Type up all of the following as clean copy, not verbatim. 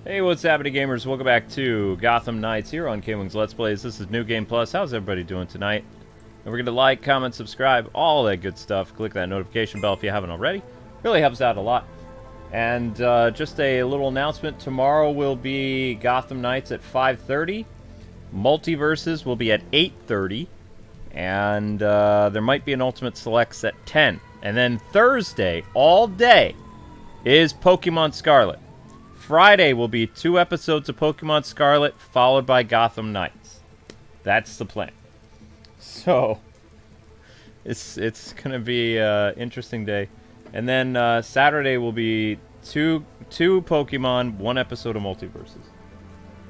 Hey, what's happening, gamers? Welcome back to Gotham Knights here on KwingsLetsPlays. This is New Game Plus. How's everybody doing tonight? Don't forget to like, comment, subscribe, all that good stuff. Click that notification bell if you haven't already. Really helps out a lot. And just a little announcement. Tomorrow will be Gotham Knights at 5:30. Multiverses will be at 8:30. And there might be an Ultimate Selects at 10. And then Thursday, all day, is Pokemon Scarlet. Friday will be 2 episodes of Pokemon Scarlet, followed by Gotham Knights. That's the plan. So, it's gonna be an interesting day. And then Saturday will be two Pokemon, 1 episode of Multiverses.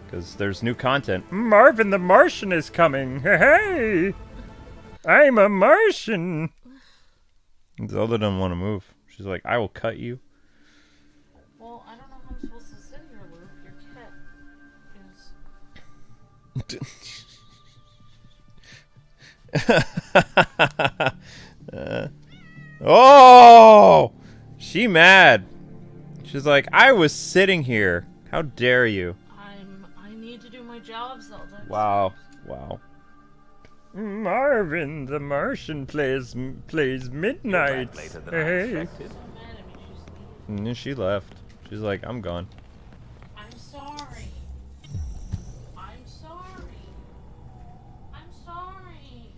Because there's new content. Marvin the Martian is coming! Hey! I'm a Martian! Zelda doesn't want to move. She's like, I will cut you. Well, I don't know how I'm supposed to sit here, Luke. Your cat is... Oh! She mad. She's like, I was sitting here. How dare you? I need to do my job, Zelda. Wow. Wow. Marvin the Martian plays midnight. Hey. And she left. She's like, I'm gone. I'm sorry. I'm sorry. I'm sorry.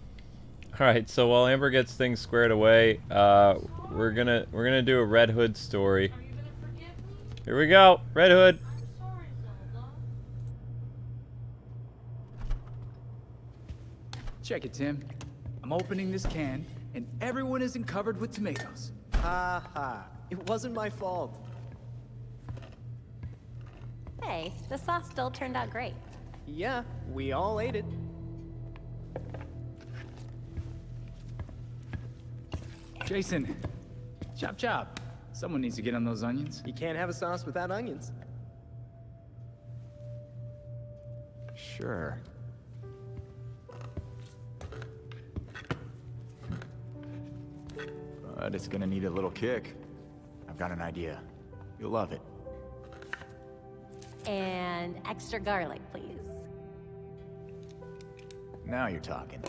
All right. So while Amber gets things squared away, we're gonna do a Red Hood story. Are you gonna forgive me? Here we go, Red Hood. I'm sorry, Zelda. Check it, Tim. I'm opening this can, and everyone isn't covered with tomatoes. Ha ha. It wasn't my fault. Hey, the sauce still turned out great. Yeah, we all ate it. Jason, chop chop. Someone needs to get on those onions. You can't have a sauce without onions. Sure. But it's gonna need a little kick. I've got an idea. You'll love it. And extra garlic, please. Now you're talking.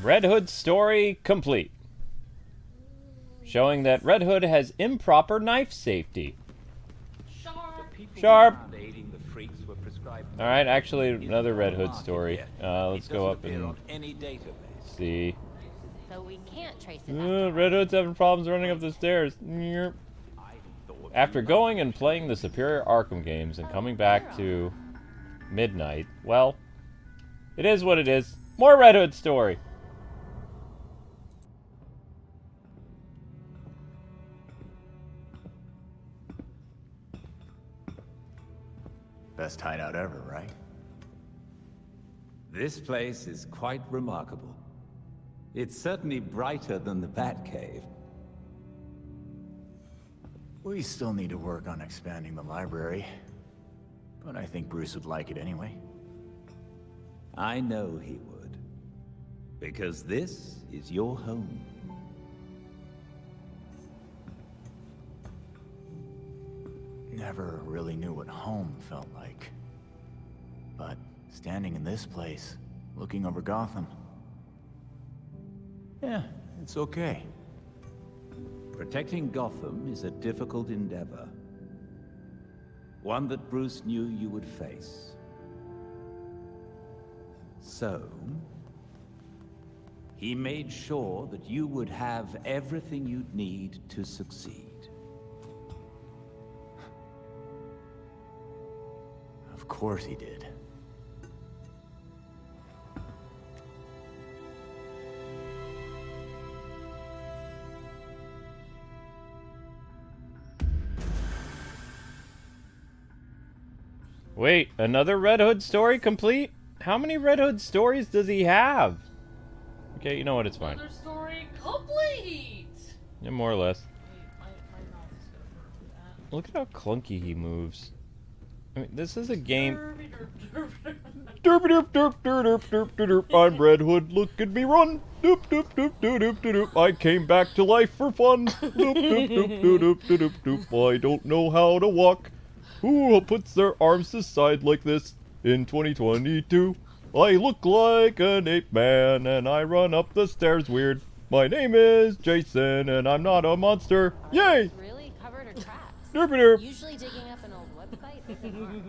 Red Hood story complete. Showing that Red Hood has improper knife safety. Sharp. Alright, actually another Red Hood story. Let's go up and see. So we can't trace it back. Red Hood's having problems running up the stairs. After going and playing the superior Arkham games and coming back to midnight, well, it is what it is. More Red Hood story. Best hideout ever, right? This place is quite remarkable. It's certainly brighter than the Batcave. We still need to work on expanding the library. But I think Bruce would like it anyway. I know he would. Because this is your home. Never really knew what home felt like. But standing in this place, looking over Gotham... yeah, it's okay. Protecting Gotham is a difficult endeavor. One that Bruce knew you would face. So, he made sure that you would have everything you'd need to succeed. Of course he did. Wait, another Red Hood story complete? How many Red Hood stories does he have? Okay, you know what, it's fine. Another story complete! Yeah, more or less. Wait, my mouth is gonna burn from that. Look at how clunky he moves. I mean, this is a game. Derp derp derp derp derp derp derp. I'm Red Hood. Look at me run. Doop doop doop doop doop doop. I came back to life for fun. Doop doop doop doop doop doop doop. I don't know how to walk. Who puts their arms aside like this in 2022? I look like an ape man and I run up the stairs weird. My name is Jason and I'm not a monster. Yay! Really covered her tracks. Derp derp. Usually digging up an old website isn't hard.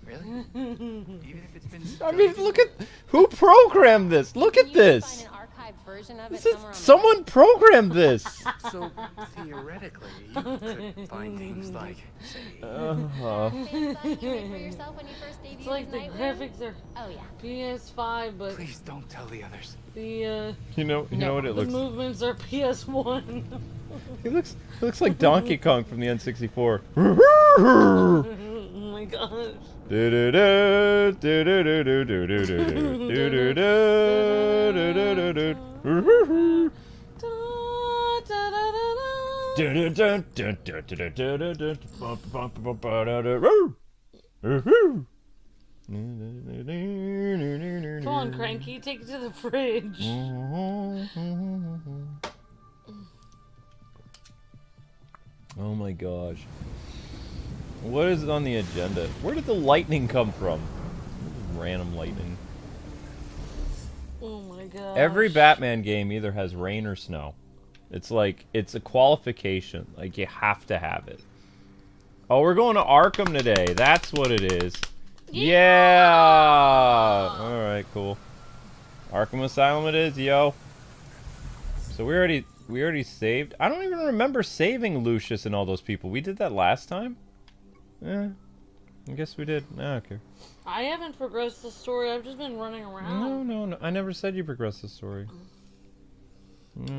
Really? Even if it's been. I mean, look at who programmed this. Look at You this. can find an archived version of it This is, somewhere on the someone programmed this. So theoretically, you could find things like. same site you made for yourself when you first debuted It's like as the Nightwing. graphics are Oh yeah. PS5, but Please don't tell the others. the You know what it the looks. movements are PS1. He looks like Donkey Kong from the N64. Oh my gosh. Come on, Cranky, take it to the fridge. Oh my gosh. What is on the agenda? Where did the lightning come from? Random lightning. Oh my gosh. Every Batman game either has rain or snow. It's like, it's a qualification. Like, you have to have it. Oh, we're going to Arkham today. That's what it is. Yeah! Alright, cool. Arkham Asylum it is, yo. So we already saved. I don't even remember saving Lucius and all those people. We did that last time? Yeah. I guess we did. I don't care. I haven't progressed the story. I've just been running around. No. I never said you progressed the story.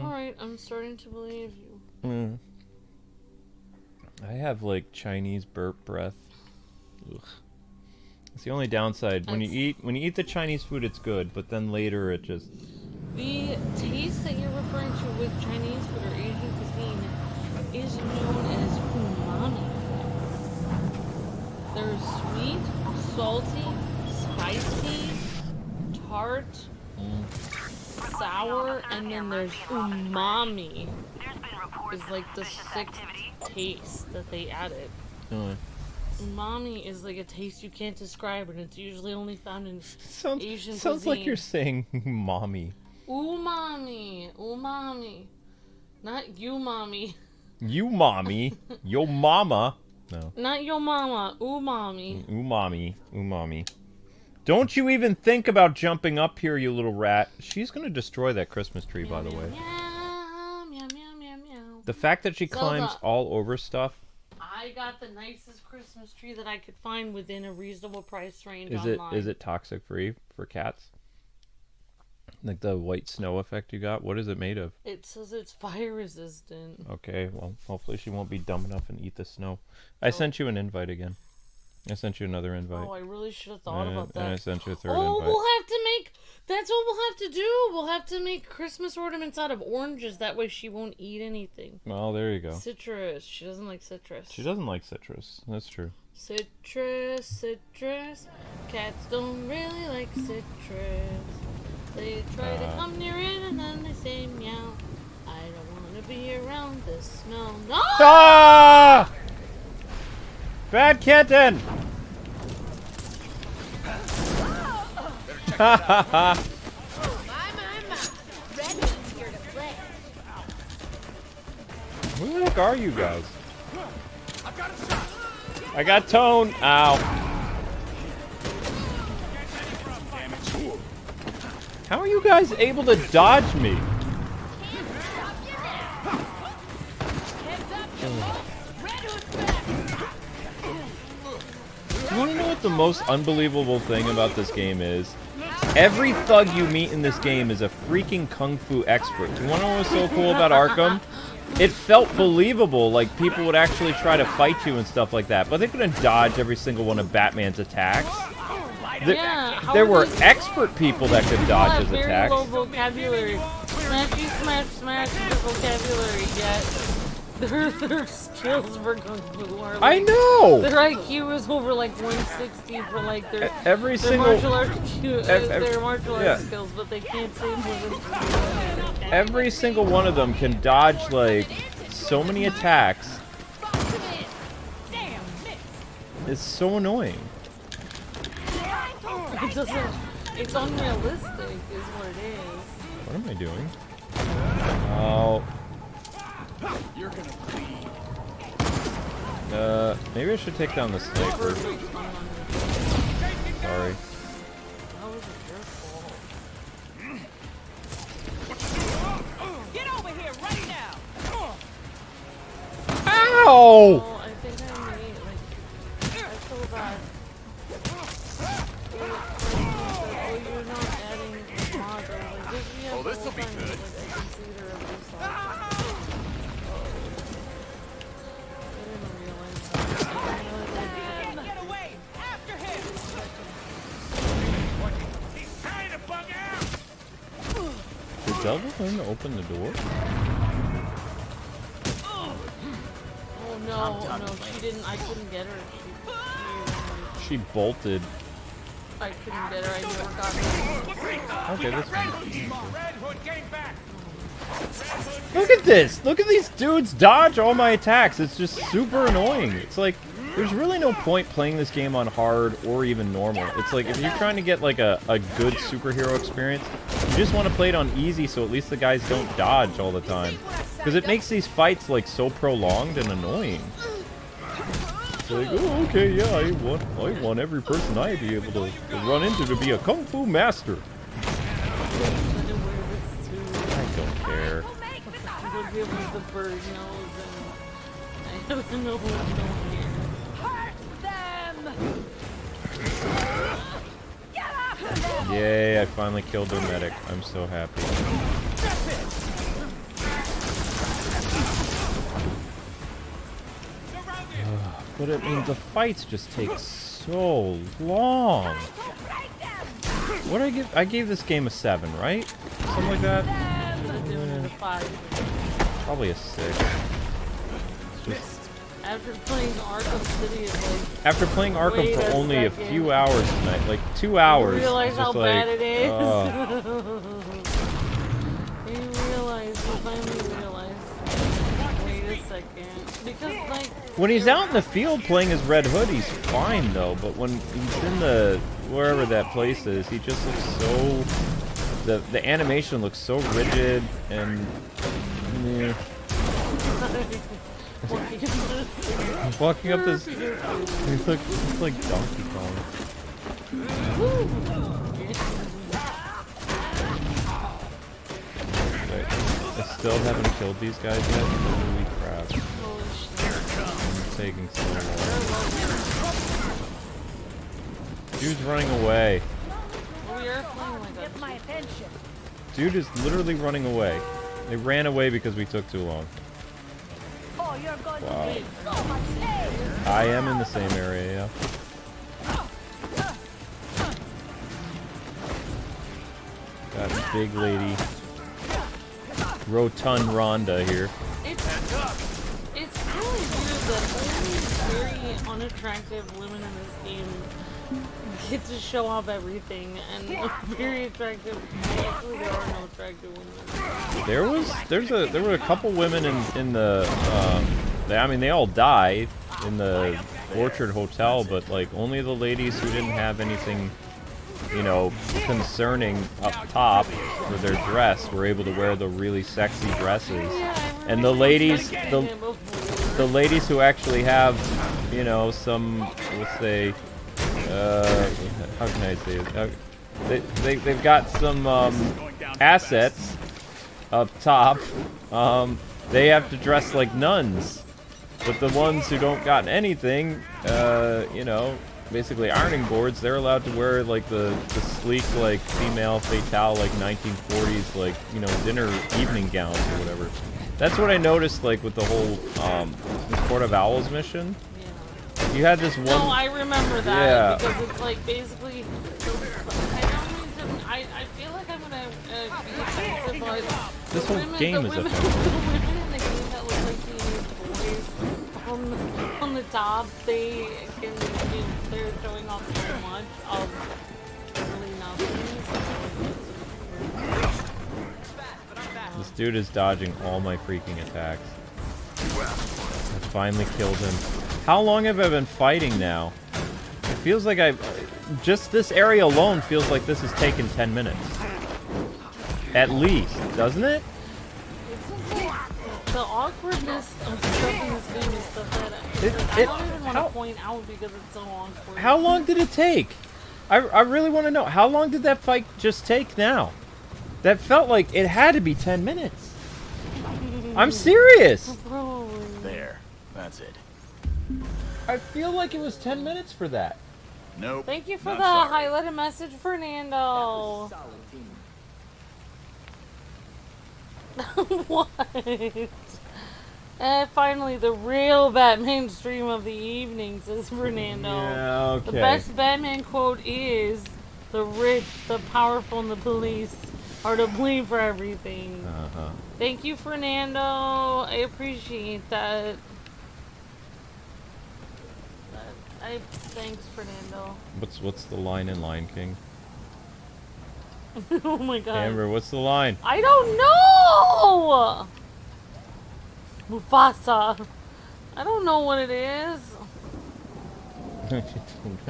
Alright, I'm starting to believe you. I have like Chinese burp breath. Ugh. It's the only downside. When you eat the Chinese food, it's good, but then later it just. The taste that you're referring to with Chinese food or Asian cuisine is known as umami. There's sweet, salty, spicy, tart, sour, and then there's umami. Is like the sixth taste that they added. Umami is like a taste you can't describe, and it's usually only found in Asian cuisine. Sounds like you're saying mommy. Umami. Not you, mommy. You mommy. Yo mama. No. Not your mama. Umami. Umami. Don't you even think about jumping up here, you little rat. She's gonna destroy that Christmas tree, by the way. Meow, meow, meow, meow, meow. The fact that she Zelda. climbs all over stuff. I got the nicest Christmas tree that I could find within a reasonable price range Is online. it toxic free for cats? Like the white snow effect you got? What is it made of? It says it's fire resistant. Okay, well, hopefully she won't be dumb enough and eat the snow. I sent you an invite again. I sent you another invite. Oh, I really should have thought about that. And I sent you a third Oh, invite. we'll have to make... That's what we'll have to do. We'll have to make Christmas ornaments out of oranges. That way she won't eat anything. Well, there you go. Citrus. She doesn't like citrus. She doesn't like citrus. That's true. Citrus. Cats don't really like citrus. They try to come near it and then they say meow. I don't want to be around this smell. No! Ah! Bad kitten! Ha ha ha! Who the heck are you guys? I got Tone! Ow. How are you guys able to dodge me? You want to know what the most unbelievable thing about this game is? Every thug you meet in this game is a freaking kung fu expert. You want to know what's so cool about Arkham? It felt believable, like people would actually try to fight you and stuff like that, but they couldn't dodge every single one of Batman's attacks. There were expert people that could dodge his attacks. Very low vocabulary. Smashy, smash, smash, the vocabulary yet. Their skills for Kung Fu are like, I know! their IQ is over like 160 for like their, Every their single... martial arts, their martial arts yeah. skills, but they can't say more than Every single one of them can dodge, like, so many attacks. It's so annoying. It doesn't. It's unrealistic, is what it is. What am I doing? Oh. Maybe I should take down the sniper. Sorry. How was it your fault? Get over here right now! Ow! Oh, I think I made like I feel bad. Oh, you're not adding mods. Like this, we have this will be good. Like, I can see their other side. I didn't realize that. Get away! After him! He's trying to bug out! Did Zelda learn to open the door? Oh no, no, she didn't. I couldn't get her. She bolted. I couldn't get her. I never got her. Okay, this one. Red Hood came back! Look at this! Look at these dudes dodge all my attacks. It's just super annoying. It's like, there's really no point playing this game on hard or even normal. It's like, if you're trying to get like a good superhero experience, you just want to play it on easy so at least the guys don't dodge all the time. Because it makes these fights like so prolonged and annoying. It's like, oh, okay, yeah, I want every person I be able to run into to be a kung fu master. I don't care. Would give me the bird nose and I don't know what's going here. Yay, I finally killed their medic. I'm so happy. But I mean, the fights just take so long. What did I give? I gave this game a 7, right? Something like that? Probably a 6. It's just... After playing Arkham City, it's like... After playing Arkham for only a few hours tonight, like 2 hours. You realize how bad it is? You finally realize. Wait a second. Because, like... When he's out in the field playing as Red Hood, he's fine, though. But when he's in the... wherever that place is, he just looks so... The animation looks so rigid and... Yeah. He's walking up this... He's like Donkey Kong. Wait, I still haven't killed these guys yet. Holy crap. I'm taking so long. Dude's running away. Get my attention. Dude is literally running away. They ran away because we took too long. Oh, you're going Wow. to be so much pain. I am in the same area, yeah. Got a big lady. Rotund Rhonda here. It's really weird that only very unattractive women in this game get to show off everything, and very attractive. Actually, there are no attractive women. There were a couple women in the I mean, they all died in the Orchard Hotel, but like only the ladies who didn't have anything, you know, concerning up top for their dress were able to wear the really sexy dresses. And the ladies who actually have, you know, some, let's say, how can I say it? They've got some assets up top. They have to dress like nuns. But the ones who don't got anything, you know, basically ironing boards, they're allowed to wear like the sleek, like female fatale, like 1940s, like, you know, dinner evening gowns or whatever. That's what I noticed, like with the whole Court of Owls mission. You had this one. No, I remember that. Yeah. Because it's like basically. I feel like I'm gonna be offensive, but This whole game is the offensive. women in the game that look like teenage boys on the top, they're showing off so much of really nothing. This dude is dodging all my freaking attacks. I finally killed him. How long have I been fighting now? It feels like just this area alone feels like this has taken 10 minutes. At least, doesn't it? It's just like the awkwardness of stuff in this game is stuff that I don't even want to point out because it's so awkward. How long did it take? I really want to know. How long did that fight just take now? That felt like it had to be 10 minutes. I'm serious. Probably. There. That's it. I feel like it was 10 minutes for that. Nope. Thank you for not the sorry. highlighted message, Fernando. Solid team. What? Finally, the real Batman stream of the evening, says Fernando. Yeah, okay. The best Batman quote is, "The rich, the powerful, and the police are to blame for everything." Uh-huh. Thank you, Fernando. I appreciate that. Thanks, Fernando. What's the line in Lion King? Oh my god. Amber, what's the line? I don't know! Mufasa. I don't know what it is.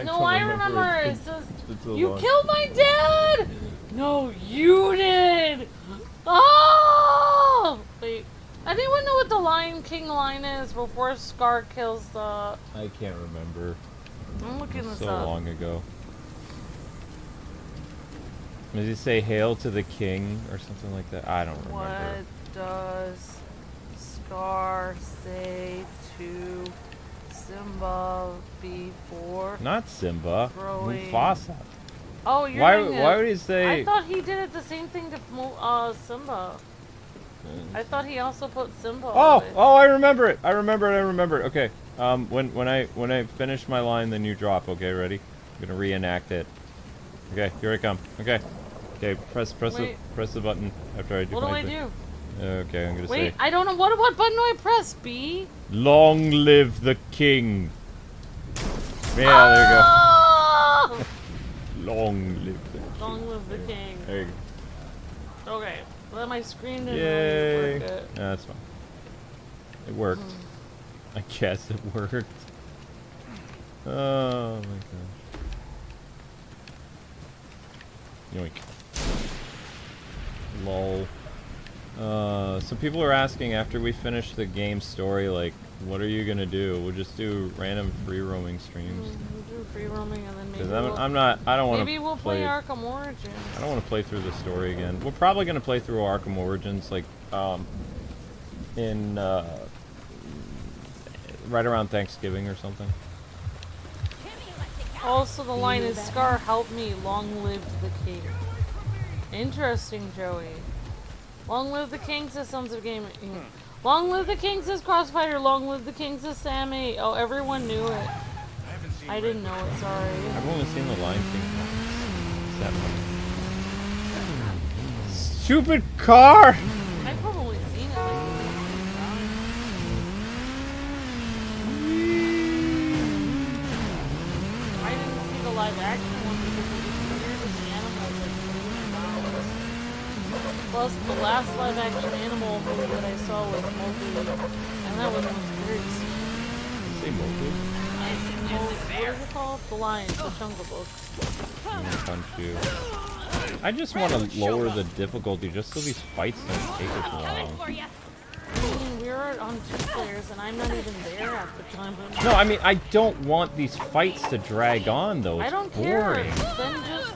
No, I remember. It says, "You killed my dad!" No, you did! Oh! Wait. Anyone know what the Lion King line is before Scar kills the... I can't remember. I'm looking this So up. long ago. Does he say "Hail to the King" or something like that? I don't remember. What does Scar say to Simba before? Not Simba. Throwing- Mufasa. Oh, you're Why? doing it. Why would he say? I thought he did it the same thing to Simba. I thought he also put Simba. Oh, on it. oh! I remember it. I remember it. Okay. When I finish my line, then you drop. Okay, ready? I'm gonna reenact it. Okay, here I come. Okay. Okay, press the button after I do. What do my I thing. do? Okay, I'm gonna Wait, say. I don't know. What button do I press? B? Long live the king. Yeah, Oh! there you go. Long live the king. Long live the king. There you go. Okay. Well, my screen didn't Yay. really work it. No, that's fine. It worked. I guess it worked. Oh my gosh. Yoink. Lol. So people are asking after we finish the game story, like, what are you gonna do? We'll just do random free roaming streams. We'll do free roaming and then maybe Because I don't want to maybe we'll play Arkham Origins. I don't want to play through the story again. We're probably going to play through Arkham Origins, like, in, right around Thanksgiving or something. Also, the line is, "Scar, help me, long live the king." Interesting, Joey. Long live the king, says Sons of Gaming. Long live the king, says Crossfighter. Long live the king, says Sammy. Oh, everyone knew it. I didn't know it, sorry. I've only seen the Lion King. That one. Stupid car! I've probably seen it. I didn't see the live action one because it was weird with the animals like moving around. Plus, the last live action animal movie that I saw was Mowgli, and that one was very scary. Say Mowgli. What is it called? The Lion, the Jungle Book. I'm gonna punch you. I just want to lower the difficulty just so these fights don't take as long. I mean, we're on 2 players, and I'm not even there at the time. No, I mean, I don't want these fights to drag on, though. It's I don't boring. care. Then just...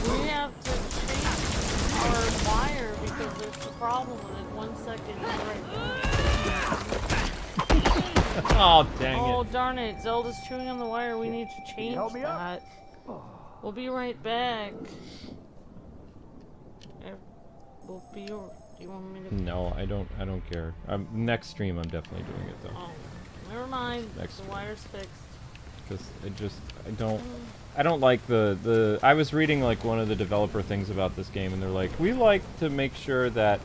We have to change our wire because there's a problem with it. 1 second. Right. Oh, dang Oh, it. darn it. Zelda's chewing on the wire. We need to change that. We'll be right back. We'll be... Do you want me to... No, I don't care. Next stream, I'm definitely doing it, though. Oh, never mind. Next The wire's fixed. Because I don't like the I was reading like one of the developer things about this game, and they're like, we like to make sure that,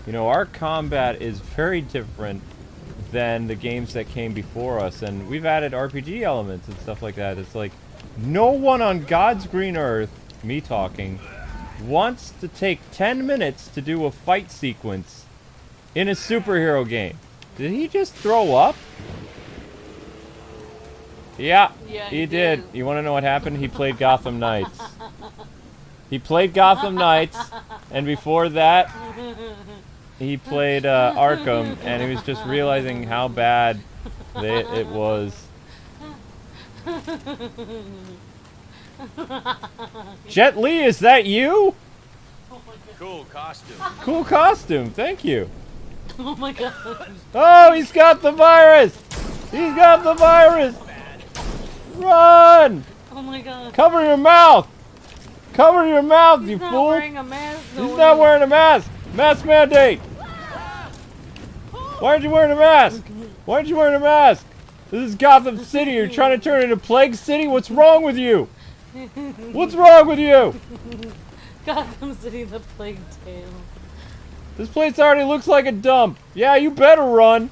you know, our combat is very different than the games that came before us, and we've added RPG elements and stuff like that. It's like, no one on God's green earth, me talking, wants to take 10 minutes to do a fight sequence in a superhero game. Did he just throw up? Yeah, he did. You want to know what happened? He played Gotham Knights. He played Gotham Knights, and before that, he played Arkham, and he was just realizing how bad it was. Jet Li, is that you? Cool costume. Cool costume, thank you. Oh my god. Oh, he's got the virus! He's got the virus! Run! Oh my god. Cover your mouth! Cover your mouth, you He's not fool! wearing a mask. He's not wearing a mask! Mask mandate! Why aren't you wearing a mask? Why aren't you wearing a mask? This is Gotham City. You're trying to turn it into Plague City? What's wrong with you? What's wrong with you? Gotham City, the Plague Tale. This place already looks like a dump. Yeah, you better run.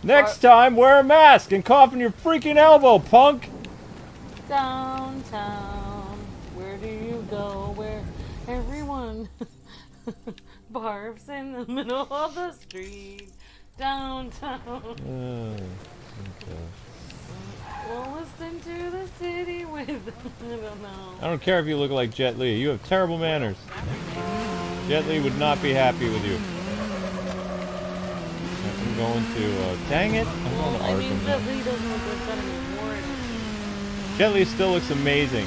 Next time, wear a mask and cough in your freaking elbow, punk. Downtown, where do you go? Where everyone barfs in the middle of the street. Downtown. Okay. We'll listen to the city with. I don't know. I don't care if you look like Jet Li. You have terrible manners. Jet Li would not be happy with you. I'm going to. Dang it! I'm going to I mean, Arkham. Jet Li doesn't look like that anymore. Jet Li still looks amazing.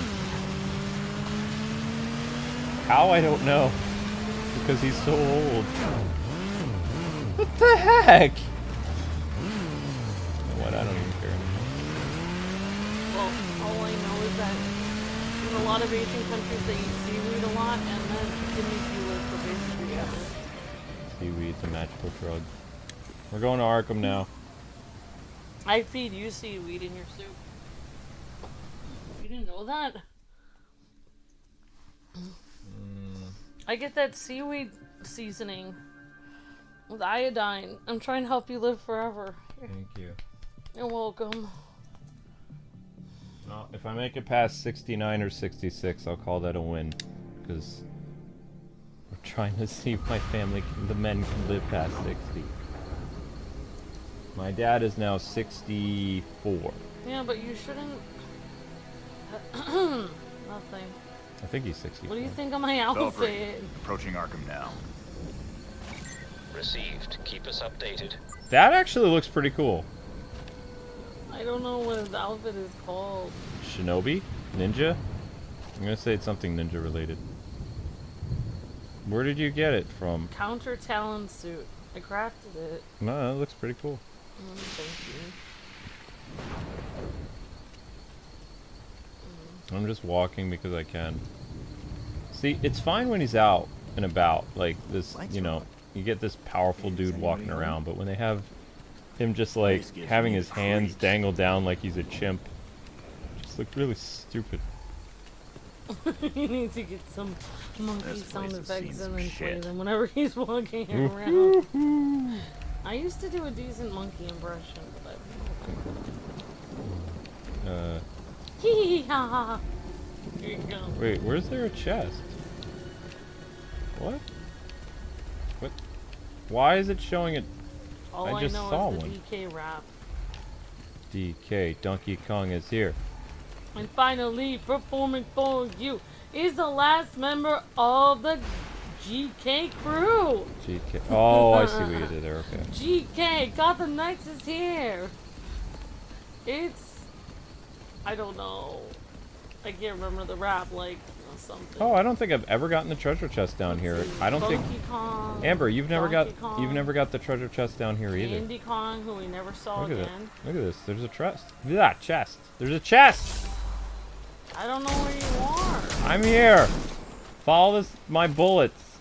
How? I don't know. Because he's so old. What the heck? You know what? I don't even care anymore. Well, all I know is that in a lot of Asian countries they eat seaweed a lot, and then it makes you live for basically ever. Seaweed's a magical drug. We're going to Arkham now. I feed you seaweed in your soup. You didn't know that? I get that seaweed seasoning with iodine. I'm trying to help you live forever. Thank you. You're welcome. No, if I make it past 69 or 66, I'll call that a win. Because we're trying to see if my family, the men, can live past 60. My dad is now 64. Yeah, but you shouldn't. Nothing. I think he's 64. What do you think of my outfit? Approaching Arkham now. Received. Keep us updated. That actually looks pretty cool. I don't know what his outfit is called. Shinobi? Ninja? I'm gonna say it's something ninja related. Where did you get it from? Counter Talon suit. I crafted it. No, that looks pretty cool. Thank you. I'm just walking because I can. See, it's fine when he's out and about, like this, you know, you get this powerful dude walking around, but when they have him just like having his hands dangle down like he's a chimp, just look really stupid. You need to get some monkey sound effects and then play them whenever he's walking around. I used to do a decent monkey impression, but I've hee ha ha. Here you go. Wait, where's there a chest? What? What? Why is it showing it? All I just know saw is the one. DK rap. DK, Donkey Kong is here. And finally, performing for you is the last member of the GK crew. GK. Oh, I see what you did there. Okay. GK, Gotham Knights is here. It's, I don't know. I can't remember the rap, like something. Oh, I don't think I've ever gotten the treasure chest down here. I don't think. Kong, Amber, you've never Donkey Kong, you've never got the treasure chest down here either. Andy Kong, who we never saw Look at it. again. Look at this. There's a chest. Yeah, chest. There's a chest. I don't know where you are. I'm here. Follow this. My bullets.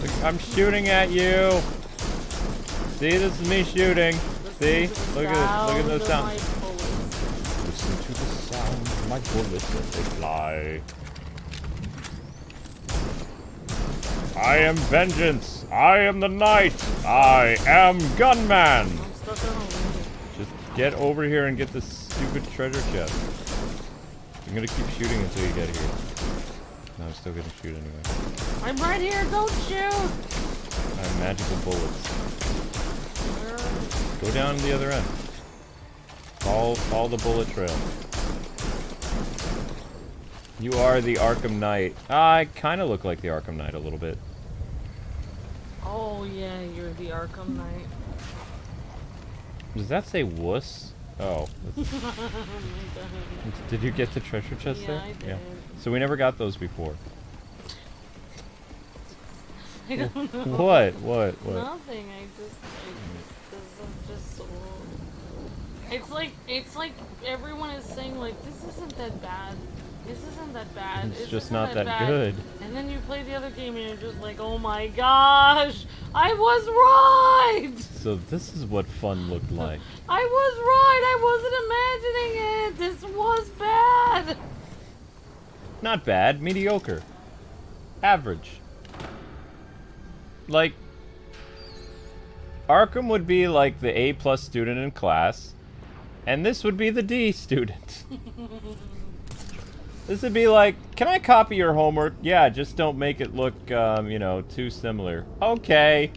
Look, I'm shooting at you. See, this is me shooting. See? Look at this. Look at those sounds. Listen to the sound of my bullets as they fly. I am vengeance. I am the knight. I am gunman. Just get over here and get this stupid treasure chest. I'm gonna keep shooting until you get here. No, I'm still gonna shoot anyway. I'm right here. Don't shoot. I have magical bullets. Go down the other end. Follow the bullet trail. You are the Arkham Knight. I kind of look like the Arkham Knight a little bit. Oh yeah, you're the Arkham Knight. Does that say wuss? Oh. Did you get the treasure chest Yeah, there? I did. Yeah. So we never got those before. I don't know. What? Nothing. Just so. It's like everyone is saying like this isn't that bad. This isn't that bad. It's just not that good. And then you play the other game and you're just like, oh my gosh, I was right. So this is what fun looked like. I was right. I wasn't imagining it. This was bad. Not bad. Mediocre. Average. Like, Arkham would be like the A+ student in class, and this would be the D student. This would be like, can I copy your homework? Yeah, just don't make it look, you know, too similar. Okay.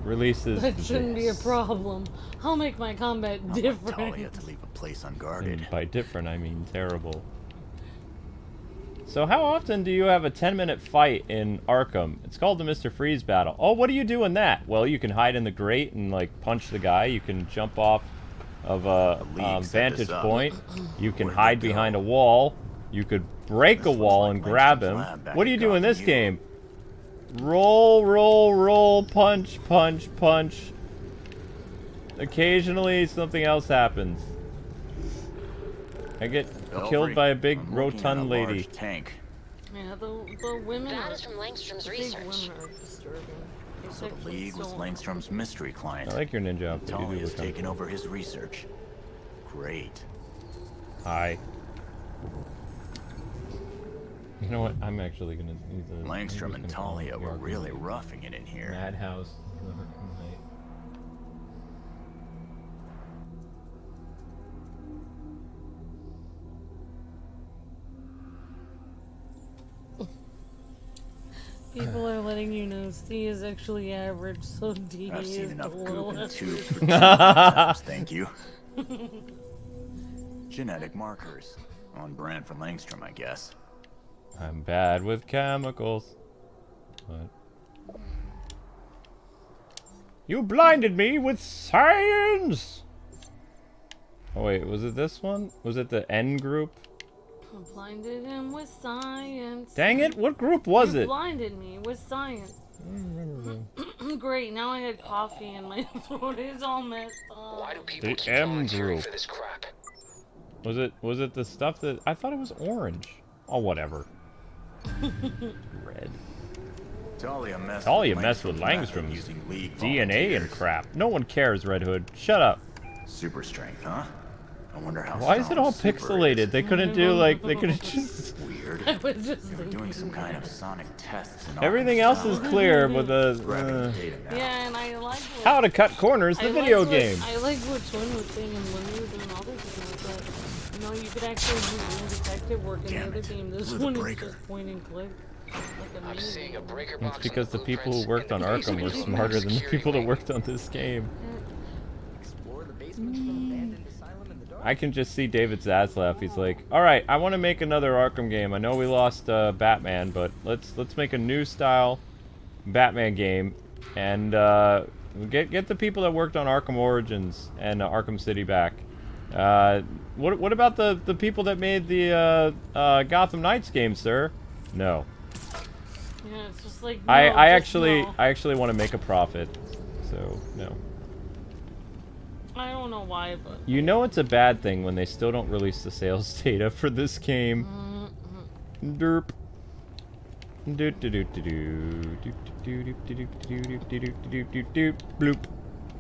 Releases. That shouldn't be a problem. I'll make my combat different. Talia to leave a place unguarded. And by different, I mean terrible. So how often do you have a 10-minute fight in Arkham? It's called the Mr. Freeze battle. Oh, what do you do in that? Well, you can hide in the grate and, like, punch the guy. You can jump off of a vantage point. You can hide behind a wall. You could break a wall and grab him. What do you do in this game? Roll, roll, roll, punch, punch, punch. Occasionally, something else happens. I get killed by a big rotund lady. Tank. Yeah, the women That are, is from Langstrom's the big research. women are disturbing. It's So the actually League was so Langstrom's mystery client. I like your ninja outfit. You do Talia's look kinda taken cool. over his research. Great. Hi. You know what? I'm actually gonna use the Langstrom and Talia were really roughing it in here. Madhouse. People are letting you know C is actually average, so D I've is seen enough below goop and average. tubes for 2 times, thank you. Genetic markers. On brand for Langstrom, I guess. I'm bad with chemicals. What? You blinded me with science! Oh wait, was it this one? Was it the N group? I blinded him with science. Dang it, what group was You it? blinded me with science. Great, now I had coffee and my throat is all messed up. Why do people The keep M volunteering group. for this crap? Was it the stuff that I thought it was orange? Oh whatever. Red. Talia messed with Langstrom's using League DNA and volunteers. crap. No one cares, Red Hood. Shut up. Super strength, huh? I wonder how Why is it all strong Super pixelated? is. They couldn't do like they could have just Weird. I was just They were thinking doing some that. kind of sonic tests. In everything Arkham else is Tower. clear with Grabbing the the data now. Yeah, and I like what, how to cut corners, the video game. I like what Twin was saying, and when we were doing all this, that, you know, you could actually do real detective work in the Damn other it. game. This Blew the one is breaker. just point and click. Like I'm amazing. seeing a breaker box. It's because the and people who blueprints worked on in the Arkham were basement. smarter than the Security people that wing. worked on this game. Explore the basement of an abandoned asylum in the dark. I can just see David Zaslav. He's like, all right, I want to make another Arkham game. I know we lost Batman, but let's make a new style Batman game and get the people that worked on Arkham Origins and Arkham City back. What about the people that made the Gotham Knights game, sir? No. Yeah, it's just like I just no. actually want to make a profit, so no. I don't know why, but You know it's a bad thing when they still don't release the sales data for this game. Derp. Doot doot doot doot doot doot doot doot doot doot doot doot doot doot bloop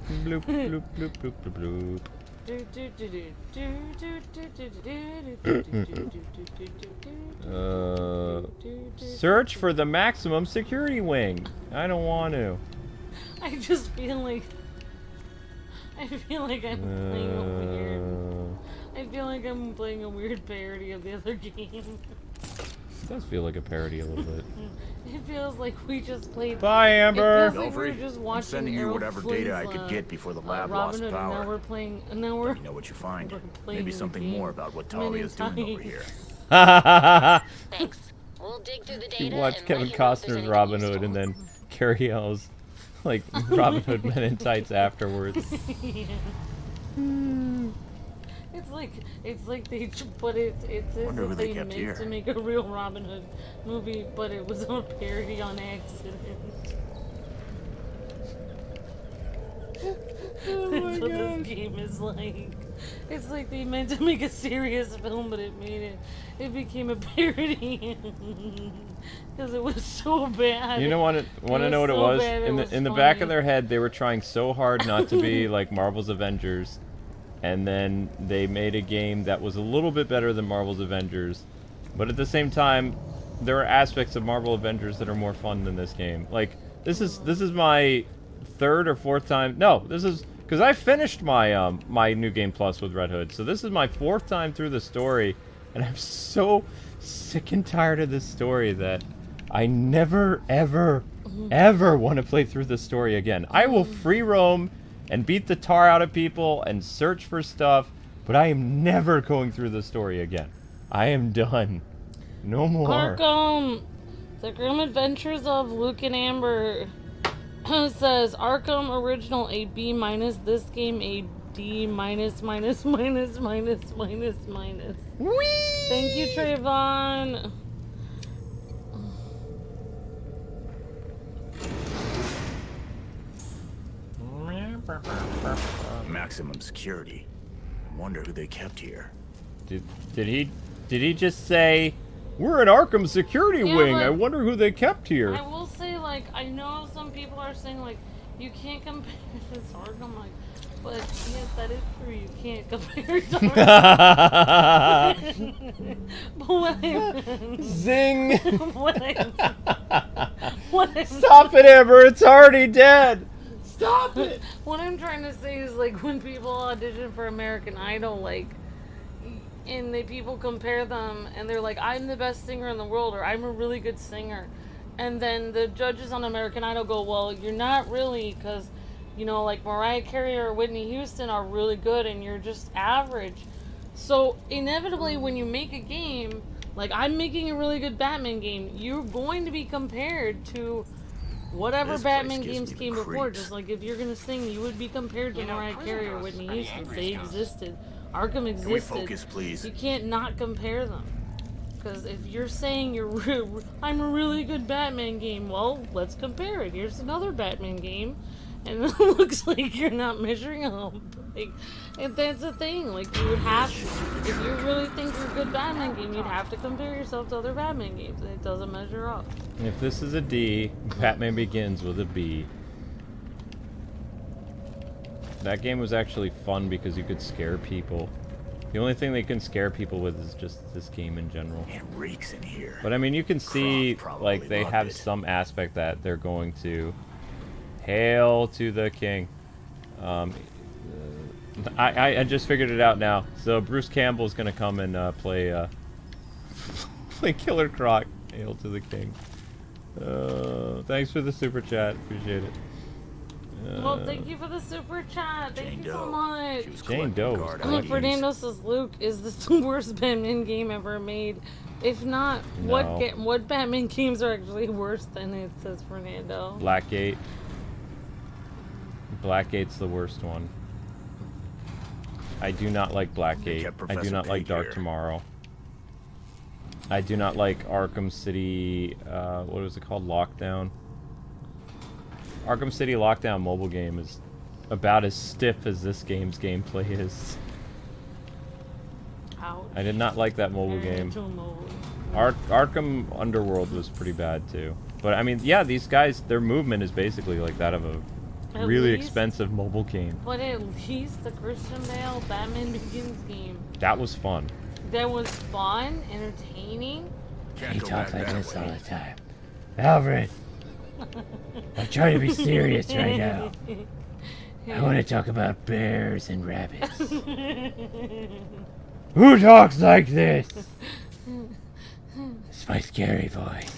bloop bloop bloop bloop bloop bloop. Search for the maximum security wing. I don't want to. I just feel like I'm playing a weird. I feel like I'm playing a weird parody of the other game. It does feel like a parody a little bit. It feels like we just played. Bye, Amber. It feels like we were just watching I'm sending you whatever data I could get before the lab lost Robin Hood, power. And now we're playing. And now we're. Let me know what you find. Maybe Maybe something more about what Talia's doing over here. Thanks. We'll dig through the data. You watch and Kevin let you know if there's Costner's anything Robin useful. Hood, and then Carrie yells like Robin Hood Men in Tights afterwards. It's like they, but it's as Wonder who if they they kept meant here. to make a real Robin Hood movie, but it was a parody on accident. That's what this game is like. It's like they meant to make a serious film, but it became a parody because it was so bad. You know want to know what it so was? bad, it was In the back funny. of their head, they were trying so hard not to be like Marvel's Avengers, and then they made a game that was a little bit better than Marvel's Avengers, but at the same time, there are aspects of Marvel Avengers that are more fun than this game. Like this is my third or fourth time. No, this is because I finished my my New Game Plus with Red Hood, so this is my fourth time through the story, and I'm so sick and tired of this story that I never ever want to play through the story again. I will free roam and beat the tar out of people and search for stuff, but I am never going through the story again. I am done. No more. Arkham, The Grim Adventures of Luke and Amber. Says Arkham original a B minus, this game a D minus minus minus minus minus minus. Whee! Thank you, Trayvon. Maximum security. Wonder who they kept here. Did he just say we're at Arkham Security Yeah, Wing? but I wonder who they kept here. I will say, like, I know some people are saying, like, you can't compare this to Arkham, like, but yes, that is true. You can't compare it to Arkham. But what I Zing! what I Stop it, Amber! It's already dead. Stop it! What I'm trying to say is, like, when people audition for American Idol, like, and people compare them, and they're like, I'm the best singer in the world, or I'm a really good singer. And then the judges on American Idol go, well, you're not really, because, you know, like, Mariah Carey or Whitney Houston are really good, and you're just average. So, inevitably, when you make a game, like, I'm making a really good Batman game, you're going to be compared to whatever This Batman place gives games me the came before. creeps. Just like if you're gonna sing, you would be compared to Mariah Carey or Whitney Houston. They existed. Arkham existed. Can we focus, please? You can't not compare them. Because if you're saying I'm a really good Batman game, well, let's compare it. Here's another Batman game, and it looks like you're not measuring up. Like, and that's the thing. Like, you would have, if you really think you're a good Batman game, you'd have to compare yourself to other Batman games, and it doesn't measure up. If this is a D, Batman Begins with a B. That game was actually fun because you could scare people. The only thing they can scare people with is just this game in general. It reeks in here. But I mean, you can see, probably like, they loved have it. some aspect that they're going to hail to the king. I just figured it out now. So Bruce Campbell's gonna come and play play Killer Croc. Hail to the king. Thanks for the super chat. Appreciate it. Well, thank you for the super chat. Thank Jane you so Doe. much. She was Jane collecting Doe. guard I IDs. Fernando says, Luke, is this the worst Batman game ever made? If not, No. what Batman games are actually worse than it, says Fernando? Blackgate. Blackgate's the worst one. I do not like Blackgate. kept I do Professor not like Pig Dark here. Tomorrow. I do not like Arkham City, what was it called? Lockdown. Arkham City Lockdown mobile game is about as stiff as this game's gameplay is. Ouch. I did not like that mobile game. Arkham Underworld was pretty bad too. But I mean, yeah, these guys, their movement is basically like that of a really least- expensive mobile game. But at least the Christian Bale Batman Begins game. That was fun. That was fun, entertaining. He talks like this all the time. Alfred, I'm trying to be serious right now. I want to talk about bears and rabbits. Who talks like this? It's my scary voice.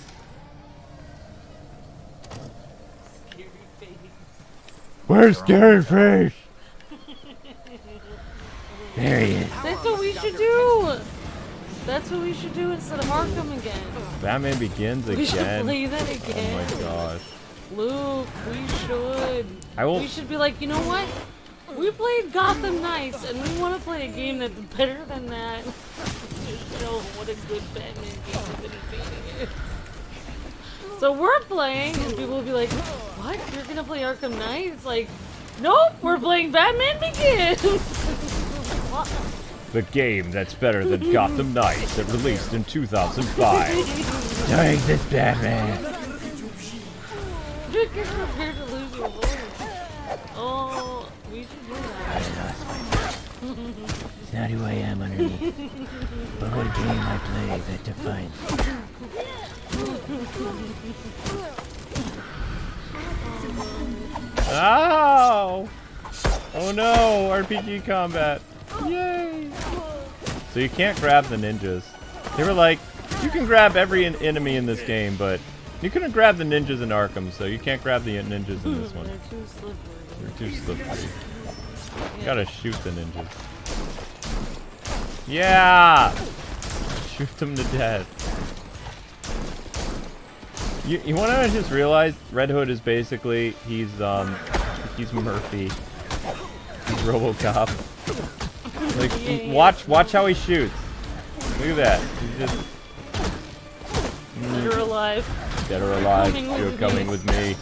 Where's Scary Face? There he is. That's what we should do. That's what we should do instead of Arkham again. Batman Begins We should again. play that again. Oh my gosh. Luke, we should. I will. We should be like, you know what? We played Gotham Knights, and we want to play a game that's better than that. To show what a good Batman game of entertaining is. So we're playing, and people will be like, what? You're gonna play Arkham Knight? It's like, nope, we're playing Batman Begins! The game that's better than Gotham Knights that released in 2005. Starring this Batman. You're prepared to lose your voice. Oh, we should do that. It's not who I am underneath, but what game I play that defines me. Ow! Oh no, RPG combat. Yay! So you can't grab the ninjas. They were like, you can grab every enemy in this game, but you couldn't grab the ninjas in Arkham, so you can't grab the ninjas in this one. They're too slippery. They're too slippery. Gotta shoot the ninjas. Yeah! Shoot them to death. You wanna just realize Red Hood is basically, he's Murphy. He's RoboCop. Like, watch how he shoots. Look at that. He's just... Dead or alive. Dead or alive, Coming you're with coming me. with me.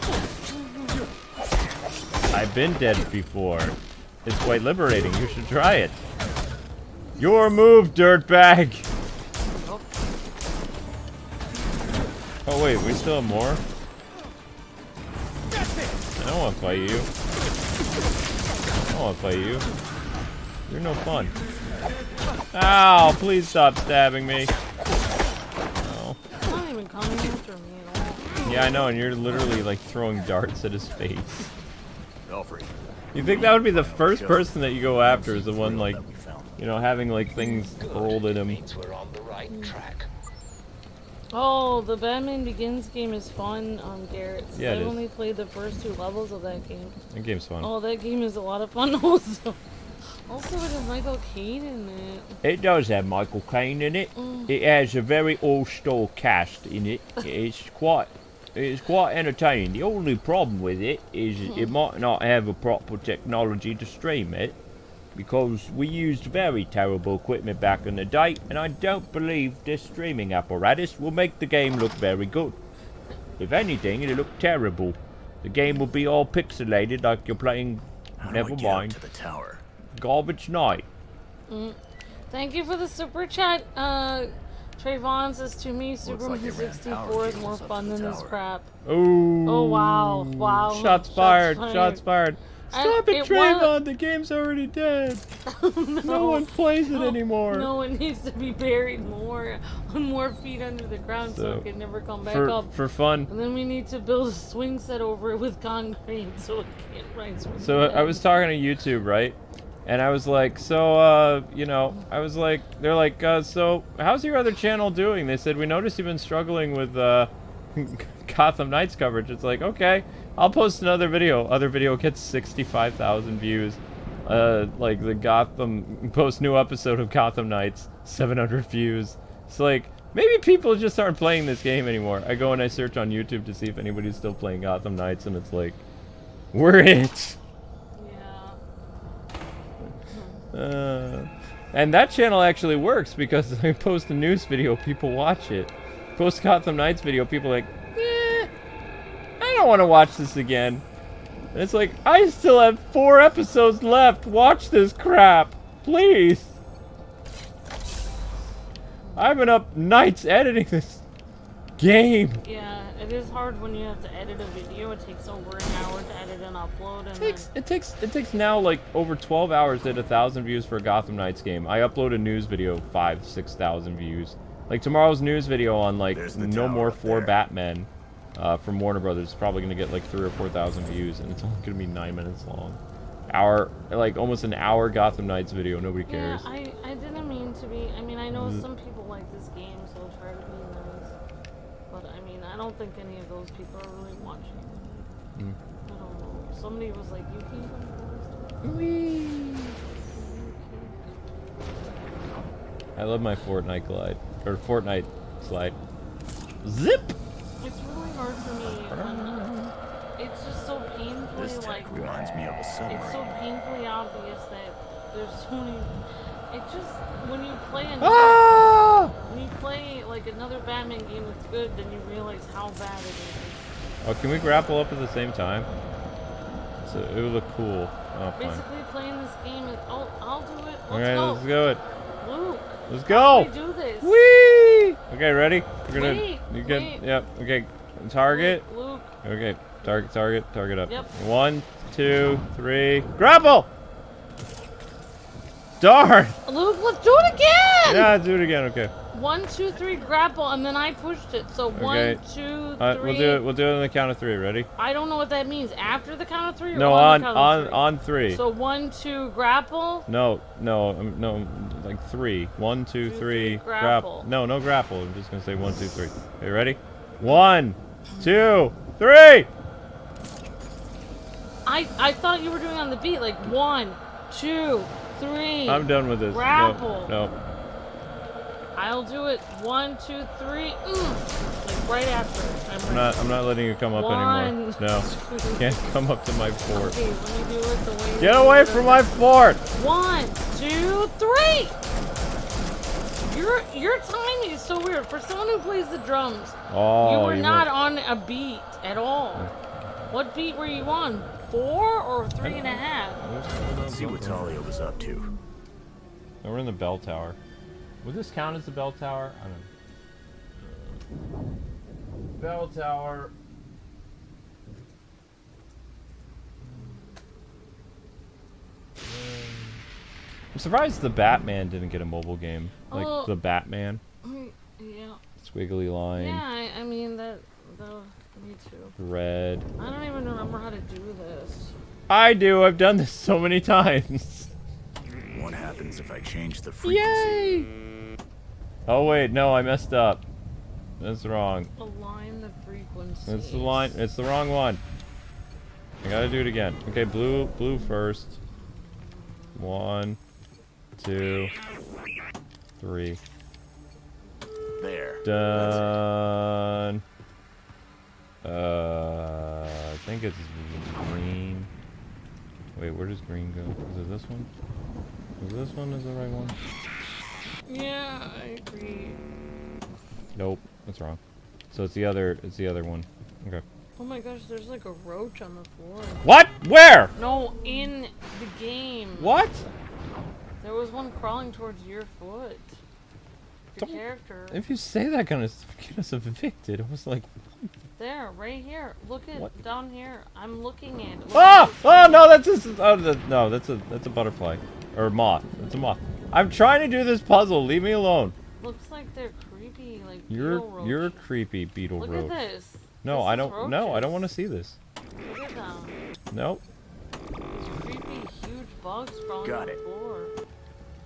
I've been dead before. It's quite liberating. You should try it. Your move, dirtbag! Oh wait, we still have more? I don't want to fight you. I don't want to fight you. You're no fun. Ow! Please stop stabbing me. Oh. It's not even coming after me at all. Yeah, I know, and you're literally like throwing darts at his face. Alfred. You think that would be the first person that you go after is the one like, you know, having like things hurled at him. Means we're on the right track. Oh, the Batman Begins game is fun, Garrett. Yeah, it I've is. only played the first 2 levels of that game. That game's fun. Oh, that game is a lot of fun also. Also, it has Michael Caine in it. It does have Michael Caine in it. It has a very all-star cast in it. It's quite entertaining. The only problem with it is it might not have a proper technology to stream it, because we used very terrible equipment back in the day, and I don't believe this streaming apparatus will make the game look very good. If anything, it'll look terrible. The game will be all pixelated like you're playing, never mind, To the tower. Garbage Night. Thank you for the super chat. Trayvon says to me, Superman like it ran 64 power is more cables up fun to the than this tower. crap. Ooh. Oh wow, wow. Shots fired. Shots fired. Stop it, it Trayvon. The game's already dead. No one plays it anymore. No, it needs to be buried more, on more feet under the ground so it can never come back up. For fun. And then we need to build a swing set over it with concrete so it can't rise from So the I was talking to YouTube, right? And I was like, so, you know, I was like, they're like, so how's your other channel doing? They said, we noticed you've been struggling with Gotham Knights coverage. It's like, okay, I'll post another video. Other video gets 65,000 views. Like the Gotham, post new episode of Gotham Knights, 700 views. It's like, maybe people just aren't playing this game anymore. I go and I search on YouTube to see if anybody's still playing Gotham Knights, and it's like, we're it. And that channel actually works because I post a news video, people watch it. Post Gotham Knights video, people are like, I don't want to watch this again. And it's like, I still have 4 episodes left. Watch this crap, please. I've been up nights editing this game. Yeah, it is hard when you have to edit a video. It takes over an hour to edit and upload. And It takes now like over 12 hours to hit 1,000 views for a Gotham Knights game. I upload a news video, 5,000-6,000 views. Like tomorrow's news video on like No More 4 Batman from Warner Brothers is probably gonna get like 3,000 or 4,000 views, and it's only gonna be 9 minutes long. Like almost an hour Gotham Knights video. Nobody cares. Yeah, I didn't mean to be. I mean, I know some people like this game, so I'll try to be nice. But I mean, I don't think any of those people are really watching. I don't know. Somebody was like, "You can go I love my Fortnite glide or Fortnite slide. Zip. It's really hard for me. It's just so painfully This tech reminds me of a submarine. It's so painfully obvious that there's so many. It just when you play when you play like another Batman game that's good, then you realize how bad it is. Oh, can we grapple up at the same time? So it would look cool. Oh, fine. Basically, playing this game is. Oh, I'll do it. Let's go it. Luke. Let's go. How do we do this? Whee! Okay, ready? We're gonna. Wait, You get. wait. Yep. Okay. Target. Luke. Okay. Target up. Yep. 1, 2, 3. Grapple! Darn! Luke, let's do it again! Yeah, do it again. Okay. 1, 2, 3, grapple, and then I pushed it. So Okay. 1, 2, 3. We'll do it on the count of 3. Ready? I don't know what that means. After the count of 3 or No, on the count of 3? on 3. So 1, 2, grapple. No, like 3. 1, 2, 3. grapple. No grapple. I'm just gonna say 1, 2, 3. Okay, ready? 1, 2, 3. I thought you were doing on the beat, like 1, 2, 3. I'm done with this. Grapple. No. I'll do it. 1, 2, 3. Like right after. I'm not letting you come up anymore. No. You can't come up to my fort. Okay, let me do it the way. Get away from my fort! 1, 2, 3. Your timing is so weird. For someone who plays the drums, you were not on a beat at all. What beat were you on? 4 or 3.5? Let's see what Talia was up to. No, we're in the bell tower. Would this count as the bell tower? I don't know. Bell tower. I'm surprised the Batman didn't get a mobile game. Like the Batman. Yeah. Squiggly line. Yeah, I mean that. Me too. Red. I don't even remember how to do this. I do. I've done this so many times. What happens if I change the frequency? Yay! Oh wait, no, I messed up. That's wrong. Align the frequency. It's the line. It's the wrong one. I gotta do it again. Okay, blue first. 1, 2, 3. There. Done. I think it's green. Wait, where does green go? Is it this one? Is this one the right one? Yeah, I agree. Nope, that's wrong. So it's the other one. Okay. Oh my gosh, there's like a roach on the floor. What? Where? No, in the game. What? There was one crawling towards your foot. Your character. If you say that, gonna get us evicted. It was like. There, right here. Look at down here. I'm looking at it. Oh no, that's no, that's a butterfly or moth. It's a moth. I'm trying to do this puzzle. Leave me alone. Looks like they're creepy, like You're a creepy beetle roach. Look at this. No, I don't. No, I don't want to see this. Look at them. Nope. These creepy, huge bugs crawling on the floor.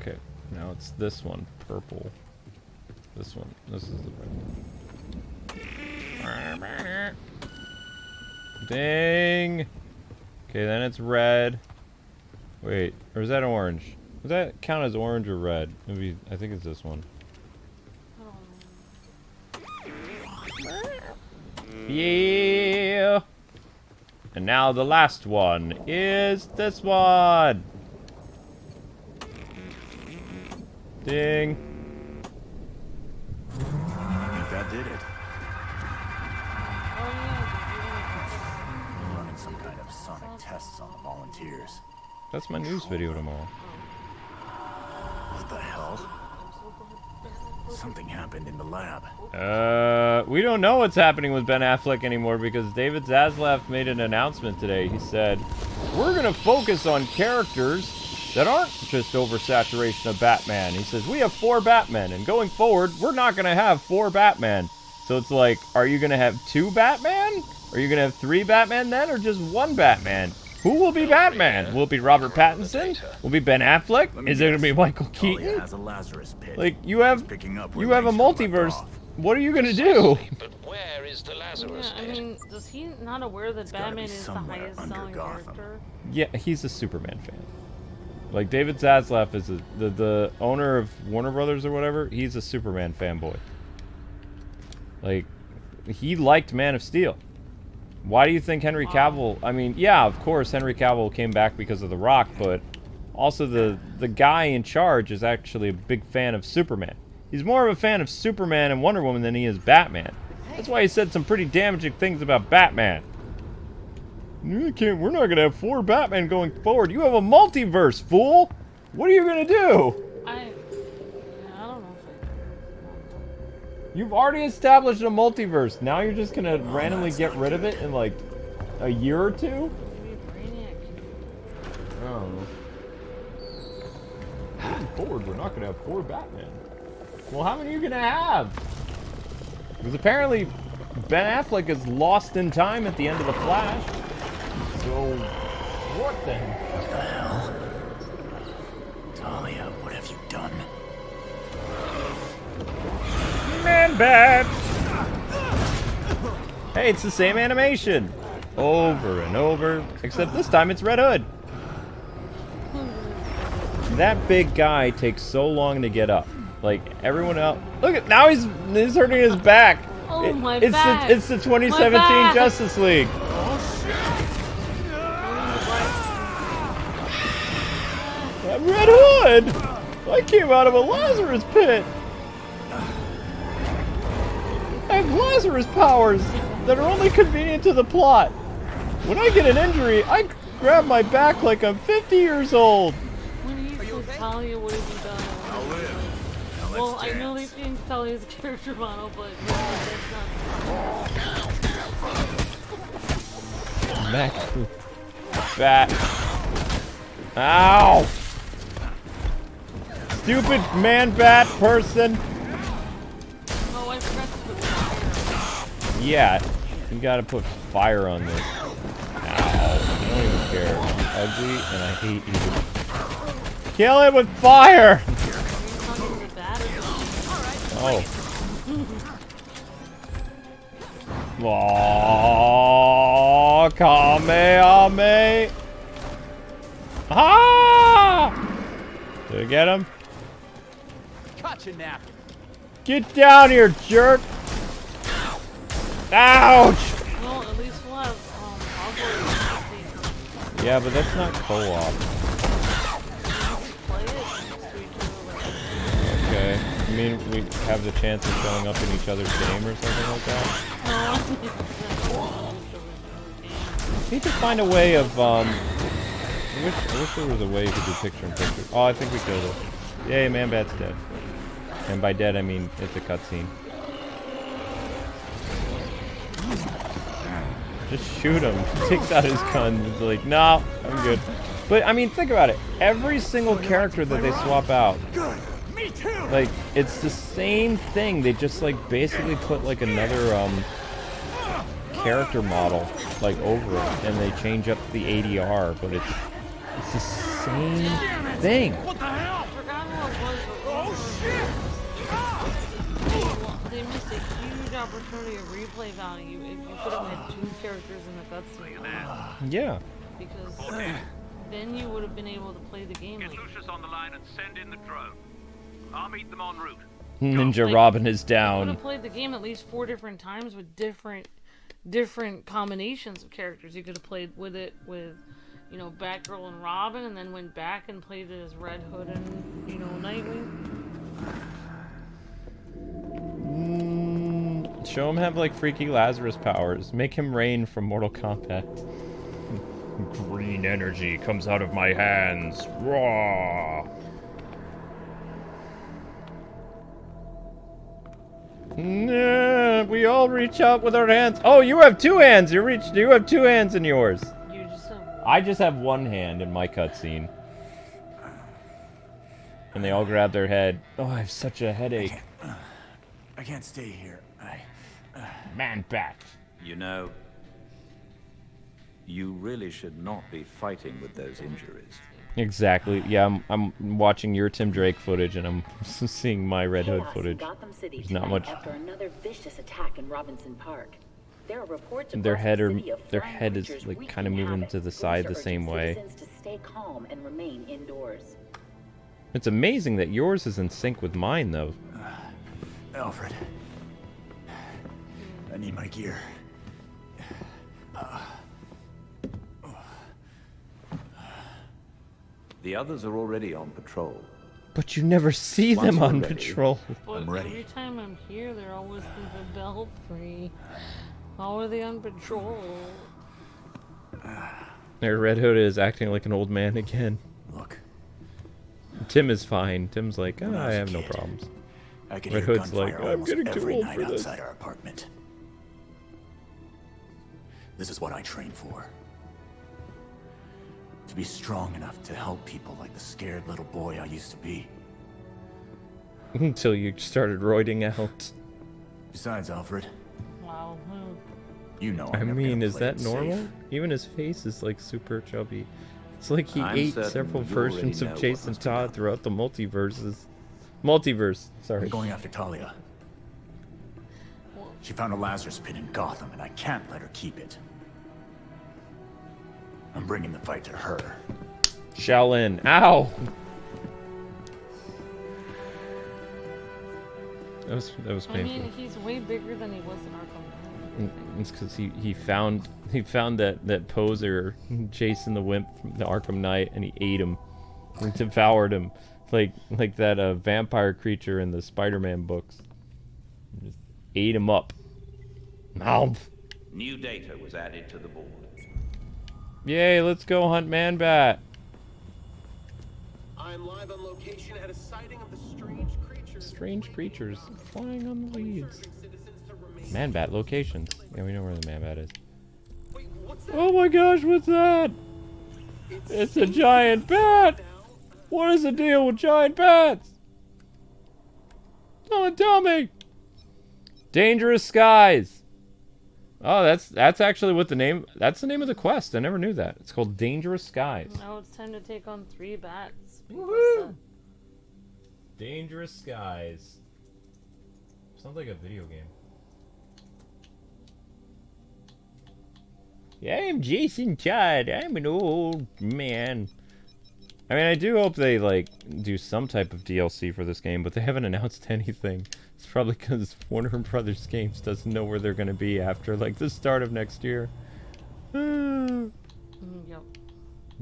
Okay, now it's this one, purple. This one. This is the red one. Ding! Okay, then it's red. Wait, or is that orange? Does that count as orange or red? Maybe, I think it's this one. Yeah! And now the last one is this one! Ding! I think that did it. Running some kind of sonic tests on the volunteers. That's my news video tomorrow. What the hell? Something happened in the lab. We don't know what's happening with Ben Affleck anymore because David Zaslav made an announcement today. He said, we're gonna focus on characters that aren't just oversaturation of Batman. He says, we have 4 Batmen, and going forward, we're not gonna have 4 Batman. So it's like, are you gonna have 2 Batman? Are you gonna have 3 Batman then, or just 1 Batman? Who will be Batman? Will it be Robert Pattinson? Will it be Ben Affleck? Is it gonna be Michael Keaton? Has a Lazarus pit. Like, you have a multiverse. What are you gonna do? But where is the Lazarus Yeah, I mean, does he not aware that Batman is the highest selling character? Yeah, he's a Superman fan. Like, David Zaslav is the owner of Warner Brothers or whatever. He's a Superman fanboy. Like, he liked Man of Steel. Why do you think Henry Cavill... I mean, yeah, of course, Henry Cavill came back because of The Rock, but also the guy in charge is actually a big fan of Superman. He's more of a fan of Superman and Wonder Woman than he is Batman. That's why he said some pretty damaging things about Batman. We're not going to have 4 Batman going forward. You have a multiverse, fool! What are you going to do? I don't know. You've already established a multiverse. Now you're just going to randomly get rid of it in, like, a year or 2? Maybe Brainiac. I don't know. Moving forward, we're not going to have 4 Batman. Well, how many are you going to have? Because apparently Ben Affleck is lost in time at the end of The Flash. So, what then? What the hell? Talia, what have you done? Man-Bat! Hey, it's the same animation. Over and over. Except this time it's Red Hood. That big guy takes so long to get up. Like, everyone else... Look at... Now he's hurting his back. Oh, my back. It's the 2017 Justice League. I'm Red Hood! I came out of a Lazarus pit! I have Lazarus powers that are only convenient to the plot. When I get an injury, I grab my back like I'm 50 years old. When he said Talia, what have you done? I'll live. Now Well, let's I know they dance. changed Talia's character model, but that's not... Mac. Bat. Ow! Stupid man-bat person. Oh, I forgot to put fire. Yeah, you gotta put fire on this. Ow. I don't even care. I'm ugly and I hate you. Kill it with fire! Oh. Oh, Kamehameha! Ah! Did I get him? Gotcha, napkin. Get down here, jerk! Ouch! Well, at least we'll have Hogwarts. Yeah, but that's not co-op. Play it next to each other. Okay. I mean, we have the chance of showing up in each other's game or something like that? We need to find a way of, I wish there was a way you could do picture-in-picture. Oh, I think we killed it. Yay, Man-Bat's dead. And by dead, I mean it's a cutscene. Just shoot him. He takes out his gun. He's like, no, I'm good. But, I mean, think about it. Every single character that they swap out, Me too. like, it's the same thing. They just, like, basically put, like, another, character model, like, over it. And they change up the ADR, but it's the same thing. What the hell? I forgot what it was. Oh shit! They missed a huge opportunity of replay value if you could have had 2 characters in the cutscene. Yeah. Because then you would have been able to play the game like... Lucius on the line and send in the drone. I'll meet them en route. Ninja Like, Robin is You would down. have played the game at least 4 different times with different combinations of characters. You could have played with it with, you know, Batgirl and Robin, and then went back and played it as Red Hood and, you know, Nightwing. Show him have like freaky Lazarus powers. Make him Rain from Mortal Kombat. Green energy comes out of my hands. Raw. Nah, we all reach out with our hands. Oh, you have two hands. You have two hands in yours. You just have one. I just have one hand in my cutscene. And they all grab their head. Oh, I have such a headache. I can't stay here. Man bat. You know, you really should not be fighting with those injuries. Exactly. Yeah, I'm watching your Tim Drake footage, and I'm seeing my Red Hood footage. There's not much. After another vicious attack in Robinson Park. There are reports Their across head the are city of their flying head is creatures like wreaking kind of moving havoc. to the Police side are the same urging way. citizens to stay calm and remain indoors. It's amazing that yours is in sync with mine, though. Alfred. I need my gear. The others are already on patrol. But you never see Once them we're on ready, patrol. But I'm ready. every time I'm here, they're always in the belfry. How are they on patrol? Their Red Hood is acting like an old man again. Look. Tim is fine. Tim's like, oh, When I was a have no kid, problems. I could Red hear Hood's like, gunfire I'm almost getting too every old night for this. outside our apartment. This is what I trained for. To be strong enough to help people like the scared little boy I used to be. Until you started roiding out. Besides, Alfred, Wow. you know I I'm never mean, gonna is play that it normal? safe. Even his face is like super chubby. It's like he I'm ate certain several you already versions know of what Jason must have Todd happened. throughout the multiverse. Sorry. I'm going after Talia. She found a Lazarus pit in Gotham, and I can't let her keep it. I'm bringing the fight to her. Shaolin. Ow! That was I painful. mean, he's way bigger than he was in Arkham Knight. It's because he found that poser Jason the Wimp from the Arkham Knight, and he ate him, and devoured him, like that vampire creature in the Spider-Man books. Just ate him up. Ow. New data was added to the board. Yay! Let's go hunt Man-Bat. I'm live on location at a sighting of the strange creatures. Strange creatures flying on the leaves. Man-Bat locations. Yeah, we know where the Man-Bat is. Oh my gosh, what's that? It's a giant bat! What is the deal with giant bats? Someone tell me! Dangerous Skies! Oh, that's actually what that's the name of the quest. I never knew that. It's called Dangerous Skies. Now it's time to take on 3 bats. Woohoo! Dangerous Skies. Sounds like a video game. Yeah, I'm Jason Todd. I'm an old man. I mean, I do hope they, like, do some type of DLC for this game, but they haven't announced anything. It's probably because Warner Brothers Games doesn't know where they're going to be after, like, the start of next year. Yep.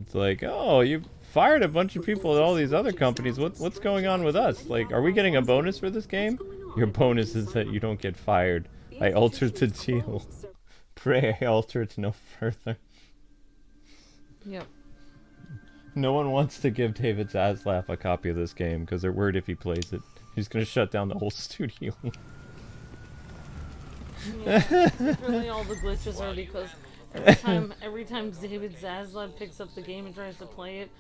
It's like, oh, you fired a bunch of people at all these other companies. What's going on with us? Like, are we getting a bonus for this game? Your bonus is that you don't get fired. I altered the deal. Pray I alter it no further. Yep. No one wants to give David Zaslav a copy of this game because they're worried if he plays it, he's going to shut down the whole studio. Yeah, really all the glitches are because every time David Zaslav picks up the game and tries to play it,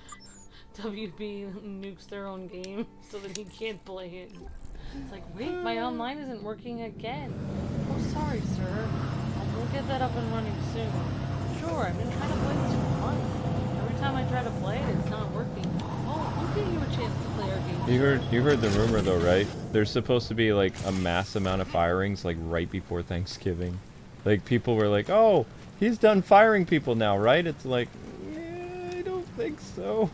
WB nukes their own game so that he can't play it. It's like, wait, my online isn't working again. Oh, sorry, sir. We'll get that up and running soon. Sure, I've been trying to play this for months. Every time I try to play it, it's not working. Oh, we'll give you a chance to play our game. You heard the rumor though, right? There's supposed to be like a mass amount of firings like right before Thanksgiving. Like people were like, "Oh, he's done firing people now, right?" It's like, yeah, I don't think so.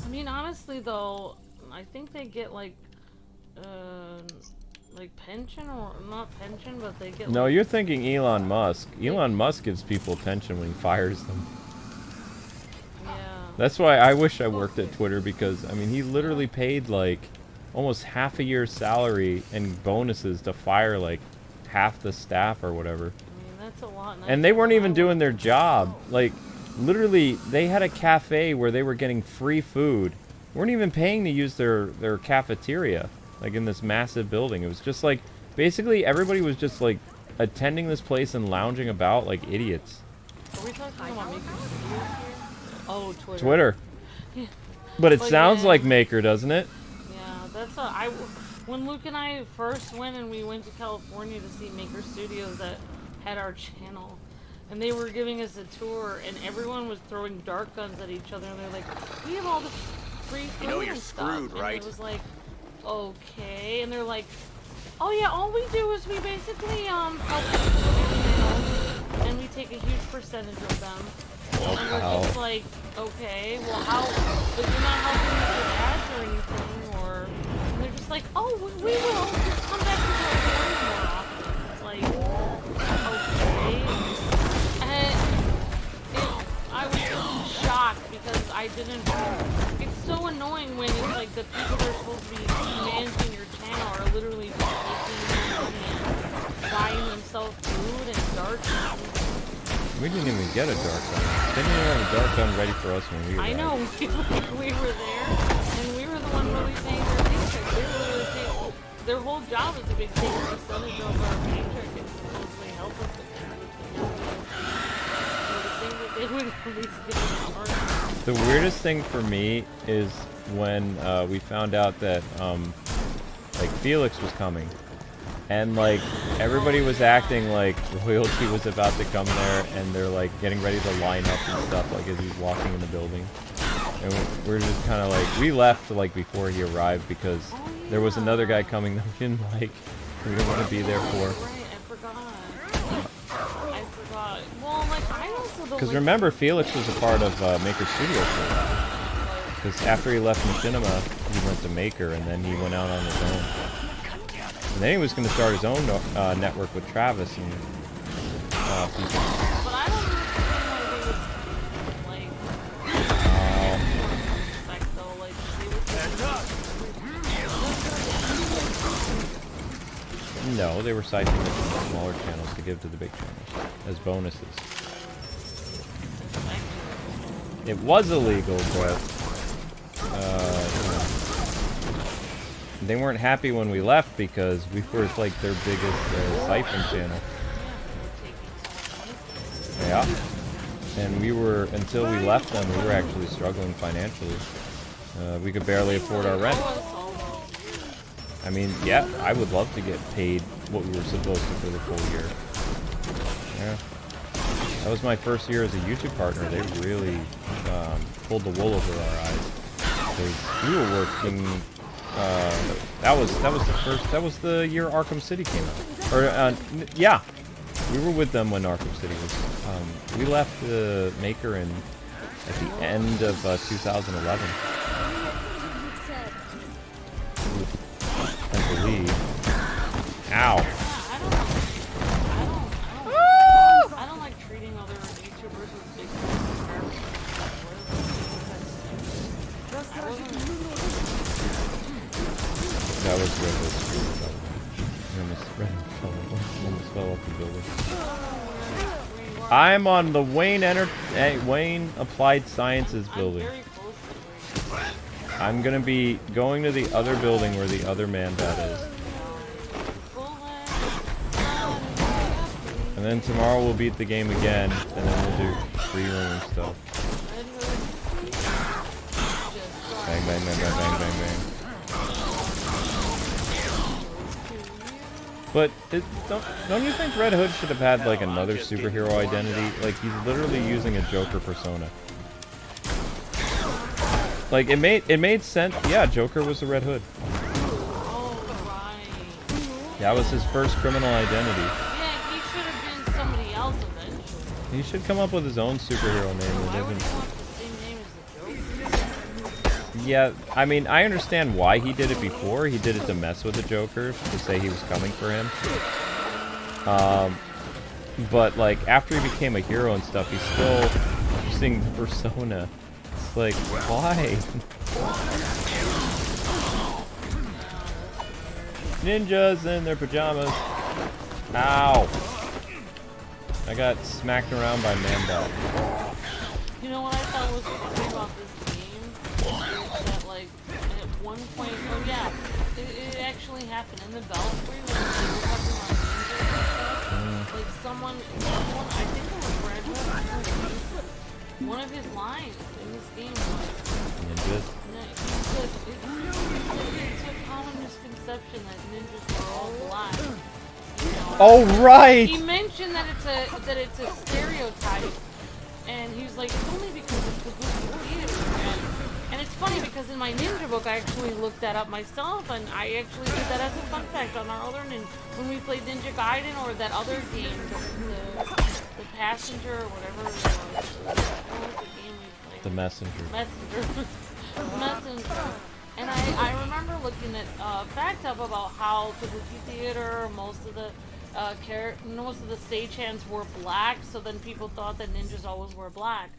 I mean, honestly though, I think they get like pension or not pension, but they get. No, like, you're thinking Elon Musk. Elon Musk gives people pension when he fires them. Yeah. That's why I wish I worked at Twitter because, I mean, he literally paid like almost half a year's salary and bonuses to fire like half the staff or whatever. I mean, that's a lot. And they weren't even doing their job. Like, literally, they had a cafe where they were getting free food. Weren't even paying to use their cafeteria. like in this massive building. It was just like, basically everybody was just like attending this place and lounging about like idiots. Are we talking about Maker Studios here? Oh, Twitter. Twitter. Yeah. But it sounds like Maker, doesn't it? Yeah, that's when Luke and I first went and we went to California to see Maker Studios that had our channel. And they were giving us a tour, and everyone was throwing dart guns at each other. And they're like, "We have all the free food You know you're and stuff." screwed, right? And it was like, "Okay." And they're like, "Oh yeah, all we do is we basically help people with channels, and we take a huge percentage of them." And we're just like, "Okay, well how? But you're not helping us with ads or anything, or?" And they're just like, "Oh, we will. Just come back to California more often." It's like, okay. I was just shocked because I didn't. It's so annoying when it's like the people that are supposed to be managing your channel are literally just making money and buying themselves food and darts. We didn't even get a dart gun. They didn't even have a dart gun ready for us when we arrived. I know, we were there, and we were the one really paying their paycheck. They were literally paying, their whole job is to be taking a percentage of our paycheck and supposedly help us with that. The weirdest thing for me is when we found out that like Felix was coming, and like everybody was acting like royalty was about to come there, and they're like getting ready to line up and stuff like as he's walking in the building, and we're just kind of like, we left like before he arrived because there was another guy coming that we didn't like, we didn't want to be there for. Well, like, I also don't. Because remember, Felix was a part of Maker Studios for a while. Because after he left Machinima, he went to Maker, and then he went out on his own. And then he was going to start his own network with Travis and people. But I don't understand why they would, No, they were siphoning it from the smaller channels to give to the big channels as bonuses. It was illegal, but they weren't happy when we left because we were like their biggest siphon channel. Yeah, and we were, until we left them, we were actually struggling financially. We could barely afford our rent. I mean, yeah, I would love to get paid what we were supposed to for the full year. Yeah. That was my first year as a YouTube partner. They really pulled the wool over our eyes. Because we were working, that was the year Arkham City came out. Or, yeah. We were with them when Arkham City was, we left the Maker at the end of 2011. I believe. Ow. I don't like treating other YouTubers with big That was Red almost fell off the building. I'm on the Wayne Applied Sciences building. I'm gonna be going to the other building where the other Man-Bat is. And then tomorrow we'll beat the game again, and then we'll do free room stuff. Bang, bang, bang, bang, bang, bang, bang. But don't you think Red Hood should have had like another superhero identity? Like, he's literally using a Joker persona. Like, it made sense. Yeah, Joker was the Red Hood. That was his first criminal identity. Yeah, he should have been somebody else eventually. He should come up with his own superhero name that isn't. Yeah, I mean, I understand why he did it before. He did it to mess with the Joker, to say he was coming for him. But like, after he became a hero and stuff, he's still using the persona. It's like, why? Ninjas in their pajamas. Ow! I got smacked around by Man-Bat. You know what I thought was funny about this game? That like, at one point, oh yeah, it happened in the Belfry when they were talking about ninjas and stuff. Like someone, I think it was Brad Pitt, one of his lines in this game was Ninjas. It's a common misconception that ninjas were all black. You know? Oh right. He mentioned that it's a stereotype, and he was like, it's only because it's the movie theater. And it's funny because in my ninja book, I actually looked that up myself, and I actually did that as a fun fact on our other ninja when we played Ninja Gaiden or that other game, the Passenger or whatever it was. What was the game we played? The Messenger. Messenger. And I remember looking at facts up about how Kabuki theater, most of the stagehands were black, so then people thought that ninjas always were black.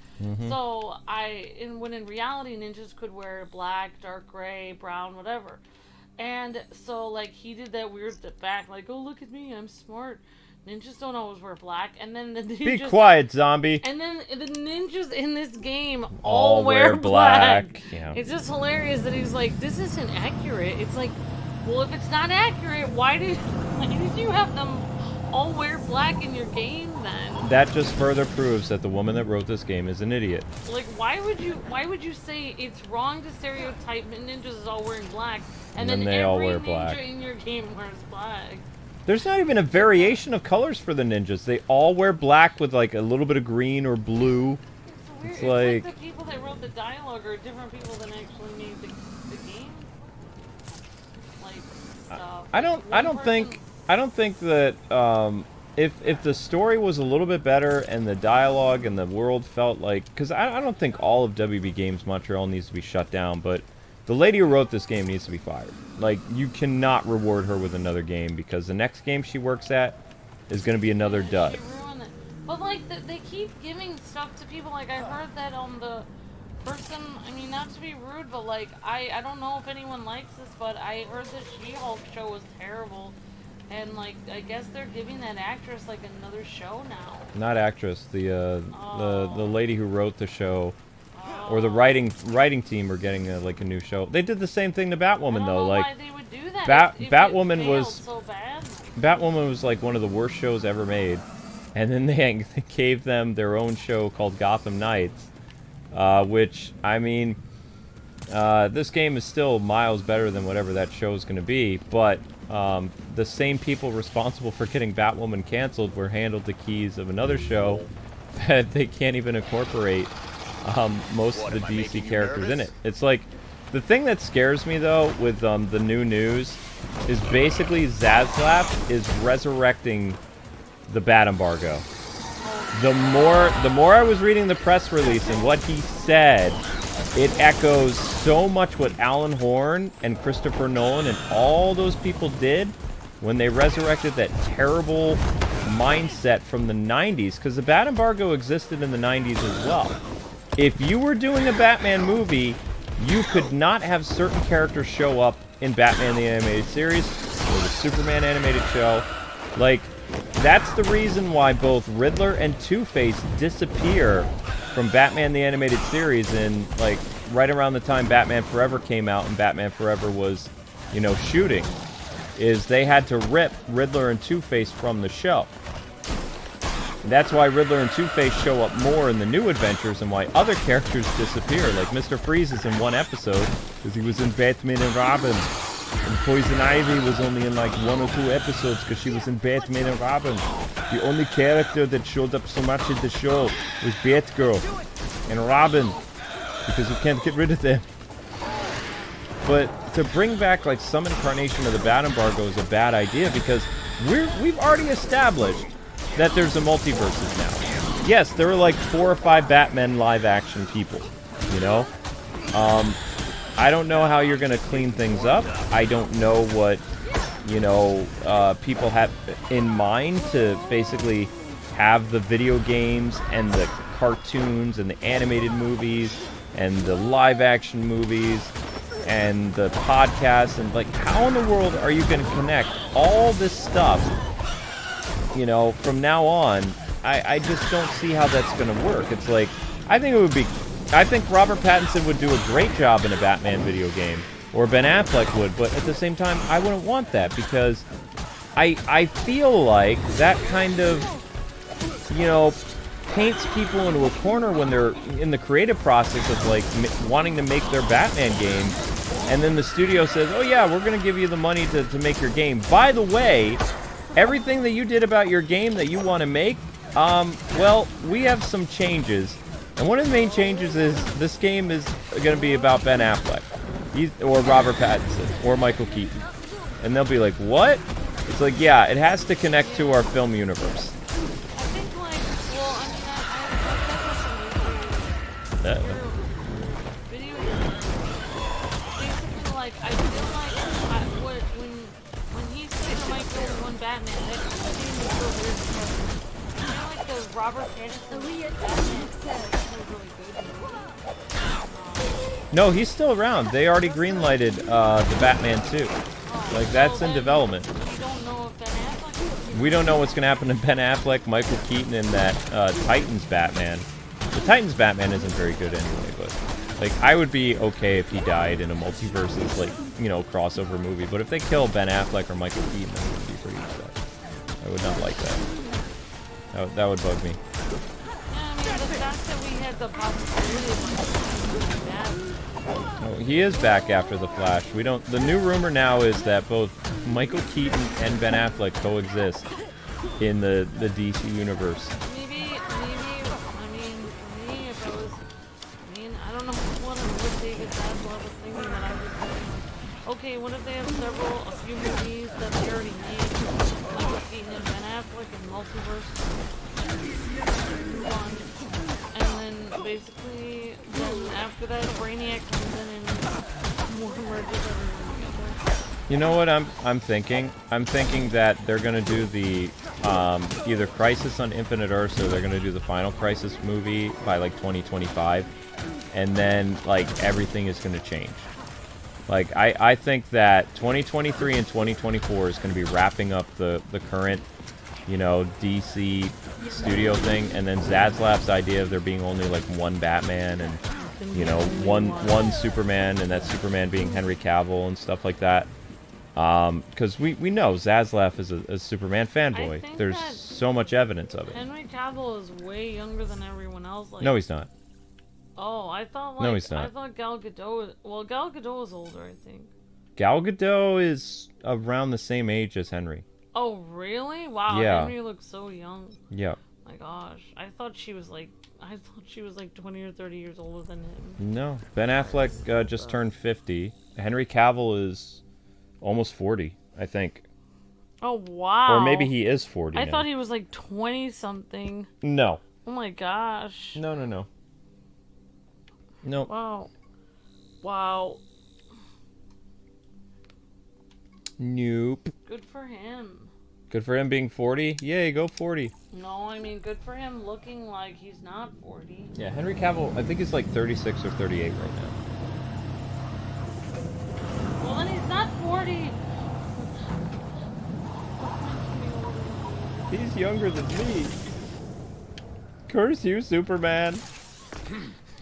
So when in reality ninjas could wear black, dark gray, brown, whatever. And so like he did that weird fact, like, oh look at me, I'm smart. Ninjas don't always wear black, and then the ninjas... Be quiet, zombie. And then the ninjas in this game all wear black. Yeah. It's just hilarious that he's like, this isn't accurate. It's like, well, if it's not accurate, why did you have them all wear black in your game then? That just further proves that the woman that wrote this game is an idiot. Like, why would you say it's wrong to stereotype ninjas as all wearing black, and then they every all wear ninja black in your game wears black? There's not even a variation of colors for the ninjas. They all wear black with like a little bit of green or blue. It's like the people that wrote the dialogue are different people than actually made the game. Like stuff. I don't think that if the story was a little bit better and the dialogue and the world felt like, because I don't think all of WB Games Montreal needs to be shut down, but the lady who wrote this game needs to be fired. Like, you cannot reward her with another game because the next game she works at is going to be another dud. She ruined it. But like they keep giving stuff to people. Like I heard that the person, I mean, not to be rude, but like I don't know if anyone likes this, but I heard the She-Hulk show was terrible, and like I guess they're giving that actress like another show now. Not actress, the lady who wrote the show. Or the writing team are getting like a new show. They did the same thing to Batwoman though. Like why they would do that Batwoman was so bad. Batwoman was like one of the worst shows ever made, and then they gave them their own show called Gotham Knights, which I mean, this game is still miles better than whatever that show is going to be. But the same people responsible for getting Batwoman canceled were handled the keys of another show that they can't even incorporate. Most of the DC characters in it. It's like, the thing that scares me though with the new news is basically Zaslav is resurrecting the Bat embargo. The more I was reading the press release and what he said, it echoes so much what Alan Horn and Christopher Nolan and all those people did when they resurrected that terrible mindset from the 90s, because the Bat embargo existed in the 90s as well. If you were doing a Batman movie, you could not have certain characters show up in Batman the Animated Series or the Superman animated show. Like, that's the reason why both Riddler and Two-Face disappear from Batman the Animated Series in, like, right around the time Batman Forever came out and Batman Forever was, you know, shooting, is they had to rip Riddler and Two-Face from the show. And that's why Riddler and Two-Face show up more in the new adventures and why other characters disappear. Like Mr. Freeze is in one episode because he was in Batman and Robin. And Poison Ivy was only in like 1 or 2 episodes because she was in Batman and Robin. The only character that showed up so much in the show was Batgirl and Robin because we can't get rid of them. But to bring back like some incarnation of the Bat embargo is a bad idea because we've already established that there's a multiverses now. Yes, there are like 4 or 5 Batman live action people, you know? I don't know how you're going to clean things up. I don't know what, you know, people have in mind to basically have the video games and the cartoons and the animated movies and the live action movies and the podcasts, and like, how in the world are you going to connect all this stuff, you know, from now on? I just don't see how that's going to work. It's like, I think Robert Pattinson would do a great job in a Batman video game. or Ben Affleck would, but at the same time, I wouldn't want that because I feel like that kind of, you know, paints people into a corner when they're in the creative process of like wanting to make their Batman game, and then the studio says, oh yeah, we're gonna give you the money to make your game. By the way, everything that you did about your game that you want to make, well, we have some changes, and one of the main changes is this game is gonna be about Ben Affleck, or Robert Pattinson, or Michael Keaton. And they'll be like, what? It's like, yeah, it has to connect to our film universe. I feel like when he said there might be only one Batman, that seems so weird because I feel like the Robert Pattinson Batman is really good. No, he's still around. They already greenlighted the Batman 2. Like, that's in development. We don't know what's going to happen to Ben Affleck, Michael Keaton, and that Titans Batman. The Titans Batman isn't very good anyway, but like, I would be okay if he died in a multiverses, like, you know, crossover movie. But if they kill Ben Affleck or Michael Keaton, I would be pretty upset. I would not like that. That would bug me. Yeah, I mean, the fact that we had the possibility of that. Oh, he is back after the Flash. We don't. The new rumor now is that both Michael Keaton and Ben Affleck coexist in the DC universe. Okay, what if they have a few movies that they already made, Michael Keaton and Ben Affleck and multiverse, and then basically, then after that, Brainiac comes in and more merges everyone together. You know what I'm thinking? I'm thinking that they're gonna do the either Crisis on Infinite Earths or they're gonna do the final Crisis movie by like 2025, and then like everything is gonna change. Like, I think that 2023 and 2024 is going to be wrapping up the current, you know, DC studio thing, and then Zaslav's idea of there being only like one Batman and, you know, one Superman, and that Superman being Henry Cavill and stuff like that. Because we know Zaslav is a Superman fanboy. There's so much evidence of it. Henry Cavill is way younger than everyone else. Like, no, he's not. Oh, I thought like, no, he's not. I thought Gal Gadot. Well, Gal Gadot is older, I think. Gal Gadot is around the same age as Henry. Oh, really? Wow. Yeah. Henry looks so young. Yeah. My gosh, I thought she was like 20 or 30 years older than him. No, Ben Affleck just turned 50. Henry Cavill is almost 40, I think. Oh wow. Or maybe he is 40. I now. thought he was like 20 something. No. Oh my gosh. No. Nope. Wow. Wow. Nope. Good for him. Good for him being 40? Yay, go 40. No, I mean, good for him looking like he's not 40. Yeah, Henry Cavill, I think he's like 36 or 38 right now. Well, then he's not 40. He's younger than me. Curse you, Superman.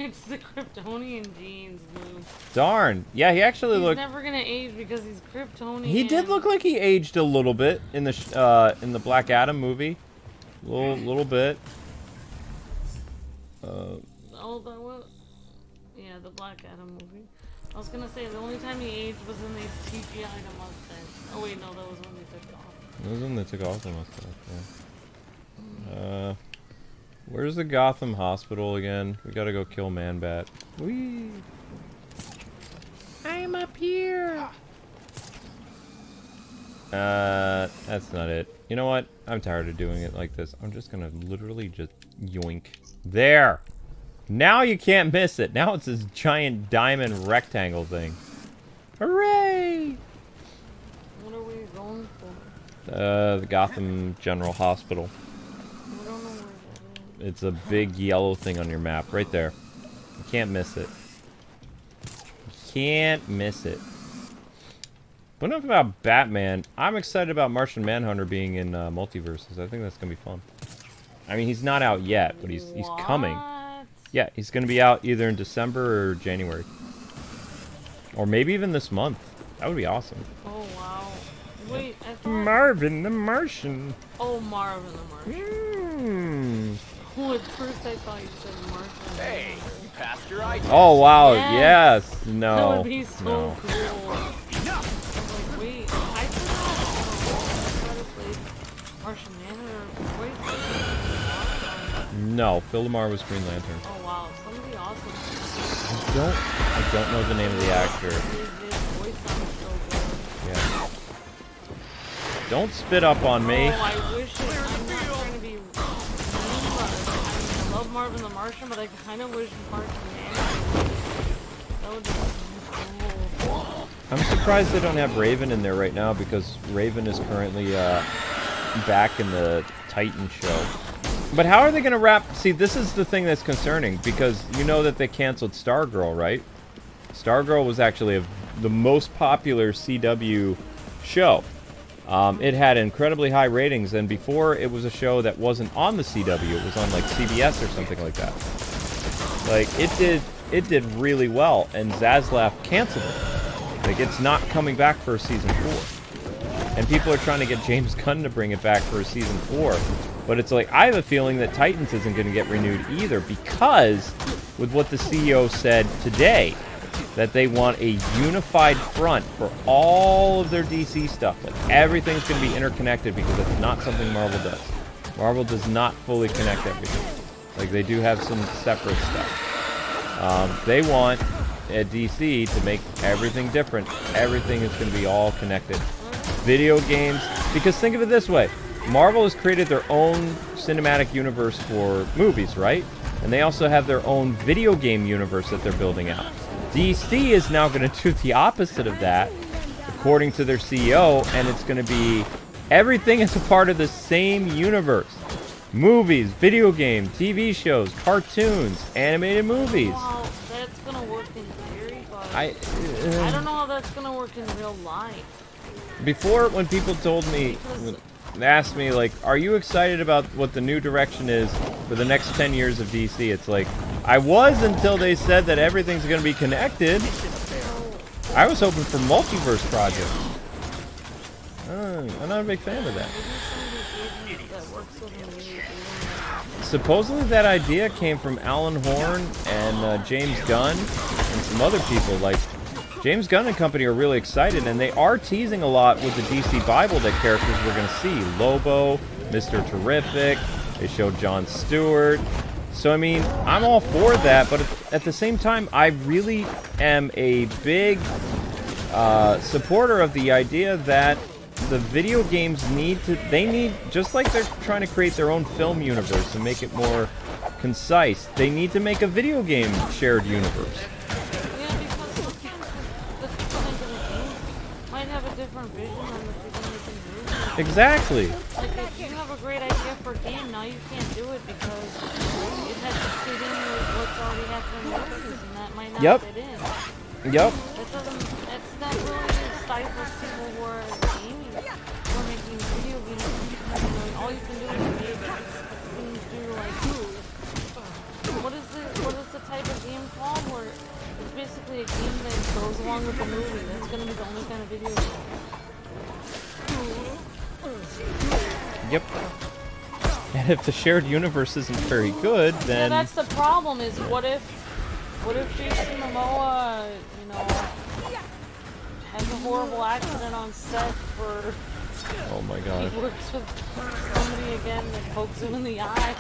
It's the Kryptonian genes, Lou. Darn. Yeah, he actually looked... He's never gonna age because he's Kryptonian. He did look like he aged a little bit in the Black Adam movie. Little bit. Oh, that was... Yeah, the Black Adam movie. I was gonna say, the only time he aged was in the CGI mustache. Oh wait, no, that was when they took it off. That was when they took off the mustache, yeah. Where's the Gotham hospital again? We gotta go kill Man-Bat. Whee! I'm up here! That's not it. You know what? I'm tired of doing it like this. I'm just gonna literally just yoink. There! Now you can't miss it. Now it's this giant diamond rectangle thing. Hooray! What are we going for? The Gotham General Hospital. It's a big yellow thing on your map, right there. You can't miss it. You can't miss it. But enough about Batman. I'm excited about Martian Manhunter being in multiverses. I think that's gonna be fun. I mean, he's not out yet, but he's coming. Yeah, he's gonna be out either in December or January. Or maybe even this month. That would be awesome. Oh, wow. Wait, I thought... Marvin the Martian. Oh, Marvin the Martian. Oh, at first I thought you said Martian. Hey, you passed your eye test. Oh, wow. Yes. Yes. No. That would be so No. cool. I was like, wait, I thought I played Martian Manhunter. Wait, No, Phil Lamar was Green Lantern. oh wow, somebody awesome. I don't know the name of the actor. His voice sounds so good. Yeah. Don't spit up on me. Oh, I wish it, I'm not trying to be mean, but I love Marvin the Martian, but I kind of wish Martian Manhunter. That would be so cool. I'm surprised they don't have Raven in there right now because Raven is currently back in the Titan show. But how are they going to wrap... See, this is the thing that's concerning because you know that they canceled Stargirl, right? Stargirl was actually the most popular CW show. It had incredibly high ratings, and before it was a show that wasn't on the CW. It was on like CBS or something like that. Like it did really well, and Zaslav canceled it. Like it's not coming back for a season 4, and people are trying to get James Gunn to bring it back for a season 4. But it's like I have a feeling that Titans isn't going to get renewed either because with what the CEO said today. That they want a unified front for all of their DC stuff. Like everything's going to be interconnected because it's not something Marvel does. Marvel does not fully connect everything. Like they do have some separate stuff. They want at DC to make everything different. Everything is going to be all connected. Video games, because think of it this way. Marvel has created their own cinematic universe for movies, right? And they also have their own video game universe that they're building out. DC is now going to do the opposite of that, according to their CEO, and it's going to be everything is a part of the same universe. Movies, video games, TV shows, cartoons, animated movies. Well, that's going to work in theory, but I don't know how that's going to work in real life. Before, when people told me, asked me, like, are you excited about what the new direction is for the next 10 years of DC? It's like, I was until they said that everything's going to be connected. I was hoping for multiverse projects. I'm not a big fan of that. Supposedly that idea came from Alan Horn and James Gunn and some other people. Like, James Gunn and company are really excited, and they are teasing a lot with the DC Bible that characters we're going to see. Lobo, Mr. Terrific, they showed Jon Stewart. So, I mean, I'm all for that, but at the same time, I really am a big supporter of the idea that the video games just like they're trying to create their own film universe and make it more concise, they need to make a video game shared universe. Different vision on the people making movies. Exactly. Like if you have a great idea for a game, now you can't do it because it has to fit in with what's already happening in the movies, and that might not fit in. Yep. That's not really stifles people who are gaming, who are making video games. All you can do is make things do like what is the type of game called where it's basically a game that goes along with the movie. That's gonna be the only kind of video game. Yep. And if the shared universe isn't very good, then... Yeah, that's the problem, is what if Jason Momoa, has a horrible accident on set for... Oh my god. He works with somebody again that pokes him in the eye.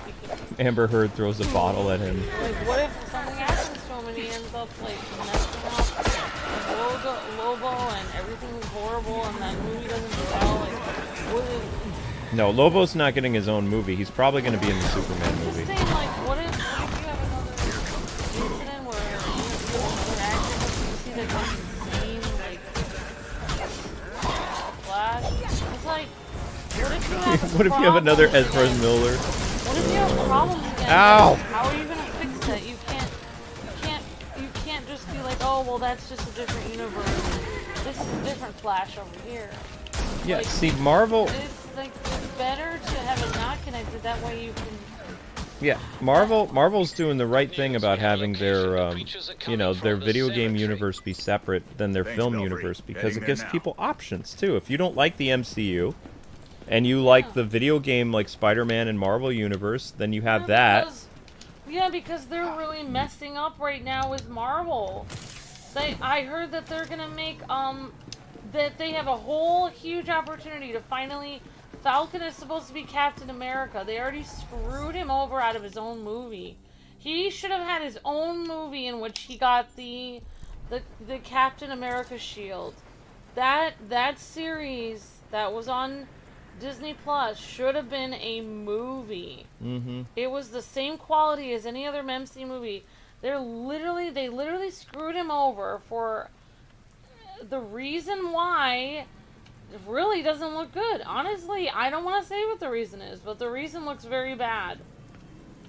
Amber Heard throws a bottle at him. Like, what if something happens to him and he ends up, like, messing up Lobo and everything is horrible and that movie doesn't do well? Like, what if... No, Lobo's not getting his own movie. He's probably going to be in the Superman movie. I'm just saying, like, what if you have another incident where another actor you see that does insane, like, Flash? It's like, what if you have What if you have another Ezra Miller? What if you have problems again? Ow! How are you going to fix that? You can't just be like, oh, well, that's just a different universe. This is a different Flash over here. Yeah, like, see, Marvel... It's like, it's better to have it not connected. That way you can Yeah, Marvel's doing the right thing about having their, you know, their video game universe be separate than their film universe, because it gives people options, too. If you don't like the MCU, and you like the video game, like, Spider-Man and Marvel universe, then you have that. Because they're really messing up right now with Marvel. I heard that they're gonna make, that they have a whole huge opportunity to finally... Falcon is supposed to be Captain America. They already screwed him over out of his own movie. He should have had his own movie in which he got the Captain America shield. That series that was on Disney Plus should have been a movie. It was the same quality as any other MCU movie. They literally screwed him over for the reason why it really doesn't look good. Honestly, I don't want to say what the reason is, but the reason looks very bad.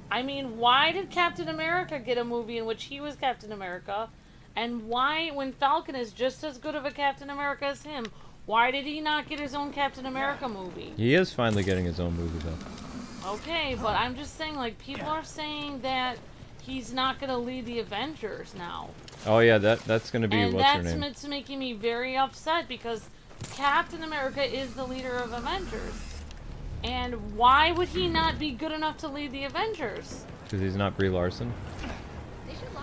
I mean, why did Captain America get a movie in which he was Captain America? And why, when Falcon is just as good of a Captain America as him, why did he not get his own Captain America movie? He is finally getting his own movie, though. Okay, but I'm just saying, like, people are saying that he's not going to lead the Avengers now. Oh, yeah, that's going to be, what's her name? And that's making me very upset, because Captain America is the leader of Avengers. And why would he not be good enough to lead the Avengers? Because he's not Brie Larson?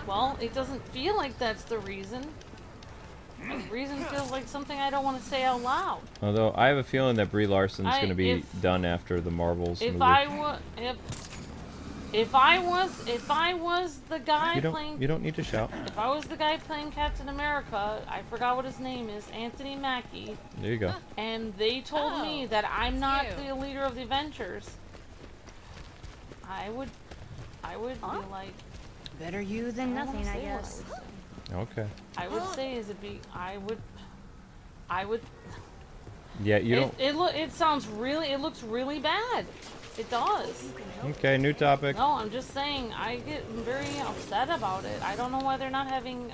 Well, it doesn't feel like that's the reason. The reason feels like something I don't want to say out loud. Although, I have a feeling that Brie Larson's going to be done after the Marvels movie. If I was the guy playing... You don't need to shout. If I was the guy playing Captain America, I forgot what his name is, Anthony Mackie. There you go. And they told me that I'm not the leader of the Avengers. I would be like... Better you than nothing, I guess. Okay. I would say I would... Yeah, you don't... It looks really bad. It does. Okay, new topic. No, I'm just saying, I get very upset about it. I don't know why they're not having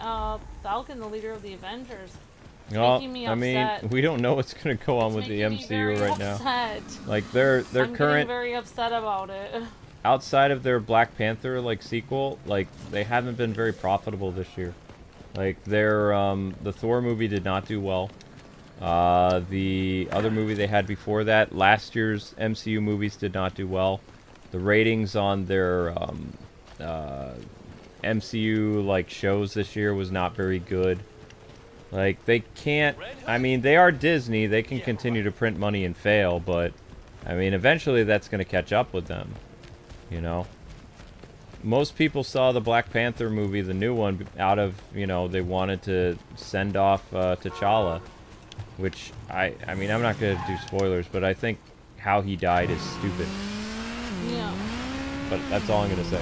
Falcon the leader of the Avengers. It's making me upset. I mean, we don't know what's going to go on with the MCU right now. Like, they're I'm current... very upset about it. Outside of their Black Panther, like, sequel, like, they haven't been very profitable this year. Like, their, the Thor movie did not do well. The other movie they had before that, last year's MCU movies did not do well. The ratings on their MCU like shows this year was not very good. Like, they can't... I mean, they are Disney. They can continue to print money and fail, but... I mean, eventually that's going to catch up with them. You know? Most people saw the Black Panther movie, the new one, out of, you know, they wanted to send off T'Challa. Which, I mean, I'm not going to do spoilers, but I think how he died is stupid. Yeah. But that's all I'm going to say.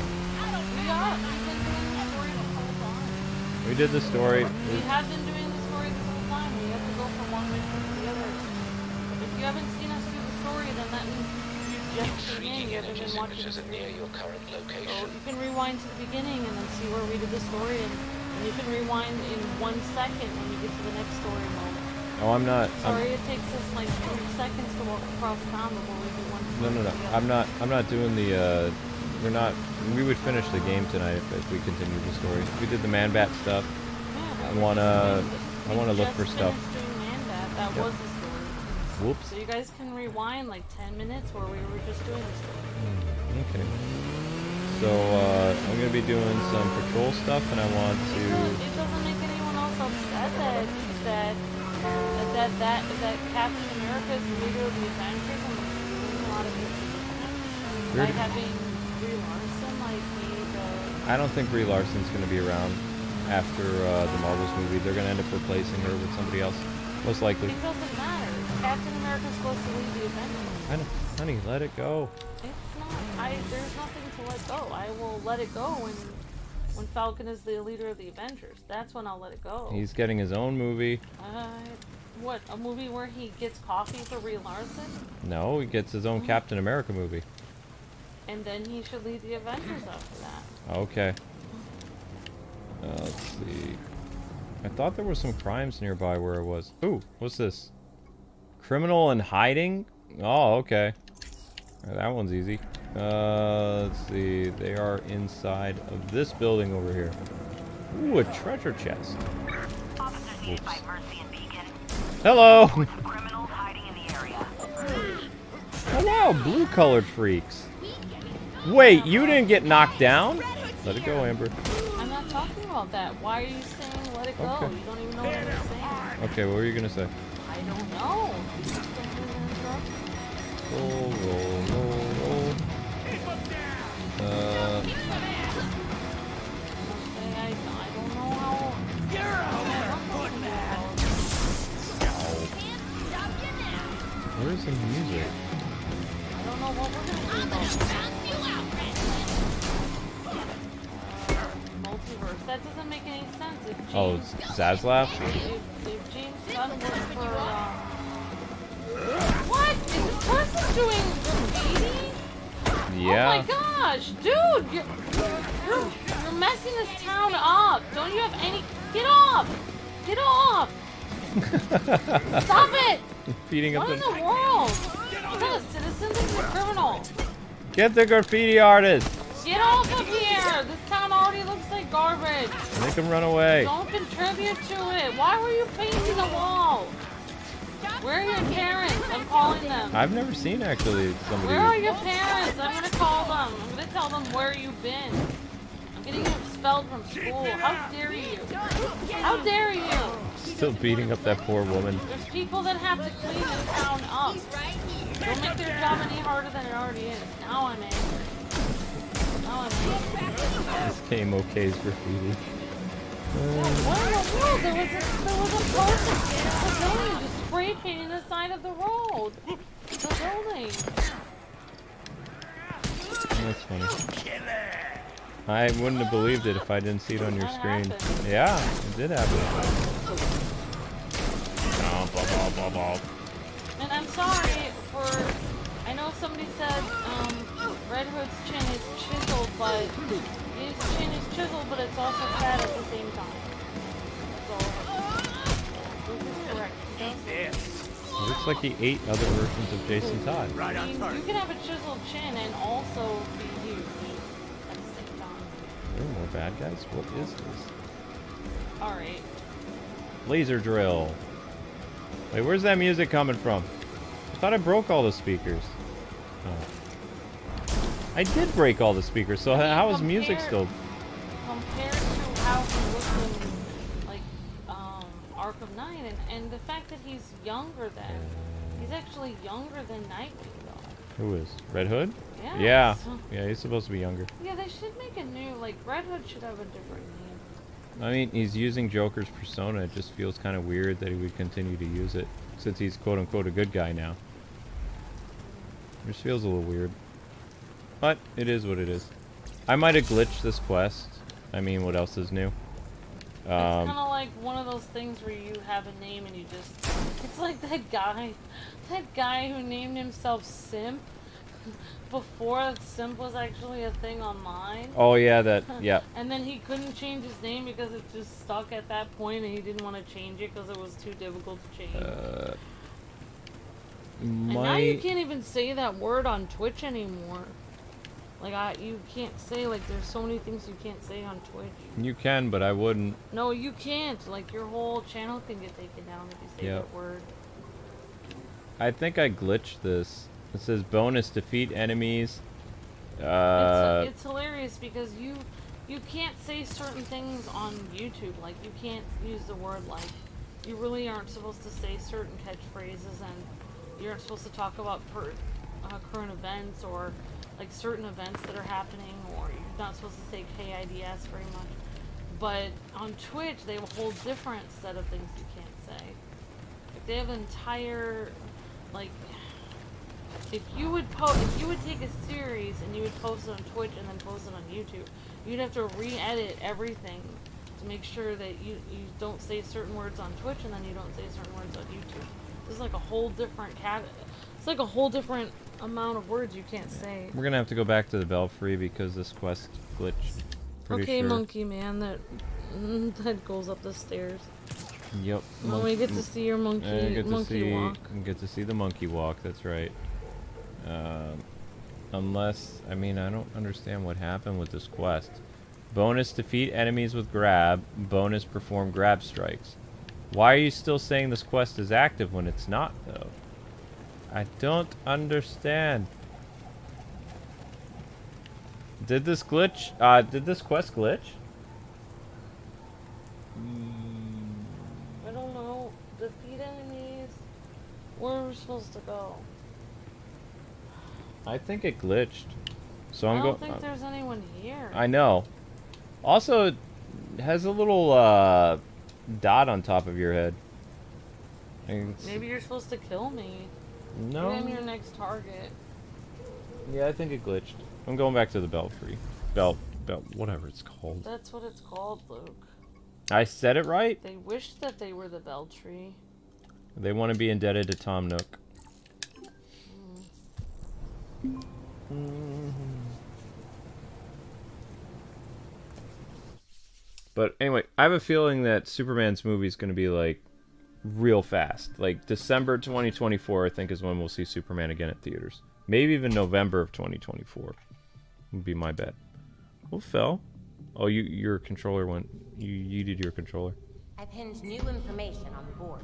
We did the story. We have been doing the story this whole time. We have to go from one mission to the other. If you haven't seen us do the story, then that means you just came in. You haven't been watching the story. So you can rewind to the beginning and then see where we did the story, and you can rewind in 1 second when you get to the next story mode. Oh, I'm not... Sorry, it takes us like 3 seconds to walk across town before we do one story. No. I'm not doing the, we're not... We would finish the game tonight if we continued the story. We did the Man-Bat stuff. Yeah, I wanna look for stuff. Doing Man-Bat. That was the story. Whoops. So you guys can rewind like 10 minutes where we were just doing the story. Okay. So, I'm gonna be doing some patrol stuff, and I want to... It doesn't make anyone else upset that Captain America is the leader of the Avengers and there's a lot of people by having Brie Larson like be I don't think Brie Larson's going to be around after the Marvels movie. They're going to end up replacing her with somebody else, most likely. It doesn't matter. Captain America's supposed to lead the Avengers. I know. Honey, let it go. It's not. There's nothing to let go. I will let it go when Falcon is the leader of the Avengers. That's when I'll let it go. He's getting his own movie. What, a movie where he gets coffee for Brie Larson? No, he gets his own Captain America movie. And then he should lead the Avengers after that. Okay. Let's see. I thought there was some crimes nearby where it was. Ooh, what's this? Criminal in hiding? Oh, okay. That one's easy. Let's see. They are inside of this building over here. Ooh, a treasure chest. Oops. Hello! Hello, blue-colored freaks. Wait, you didn't get knocked down? Let it go, Amber. I'm not talking about that. Why are you saying let it go? Okay. You don't even know what I'm saying. Okay, what were you gonna say? I don't know. Roll, roll, roll, roll. I don't know how. Where's the music? I don't know what we're gonna do about multiverse. That doesn't make any sense. If James, Zaslav? If James Gunn worked for what? Is this person doing graffiti? Yeah. Oh my gosh, dude! You're messing this town up. Don't you have any? Get off! Get off! Stop it! Beating up What in the world? He's not a citizen. This is a criminal. Get the graffiti artist! Get off of here! This town already looks like garbage. Make him run away. Don't contribute to it. Why were you painting the wall? Where are your parents? I'm calling them. I've never seen actually somebody. Where are your parents? I'm gonna call them. I'm gonna tell them where you've been. I'm getting you expelled from school. How dare you? How dare you? Still beating up that poor woman. There's people that have to clean this town up. Don't make their job any harder than it already is. Now I'm angry. Now I'm angry. This game okay's graffiti. What in the world? There was a person just spray painting the side of the road. The building. That's funny. I wouldn't have believed it if I didn't see it on your screen. Happened. Yeah, it did happen. And I'm sorry for, I know somebody said Red Hood's chin is chiseled, but his chin is chiseled, but it's also fat at the same time. That's all. Luke is correct. It looks like he ate other versions of Jason Todd. I mean, you can have a chiseled chin and also be huge at the same time. There are more bad guys? What is this? Alright. Laser drill. Wait, where's that music coming from? I thought I broke all the speakers. Oh. I did break all the speakers, so how is music still? Compared to how he looked in, like, Arkham Knight, and the fact that he's younger than, he's actually younger than Nightwing, though. Who is? Red Hood? Yeah. Yeah. So, Yeah, he's supposed to be younger. yeah, they should make a new, like, Red Hood should have a different name. I mean, he's using Joker's persona. It just feels kind of weird that he would continue to use it, since he's quote-unquote a good guy now. It just feels a little weird. But it is what it is. I might have glitched this quest. I mean, what else is new? It's kind of like one of those things where you have a name and you just... It's like that guy who named himself Simp before Simp was actually a thing online. Oh yeah, that, yeah. And then he couldn't change his name because it just stuck at that point and he didn't want to change it because it was too difficult to change. And now you can't even say that word on Twitch anymore. Like, you can't say, like, there's so many things you can't say on Twitch. You can, but I wouldn't. No, you can't. Like, your whole channel can get taken down if you say that word. I think I glitched this. It says bonus defeat enemies. It's hilarious because you can't say certain things on YouTube. Like, you can't use the word like. You really aren't supposed to say certain catchphrases, and you aren't supposed to talk about current events or like certain events that are happening, or you're not supposed to say KIDS very much. But on Twitch, they have a whole different set of things you can't say. Like, they have an entire, like, if you would take a series and you would post it on Twitch and then post it on YouTube, you'd have to re-edit everything to make sure that you don't say certain words on Twitch and then you don't say certain words on YouTube. There's like a whole different it's like a whole different amount of words you can't say. We're gonna have to go back to the Belfry because this quest glitched. Pretty okay, sure. monkey man that goes up the stairs. Yep. Well, we get to see your monkey walk. Get to see the monkey walk. That's right. Unless, I mean, I don't understand what happened with this quest. Bonus defeat enemies with grab. Bonus perform grab strikes. Why are you still saying this quest is active when it's not, though? I don't understand. Did this glitch? Did this quest glitch? I don't know. Defeat enemies. Where are we supposed to go? I think it glitched. So I I'm don't going. think there's anyone here. I know. Also, it has a little dot on top of your head. Maybe you're supposed to kill me. No. Maybe I'm your next target. Yeah, I think it glitched. I'm going back to the belfry. Belt, whatever it's called. That's what it's called, Luke. I said it right? They wish that they were the Beltry. They want to be indebted to Tom Nook. But anyway, I have a feeling that Superman's movie is going to be like real fast. Like December 2024, I think, is when we'll see Superman again at theaters. Maybe even November of 2024 would be my bet. What fell? Oh, your controller went. You did your controller. I pinned new information on the board.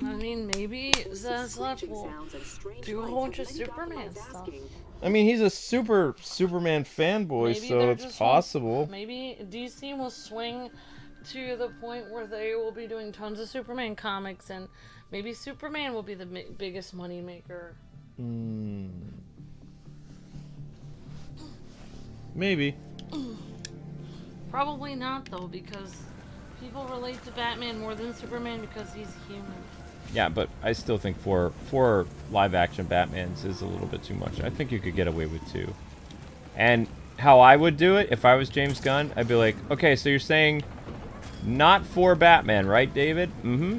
I mean, maybe Zaslav will do a whole bunch of Superman stuff. I mean, he's a Superman fanboy, Maybe so it's possible. Maybe DC will swing to the point where they will be doing tons of Superman comics, and maybe Superman will be the biggest money maker. Maybe. Probably not, though, because people relate to Batman more than Superman because he's human. Yeah, but I still think four live-action Batmans is a little bit too much. I think you could get away with 2. And how I would do it, if I was James Gunn, I'd be like, okay, so you're saying not 4 Batman, right, David?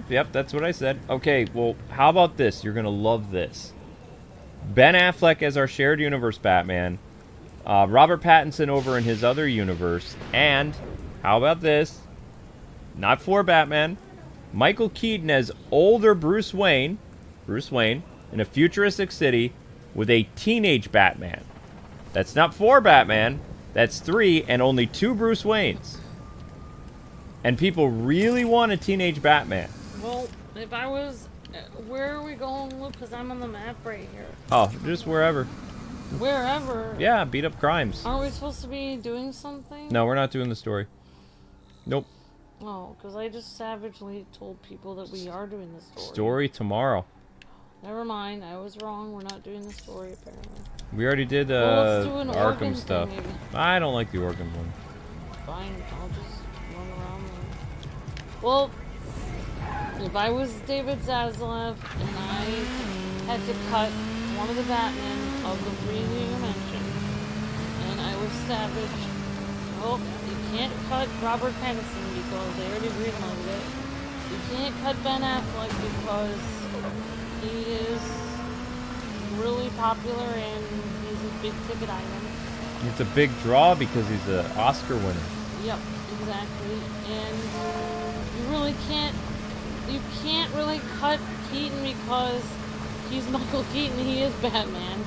Yep, that's what I said. Okay, well, how about this? You're going to love this. Ben Affleck as our shared universe Batman. Robert Pattinson over in his other universe. And, how about this? Not 4 Batman. Michael Keaton as older Bruce Wayne, in a futuristic city with a teenage Batman. That's not 4 Batman, that's 3 and only 2 Bruce Waynes. And people really want a teenage Batman. Well, if I was... where are we going, Luke? Because I'm on the map right here. Oh, just wherever. Wherever? Yeah, beat up crimes. Aren't we supposed to be doing something? No, we're not doing the story. Nope. Oh, because I just savagely told people that we are doing the story. Story tomorrow. Never mind, I was wrong. We're not doing the story, apparently. We already did Well, let's do an Arkham Oregon stuff. thing, maybe. I don't like the Oregon one. Fine, I'll just run around there. Well, if I was David Zaslav and I had to cut one of the Batmen of the 3 you mentioned, and I was savage, well, you can't cut Robert Pattinson because they already greenlighted it. You can't cut Ben Affleck because he is really popular and he's a big ticket item. It's a big draw because he's an Oscar winner. Yep, exactly. And you really can't really cut Keaton because he's Michael Keaton, he is Batman.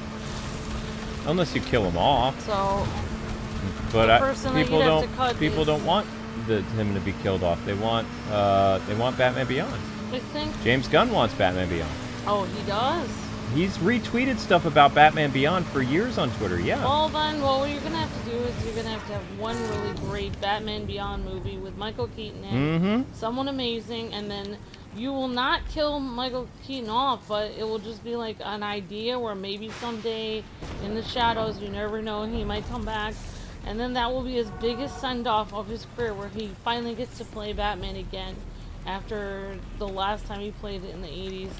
Unless you kill him off. So, but people don't want him to be killed off. They want Batman Beyond. I think James Gunn wants Batman Beyond. Oh, he does? He's retweeted stuff about Batman Beyond for years on Twitter, yeah. Well then, what you're gonna have to do is you're gonna have to have one really great Batman Beyond movie with Michael Keaton in someone amazing, and then you will not kill Michael Keaton off, but it will just be like an idea where maybe someday in the shadows, you never know, he might come back, and then that will be his biggest send-off of his career, where he finally gets to play Batman again after the last time he played it in the 80s.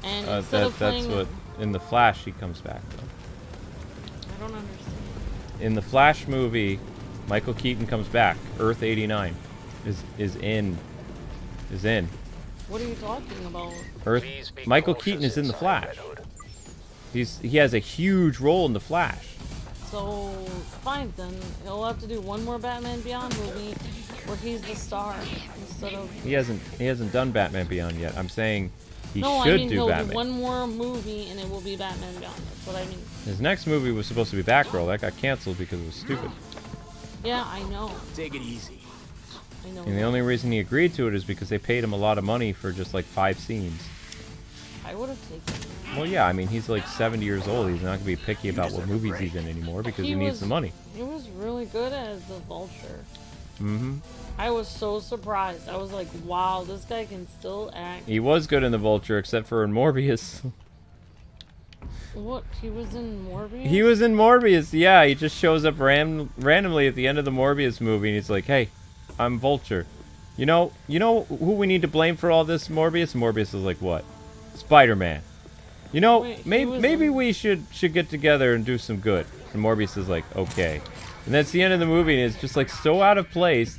And instead of playing... That's what... In the Flash, he comes back, though. I don't understand. In the Flash movie, Michael Keaton comes back. Earth 89 is in. What are you talking about? Michael Keaton is in the Flash. He has a huge role in the Flash. So fine then, he'll have to do one more Batman Beyond movie where he's the star instead of. He hasn't done Batman Beyond yet. I'm saying He no, should I mean, do he'll Batman. do one more movie and it will be Batman Beyond. That's what I mean. His next movie was supposed to be Batgirl. That got canceled because it was stupid. Yeah, I know. Take it easy. I know. And the only reason he agreed to it is because they paid him a lot of money for just like 5 scenes. I would have taken it. Well, yeah, I mean, he's like 70 years old. He's not going to be picky about what movies he's in anymore because he needs the money. He was really good as the Vulture. Mm-hmm. I was so surprised. I was like, wow, this guy can still act. He was good in The Vulture, except for in Morbius. What? He was in Morbius? He was in Morbius, yeah. He just shows up randomly at the end of the Morbius movie, and he's like, hey, I'm Vulture. You know who we need to blame for all this, Morbius? Morbius is like, what? Spider-Man. You know, Wait, maybe we should get together and do some good. And Morbius is like, okay. And that's the end of the movie, and it's just like so out of place.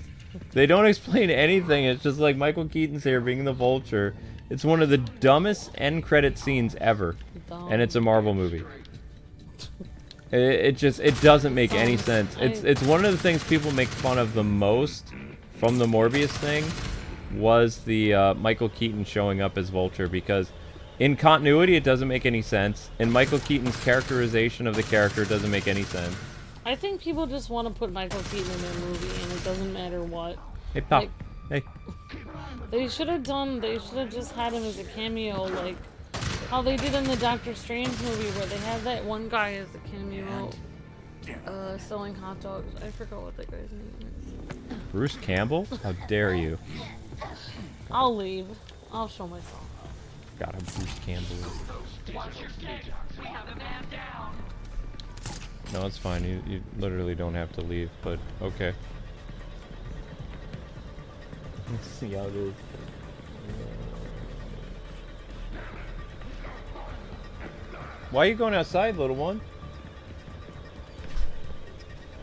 They don't explain anything. It's just like Michael Keaton's here being the Vulture. It's one of the dumbest end credit scenes ever, and it's a Marvel movie. It doesn't make any sense. It's one of the things people make fun of the most from the Morbius thing was the Michael Keaton showing up as Vulture, because in continuity it doesn't make any sense, and Michael Keaton's characterization of the character doesn't make any sense. I think people just want to put Michael Keaton in their movie, and it doesn't matter what. Hey, Pop. Like, hey. They should have just had him as a cameo, like how they did in the Doctor Strange movie, where they had that one guy as a cameo, selling hot dogs. I forgot what that guy's name is. Bruce Campbell? How dare you? I'll leave. I'll show myself. God, how Bruce Campbell is. No, it's fine. You literally don't have to leave, but okay. Let's see how it is. Why are you going outside, little one?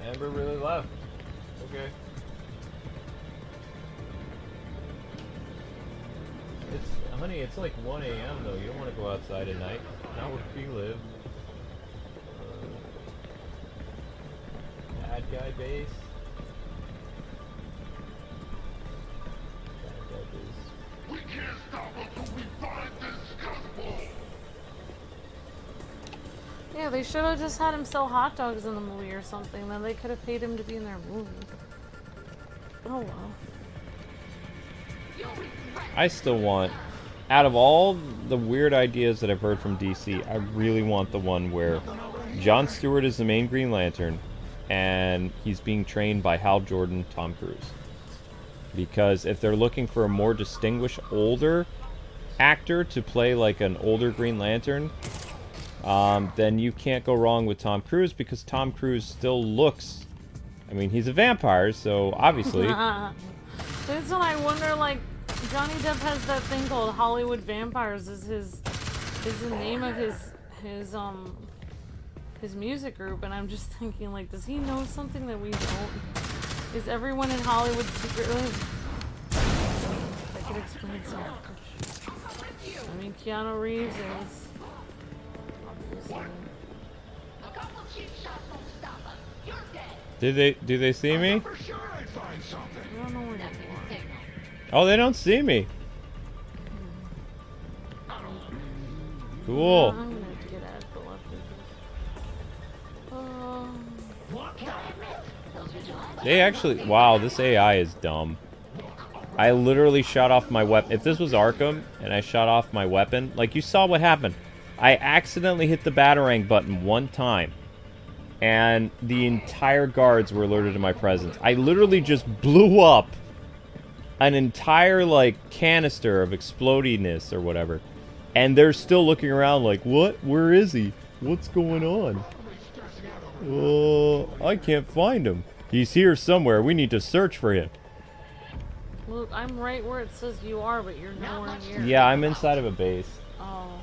Amber really left. Okay. Honey, it's like 1 a.m. though. You don't want to go outside at night. Not where we live. Bad guy base. Bad guy base. We can't stop until we find this scuffle. Yeah, they should have just had him sell hot dogs in the movie or something. Then they could have paid him to be in their movie. Oh well. I still want, out of all the weird ideas that I've heard from DC, I really want the one where Jon Stewart is the main Green Lantern and he's being trained by Hal Jordan, Tom Cruise. Because if they're looking for a more distinguished older actor to play like an older Green Lantern, then you can't go wrong with Tom Cruise, because Tom Cruise still looks, I mean, he's a vampire, so obviously. That's what I wonder, like, Johnny Depp has that thing called Hollywood Vampires is the name of his music group, and I'm just thinking, like, does he know something that we don't? Is everyone in Hollywood secretly? That could explain so much. I mean, Keanu Reeves is obviously. Do they see me? I don't know where you are. Oh, they don't see me. Cool. I'm gonna have to get out of the left. They actually, wow, this AI is dumb. I literally shot off my weapon. If this was Arkham and I shot off my weapon, like you saw what happened. I accidentally hit the Batarang button one time, and the entire guards were alerted to my presence. I literally just blew up an entire, like, canister of explodiness or whatever. And they're still looking around like, what? Where is he? What's going on? I can't find him. He's here somewhere. We need to search for him. Look, I'm right where it says you are, but you're nowhere near. Yeah, I'm inside of a base. Oh.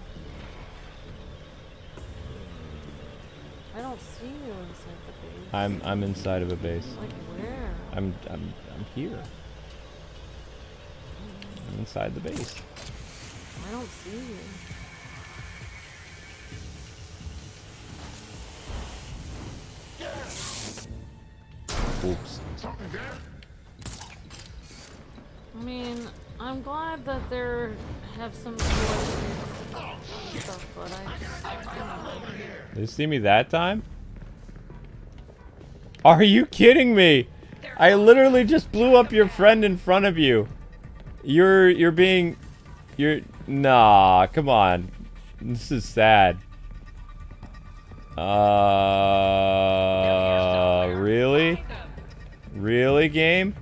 I don't see you inside the base. I'm inside of a base. Like where? I'm here. I'm inside the base. I don't see you. Oops. I mean, I'm glad that they have some stuff, but They see me that time? Are you kidding me? I literally just blew up your friend in front of you. You're nah, come on. This is sad. Really? Really, game?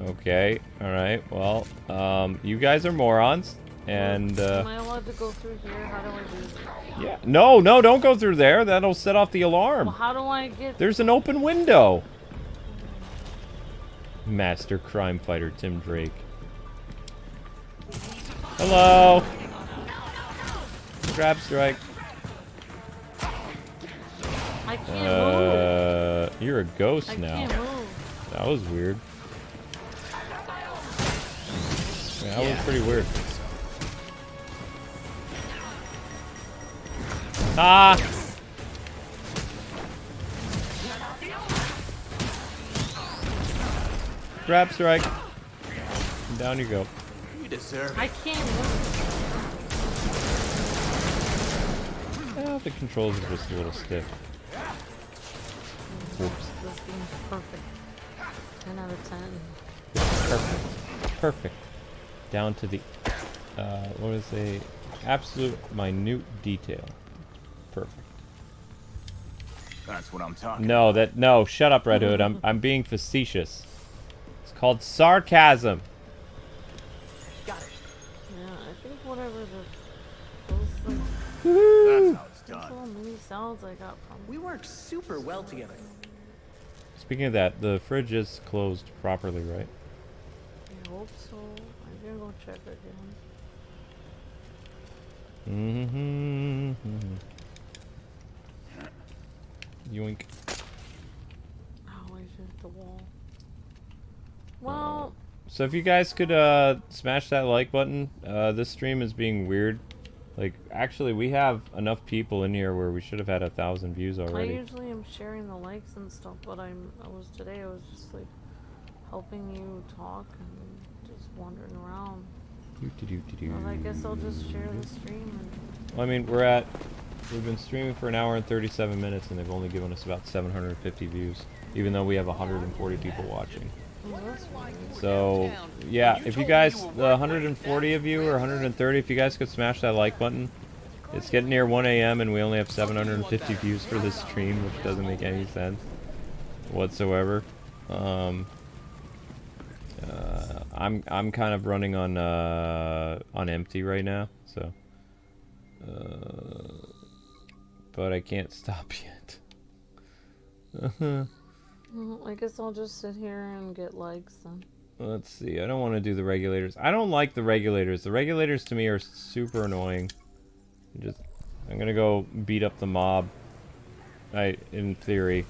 Okay, alright, well, you guys are morons, and, am I allowed to go through here? How do I do this? yeah. No, don't go through there. That'll set off the alarm. Well, how do I get... There's an open window. Master crime fighter Tim Drake. Hello. Grab strike. I can't move. You're a ghost now. I can't move. That was weird. Yeah, that was pretty weird. Ah! Grab strike. And down you go. You deserve it. I can't move. Well, the controls are just a little stiff. Whoops. This game's perfect. 10 out of 10. Perfect. Perfect. Down to the, what is a absolute minute detail. Perfect. That's what I'm talking No, shut up, Red Hood. I'm being facetious. It's called sarcasm. Got it. Yeah, I think whatever those like, That's how it's done. little mini salads I got from. We work super well together. Speaking of that, the fridge is closed properly, right? I hope so. I'm gonna go check again. Yoink. Oh, I hit the wall. Well. So if you guys could smash that like button, this stream is being weird. Like, actually, we have enough people in here where we should have had 1,000 views already. I usually am sharing the likes and stuff, but today I was just like helping you talk and just wandering around. Well, I guess I'll just share the stream. Well, I mean, we've been streaming for 1 hour and 37 minutes, and they've only given us about 750 views, even though we have 140 people watching. So, yeah, if you guys, the 140 of you or 130, if you guys could smash that like button. It's getting near 1 a.m. and we only have 750 views for this stream, which doesn't make any sense whatsoever. I'm kind of running on empty right now, so but I can't stop yet. Well, I guess I'll just sit here and get likes then. Let's see. I don't want to do the regulators. I don't like the regulators. The regulators to me are super annoying. I'm gonna go beat up the mob. In theory.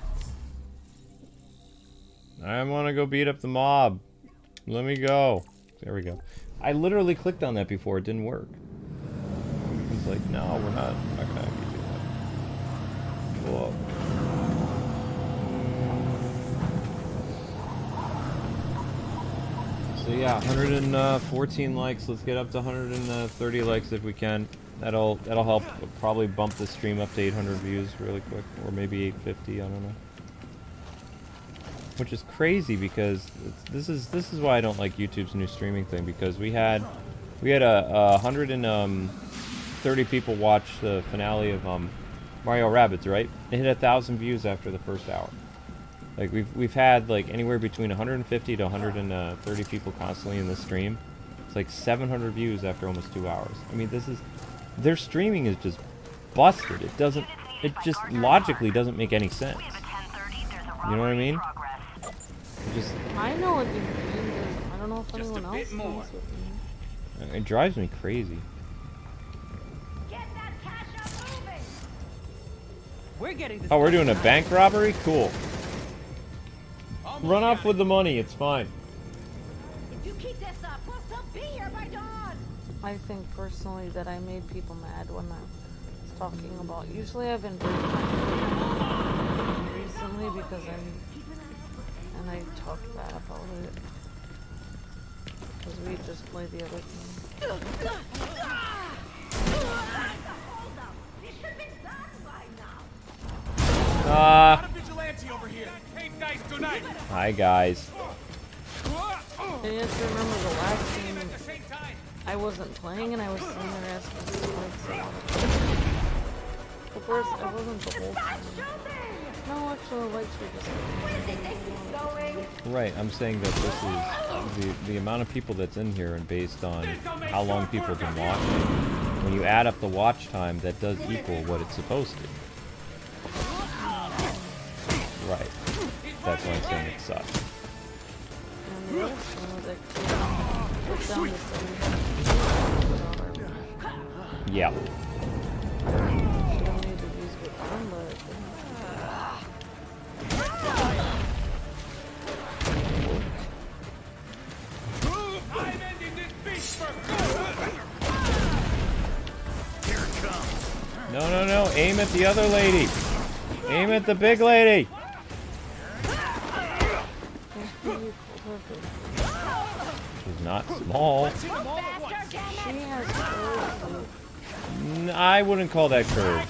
I want to go beat up the mob. Let me go. There we go. I literally clicked on that before. It didn't work. It's like, no, we're not gonna do that. Whoa. So yeah, 114 likes. Let's get up to 130 likes if we can. That'll help probably bump the stream up to 800 views really quick, or maybe 850. I don't know. Which is crazy because this is why I don't like YouTube's new streaming thing, because we had 130 people watch the finale of Mario Rabbids, right? It hit 1,000 views after the first hour. Like we've had like anywhere between 150 to 130 people constantly in the stream. It's like 700 views after almost 2 hours. I mean, their streaming is just busted. It just logically doesn't make any sense. You know what I mean? I know what you mean. I don't know if anyone else thinks with me. It drives me crazy. Oh, we're doing a bank robbery? Cool. Run off with the money, it's fine. If you keep this up, we'll still be here by dawn. I think personally that I made people mad when I was talking about. Usually I've been very recently because I talked bad about it. because we just played the other game. Hi guys. And you have to remember the last game I wasn't playing and I was sitting there asking for lights. Of course, I wasn't the whole time. No, actually, the lights were just... Right, I'm saying that this is the amount of people that's in here and based on how long people can watch. When you add up the watch time, that does equal what it's supposed to. Right. That's why I'm saying it sucks. And the other one was actually put down the Yeah. No, no, no. Aim at the other lady. Aim at the big lady. She's not small. I wouldn't call that curves.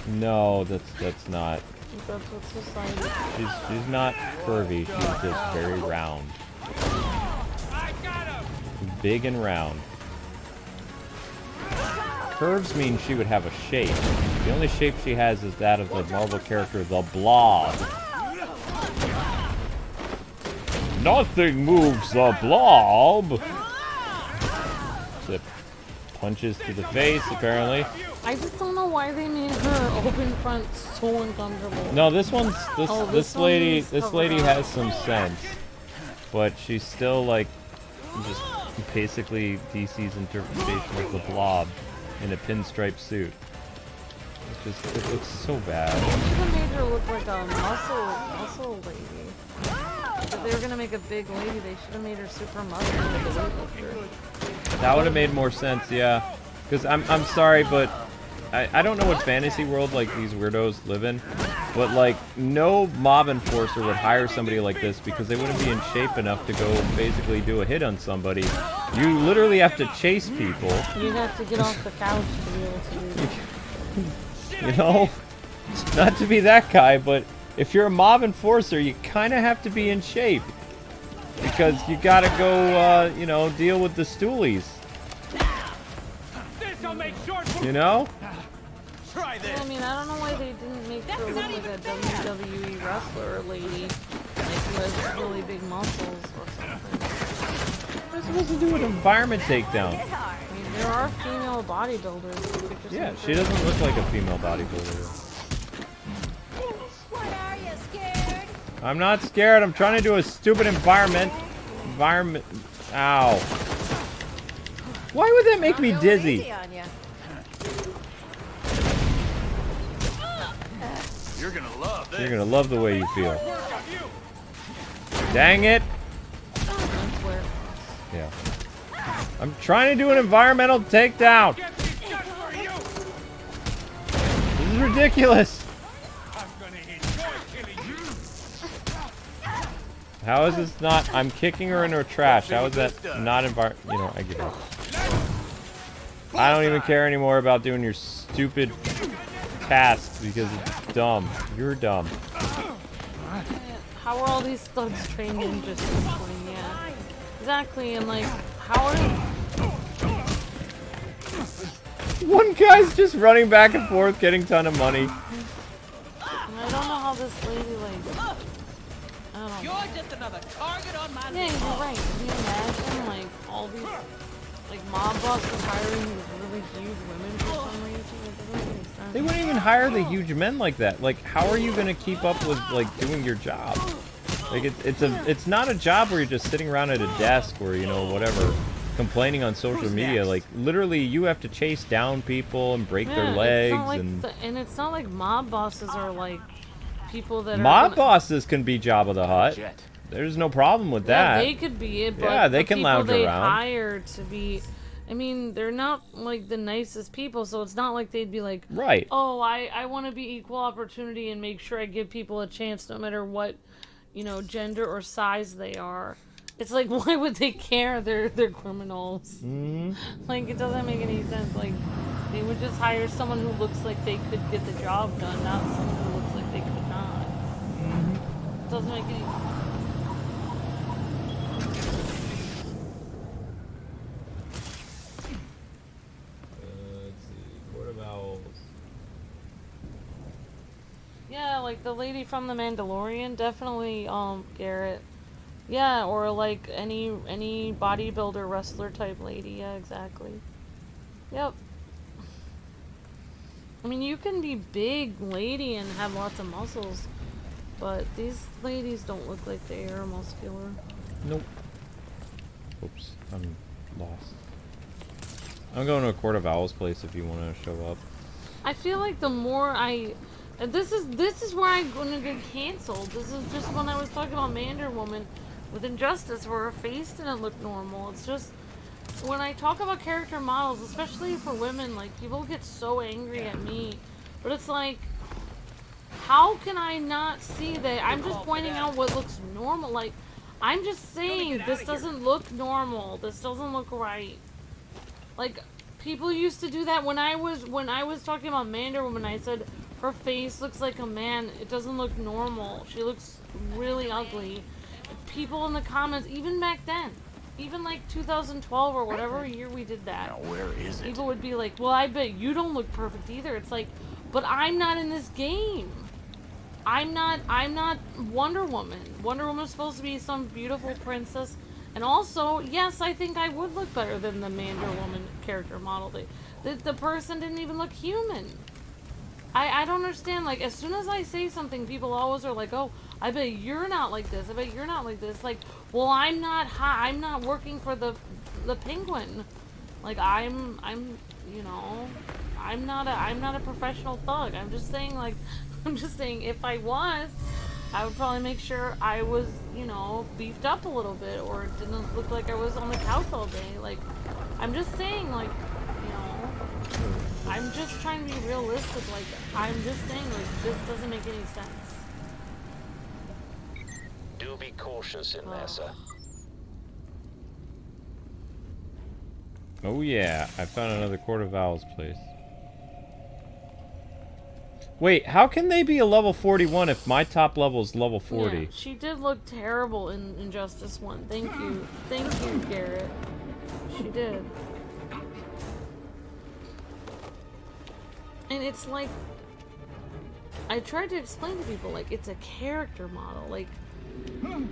No, that's not. She's not curvy. She's just very round. Big and round. Curves mean she would have a shape. The only shape she has is that of the Marvel character, the Blob. Nothing moves the Blob! Except punches to the face, apparently. I just don't know why they made her open front so uncomfortable. No, this lady has some sense. But she's still like just basically DC's interpretation of the Blob in a pinstripe suit. It looks so bad. They should have made her look like a muscle lady. If they were gonna make a big lady, they should have made her super muscular. That would have made more sense, yeah. Because I'm sorry, but I don't know what fantasy world like these weirdos live in, but like no mob enforcer would hire somebody like this because they wouldn't be in shape enough to go basically do a hit on somebody. You literally have to chase people. You'd have to get off the couch to be able to do that. You know? Not to be that guy, but if you're a mob enforcer, you kind of have to be in shape. Because you gotta go, you know, deal with the stoolies. You know? Try this. I mean, I don't know why they didn't make her look like a WWE wrestler lady, like who has really big muscles or something. They're supposed to do an environment takedown. I mean, there are female bodybuilders. You could just Yeah, she doesn't look like a female bodybuilder. What are you, scared? I'm not scared. I'm trying to do a stupid environment. Ow. Why would that make me dizzy? You're gonna love this. You're gonna love the way you feel. Dang it! Yeah. I'm trying to do an environmental takedown. This is ridiculous. How is this not? I'm kicking her into her trash. How is that not You know, I give up. I don't even care anymore about doing your stupid tasks because it's dumb. You're dumb. How are all these thugs trained ninjas playing? Yeah. Exactly, and like, how are... One guy's just running back and forth, getting a ton of money. And I don't know how this lady, like... I don't know. You're just another target on my Yeah, you're right. Can you imagine, like, all these... Like, mob bosses hiring these really huge women for some reason? It doesn't make any sense. They wouldn't even hire the huge men like that. Like, how are you gonna keep up with, like, doing your job? Like, it's not a job where you're just sitting around at a desk or, you know, whatever, complaining on social media. Like, literally, you have to chase down people and break their legs. And it's not like mob bosses are, like, people that Mob bosses can be Jabba the Hutt. There's no problem with that. Yeah, they could be it, but yeah, they can lounge they around. Hire to be, I mean, they're not like the nicest people, so it's not like they'd be like, right. Oh, I want to be equal opportunity and make sure I give people a chance no matter what, you know, gender or size they are. It's like, why would they care? They're criminals. Like, it doesn't make any sense. Like, they would just hire someone who looks like they could get the job done, not someone who looks like they could not. It doesn't make any sense. Let's see. Court of Owls. Yeah, like the lady from The Mandalorian, definitely, Garrett. Yeah, or like any bodybuilder, wrestler type lady. Yeah, exactly. Yep. I mean, you can be big lady and have lots of muscles, but these ladies don't look like they are muscular. Nope. Oops, I'm lost. I'm going to a Court of Owls place if you want to show up. I feel like the more this is where I'm gonna get canceled. This is just when I was talking about Mandarin Woman with Injustice, where her face didn't look normal. It's just when I talk about character models, especially for women, like people get so angry at me, but it's like, how can I not see that? I'm just pointing out what looks normal. Like, I'm just saying this doesn't look normal. This doesn't look right. Like, people used to do that when I was talking about Mandarin Woman. I said her face looks like a man. It doesn't look normal. She looks really ugly. People in the comments, even back then, even like 2012 or whatever year we did that. Now where is it? People would be like, "Well, I bet you don't look perfect either." It's like, but I'm not in this game. I'm not Wonder Woman. Wonder Woman's supposed to be some beautiful princess. And also, yes, I think I would look better than the Mandarin Woman character model. The person didn't even look human. I don't understand. Like, as soon as I say something, people always are like, "Oh, I bet you're not like this. I bet you're not like this." Like, well, I'm not working for the Penguin. Like, I'm you know, I'm not a professional thug. I'm just saying, like, if I was, I would probably make sure I was, you know, beefed up a little bit, or it didn't look like I was on the couch all day. Like, I'm just saying, like, you know, I'm just trying to be realistic. Like, I'm just saying, like, this doesn't make any sense. Do be cautious in there, sir. Oh yeah, I found another Court of Owls place. Wait, how can they be a level 41 if my top level is level 40? Yeah, she did look terrible in Injustice 1. Thank you, Garrett. She did. And it's like, I tried to explain to people, like, it's a character model. Like,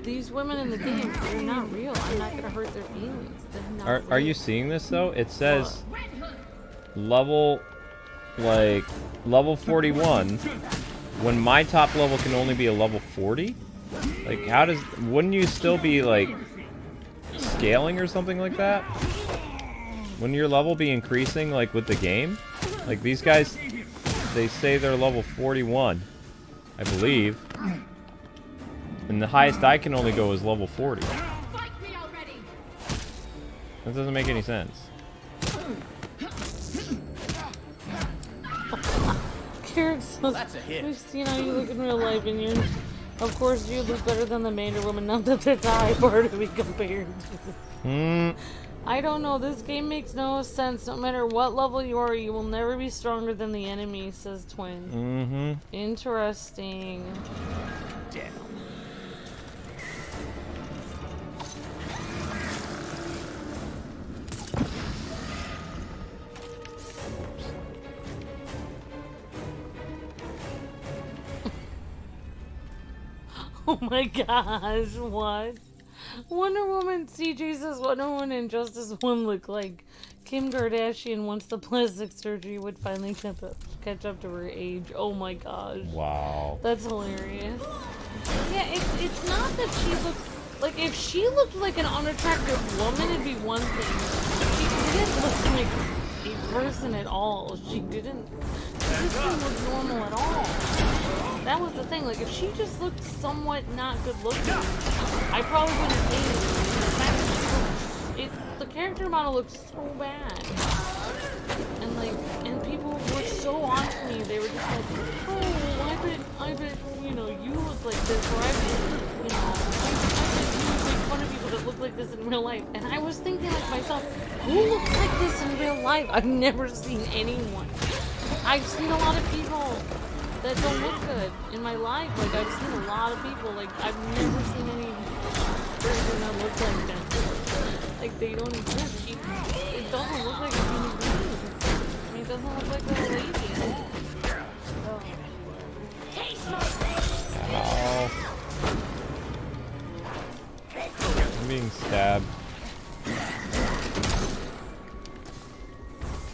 these women in the game, they're not real. I'm not gonna hurt their feelings. They're not Are you seeing this though? It says level 41 when my top level can only be a level 40? Like, wouldn't you still be like scaling or something like that? Wouldn't your level be increasing like with the game? Like, these guys, they say they're level 41, I believe. And the highest I can only go is level 40. That doesn't make any sense. That's a hit. We've seen how you look in real life, and you're, of course, you look better than the Mandarin Woman. Not that that's a high bar to be compared to. I don't know. This game makes no sense. No matter what level you are, you will never be stronger than the enemy, says Twin. Interesting. Damn. Oh my gosh, what? Wonder Woman, CJ says Wonder Woman and Injustice 1 look like Kim Kardashian once the plastic surgery would finally catch up to her age. Oh my gosh. Wow. That's hilarious. Yeah, it's not that she looks... Like, if she looked like an unattractive woman, it'd be one thing. She didn't look like a person at all. She just didn't look normal at all. That was the thing. Like, if she just looked somewhat not good looking, I probably wouldn't have hated her. The character model looks so bad. And people were so on to me. They were just like, "Oh, I bet, you know, you look like this," or "I bet, you know, like this in real life. And I was thinking like myself, who looks like this in real life? I've never seen anyone. I've seen a lot of people that don't look good in my life. Like, I've seen a lot of people. Like, I've never seen any person that looks like them. Like, they don't exist. It doesn't look like a human being. I mean, it doesn't look like a lady. Ow. I'm being stabbed.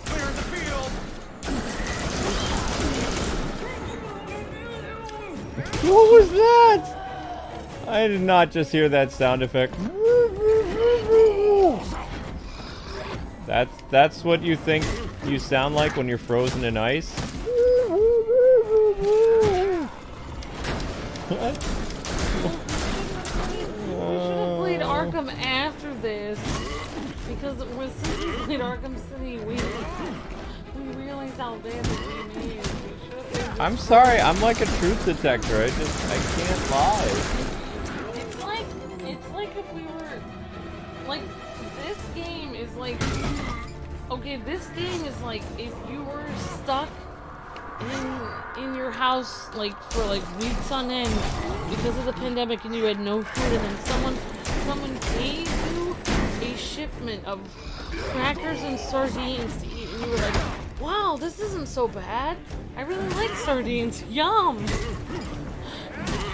Clear the field. What was that? I did not just hear that sound effect. That's what you think you sound like when you're frozen in ice? What? We should have played Arkham after this, because when we played Arkham City, we realized how bad the game is. I'm sorry, I'm like a truth detector. I can't lie. It's like if we were, like, this game is like, okay, this game is like if you were stuck in your house like for like weeks on end because of the pandemic and you had no food, and then someone gave you a shipment of crackers and sardines to eat, and you were like, wow, this isn't so bad. I really like sardines. Yum!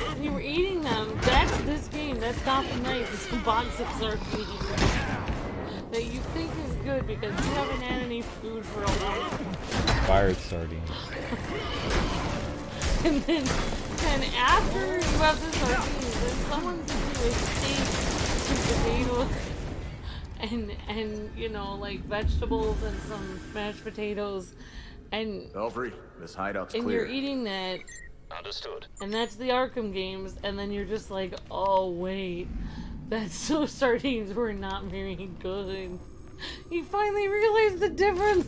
And you were eating them. That's this game. That's Gotham Knights. It's a box of sardines that you think is good because you haven't had any food for a while. Fired sardines. And then after you have the sardines, then someone gives you a steak and potatoes and you know, like vegetables and some mashed potatoes and Belfry, this hideout's and clear. you're eating that. Understood. And that's the Arkham games, and then you're just like, oh wait, those sardines were not very good. You finally realized the difference.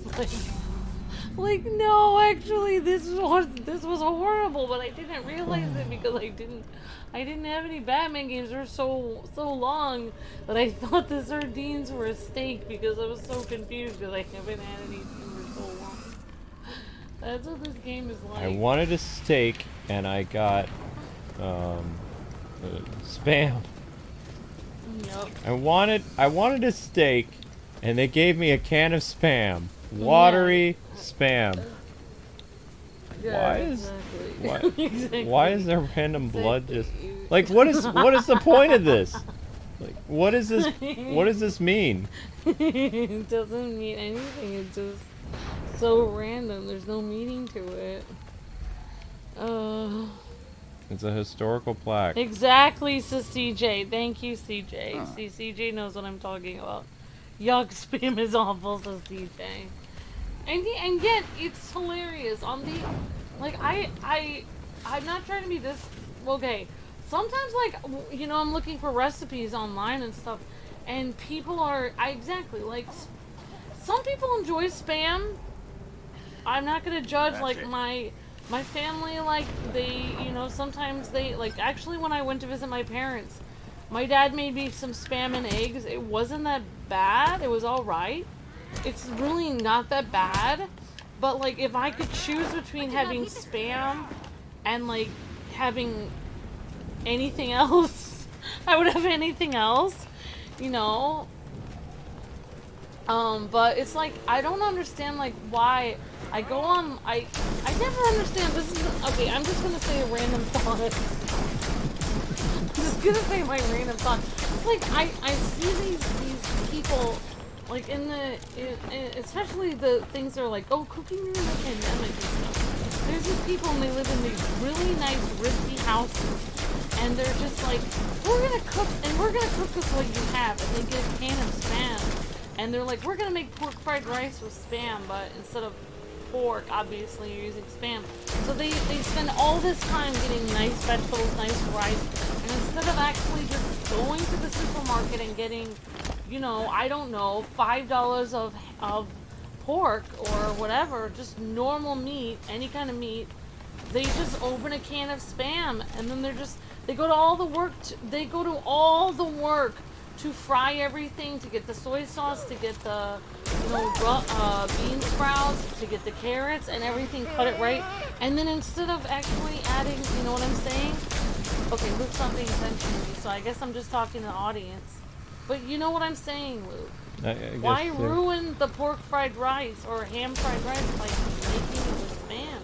Like no, actually, this was horrible, but I didn't realize it because I didn't have any Batman games for so long that I thought the sardines were a steak because I was so confused because I haven't had anything for so long. That's what this game is like. I wanted a steak and I got spam. Yep. I wanted a steak and they gave me a can of spam. Watery spam. Yeah, Why is there random blood just like what is the point of this? Like what does this mean? It doesn't mean anything. It's just so random. There's no meaning to it. It's a historical plaque. Exactly, says CJ. Thank you, CJ. Huh. See, CJ knows what I'm talking about. Yuck, spam is awful, says CJ. And yet, it's hilarious. On the, like, I'm not trying to be this, okay. Sometimes, like, you know, I'm looking for recipes online and stuff, and people are, like, some people enjoy spam. I'm not gonna judge, like, my family, like, they, you know, sometimes they, like, actually when I went to visit my parents, my dad made me some spam and eggs. It wasn't that bad. It was alright. It's really not that bad. But, like, if I could choose between having spam and, like, having anything else, I would have anything else, you know? But it's like, I don't understand, like, why I go on, I never understand, this is, okay, I'm just gonna say a random thought. I'm just gonna say my random thought. It's like, I see these people, like, especially the things that are like, oh, cooking during the pandemic and stuff. There's these people and they live in these really nice, ritzy houses. And they're just like, we're gonna cook with what you have. And they get a can of spam. And they're like, we're gonna make pork fried rice with spam, but instead of pork, obviously you're using spam. So they spend all this time getting nice vegetables, nice rice, and instead of actually just going to the supermarket and getting, you know, I don't know, $5 of pork or whatever, just normal meat, any kind of meat, they just open a can of spam, and then they go to all the work to fry everything, to get the soy sauce, to get the, you know, bean sprouts, to get the carrots and everything, cut it right. And then instead of actually adding, you know what I'm saying? Okay, Luke's not paying attention to me, so I guess I'm just talking to the audience. But you know what I'm saying, Luke? Why ruin the pork fried rice or ham fried rice by making it with Spam?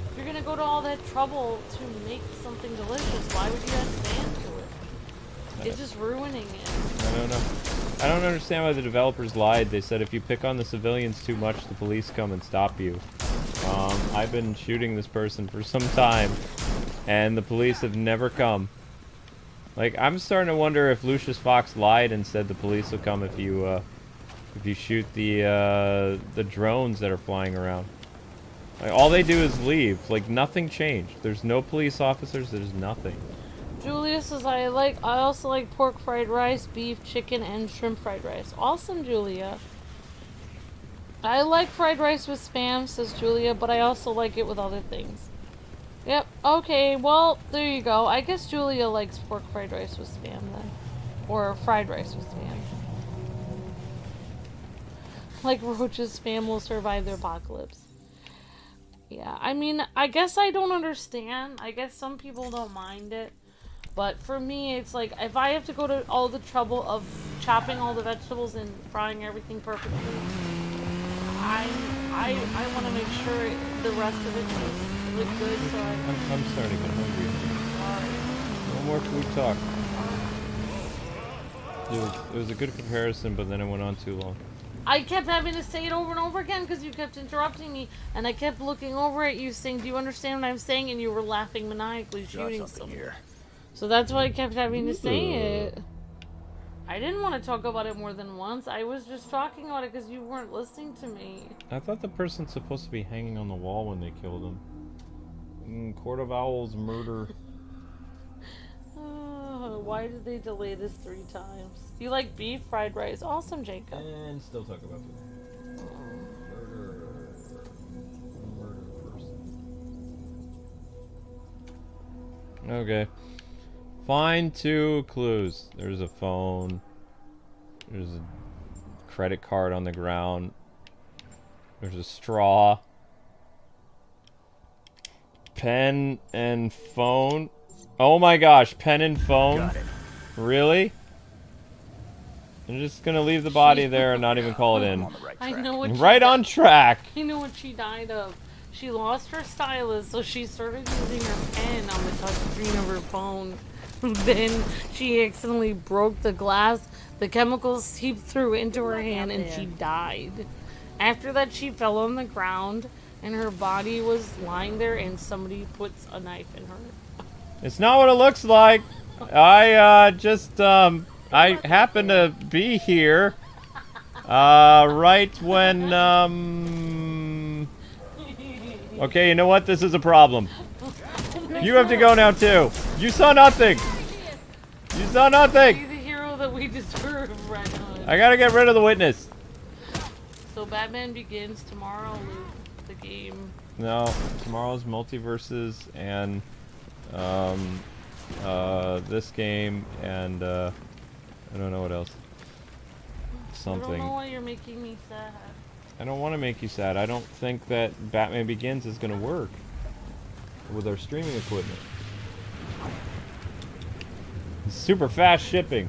If you're gonna go to all that trouble to make something delicious, why would you add Spam to it? It's just ruining it. I don't know. I don't understand why the developers lied. They said if you pick on the civilians too much, the police come and stop you. I've been shooting this person for some time, and the police have never come. Like, I'm starting to wonder if Lucius Fox lied and said the police will come if you shoot the drones that are flying around. Like, all they do is leave. Like, nothing changed. There's no police officers. There's nothing. Julia says, I also like pork fried rice, beef, chicken, and shrimp fried rice. Awesome, Julia. I like fried rice with Spam, says Julia, but I also like it with other things. Yep, okay, well, there you go. I guess Julia likes pork fried rice with Spam then. Or fried rice with Spam. Like roaches, Spam will survive the apocalypse. Yeah, I mean, I guess I don't understand. I guess some people don't mind it. But for me, it's like, if I have to go to all the trouble of chopping all the vegetables and frying everything perfectly, I want to make sure the rest of it tastes really good, so I'm starting to get hungry. No more food talk. It was a good comparison, but then it went on too long. I kept having to say it over and over again because you kept interrupting me, and I kept looking over at you saying, do you understand what I'm saying? And you were laughing maniacally, shooting something. Here. So that's why I kept having to say it. I didn't want to talk about it more than once. I was just talking about it because you weren't listening to me. I thought the person's supposed to be hanging on the wall when they killed him. Court of Owls murder. Why did they delay this 3 times? You like beef fried rice? Awesome, Jacob. And still talk about food. Murder person. Okay. Find 2 clues. There's a phone. There's a credit card on the ground. There's a straw. Pen and phone. Oh my gosh, pen and phone? Got it. Really? I'm just gonna leave the body there and not even call it in. I know what right on track. You know what she died of. She lost her stylus, so she started using her pen on the touchscreen of her phone. Then she accidentally broke the glass. The chemicals seeped through into her hand and she died. After that, she fell on the ground and her body was lying there and somebody puts a knife in her. It's not what it looks like. I I happened to be here right when okay, you know what? This is a problem. You have to go now too. You saw nothing. You saw nothing. Be the hero that we deserve right now. I gotta get rid of the witness. So Batman Begins tomorrow, Luke, the game. No, tomorrow's Multiverses and this game and I don't know what else. Something. I don't know why you're making me sad. I don't want to make you sad. I don't think that Batman Begins is gonna work with our streaming equipment. Super fast shipping.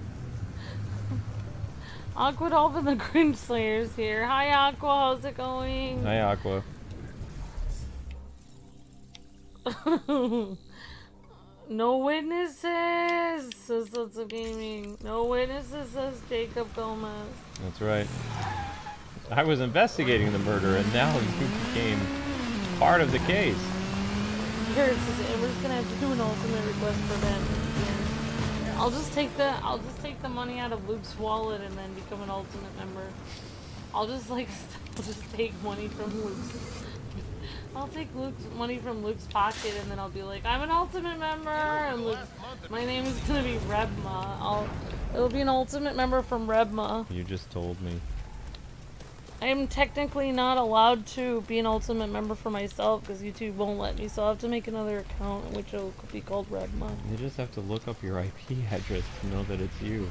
Aqua Dolphin the Grim Slayer's here. Hi Aqua, how's it going? Hi Aqua. No witnesses, says Lots of Gaming. No witnesses, says Jacob Gomez. That's right. I was investigating the murder and now you became part of the case. Here, Amber's gonna have to do an ultimate request for Batman. I'll just take the money out of Luke's wallet and then become an ultimate member. I'll just take money from Luke's. I'll take money from Luke's pocket and then I'll be like, I'm an ultimate member, and my name is gonna be Rebma. It'll be an ultimate member from Rebma. You just told me. I am technically not allowed to be an ultimate member for myself because YouTube won't let me, so I'll have to make another account which will be called Redma. You just have to look up your IP address to know that it's you.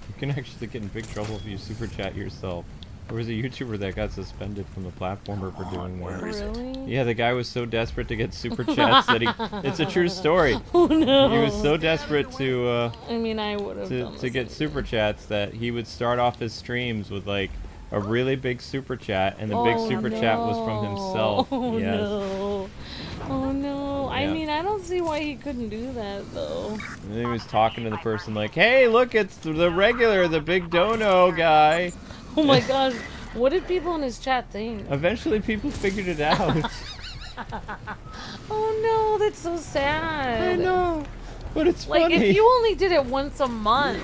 You can actually get in big trouble if you super chat yourself. There was a YouTuber that got suspended from the platformer for doing that. Really? Yeah, the guy was so desperate to get super chats that he... It's a true story. Oh no! He was so desperate to, I mean, I would have to get super chats that he would start off his streams with, like, a really big super chat, and the big super chat was from himself. Oh yes. no! Oh no! I mean, I don't see why he couldn't do that though. And then he was talking to the person like, "Hey, look, it's the regular, the big dono guy." Oh my gosh! What did people in his chat think? Eventually, people figured it out. Oh no! That's so sad. I know, but it's like funny. if you only did it once a month,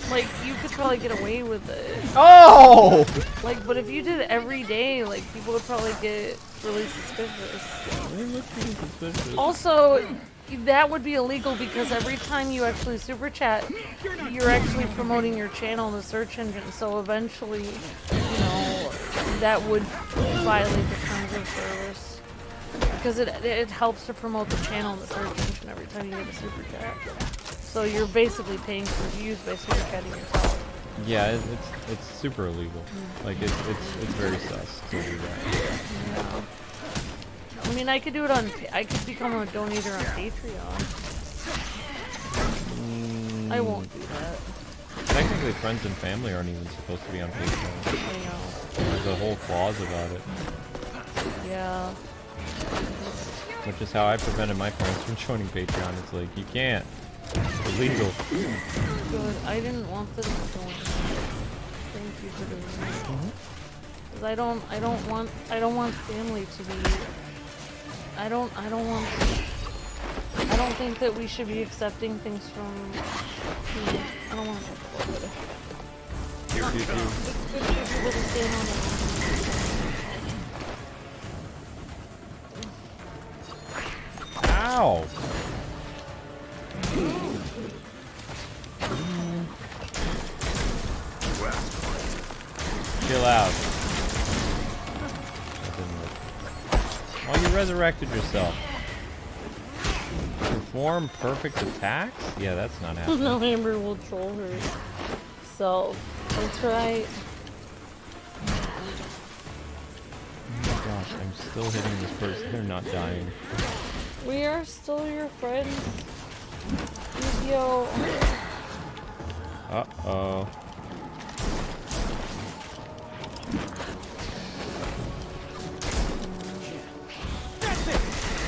like you could probably get away with it. Oh! Like, but if you did it every day, like people would probably get really suspicious. They look pretty suspicious. Also, that would be illegal because every time you actually super chat, you're actually promoting your channel in the search engine. So eventually, you know, that would violate the terms of service because it helps to promote the channel in the search engine every time you get a super chat. So you're basically paying for views by super chatting yourself. Yeah, it's super illegal. Like it's very sus to do that. Yeah. I mean, I could do it on. I could become a donator on Patreon. I won't do that. Technically, friends and family aren't even supposed to be on Patreon. I know. There's a whole clause about it. Yeah. Which is how I prevented my parents from joining Patreon. It's like, you can't. It's illegal. Good. I didn't want them to join. Thank you for doing that. Because I don't want family to be. I don't think that we should be accepting things from. You know, I don't want to talk about it. Pew, pew, pew. It's good for people to stand on it. Ow! Chill out. That didn't work. Oh, you resurrected yourself. Perform perfect attacks? Yeah, that's not happening. No, Amber will troll herself. That's right. Oh my gosh, I'm still hitting this person. They're not dying. We are still your friends. Yo. Uh-oh.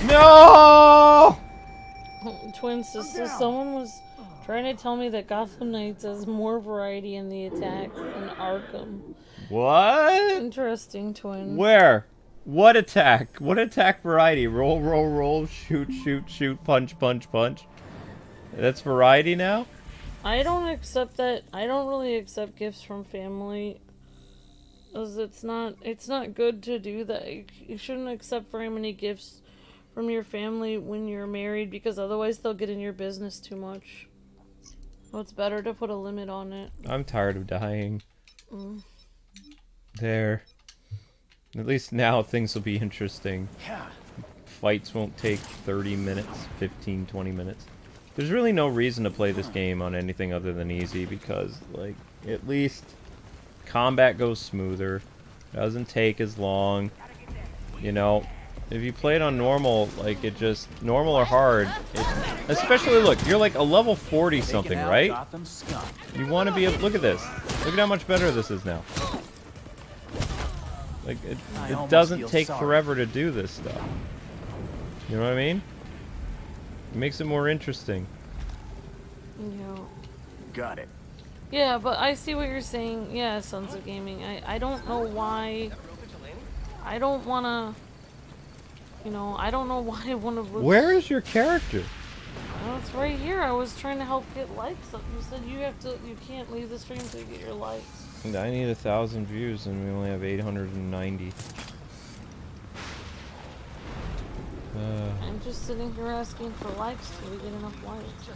No! Twin sister, someone was trying to tell me that Gotham Knights has more variety in the attacks than Arkham. What? Interesting, Twin. Where? What attack? What attack variety? Roll, roll, roll, shoot, shoot, shoot, punch, punch, punch. That's variety now? I don't accept that. I don't really accept gifts from family. Because it's not good to do that. You shouldn't accept very many gifts from your family when you're married because otherwise they'll get in your business too much. So it's better to put a limit on it. I'm tired of dying. There. At least now things will be interesting. Fights won't take 30 minutes, 15, 20 minutes. There's really no reason to play this game on anything other than easy because, like, at least combat goes smoother. Doesn't take as long. You know, if you play it on normal, like, it just, normal or hard, especially, look, you're like a level 40 something, right? You want to be able, look at this. Look at how much better this is now. Like, it doesn't take forever to do this stuff. You know what I mean? It makes it more interesting. Yeah. Got it. Yeah, but I see what you're saying. Yeah, Sons of Gaming. I don't know why. I don't wanna. You know, I don't know why one of. Where is your character? Oh, it's right here. I was trying to help get likes. You said you can't leave the stream to get your likes. I need 1,000 views and we only have 890. I'm just sitting here asking for likes till we get enough likes.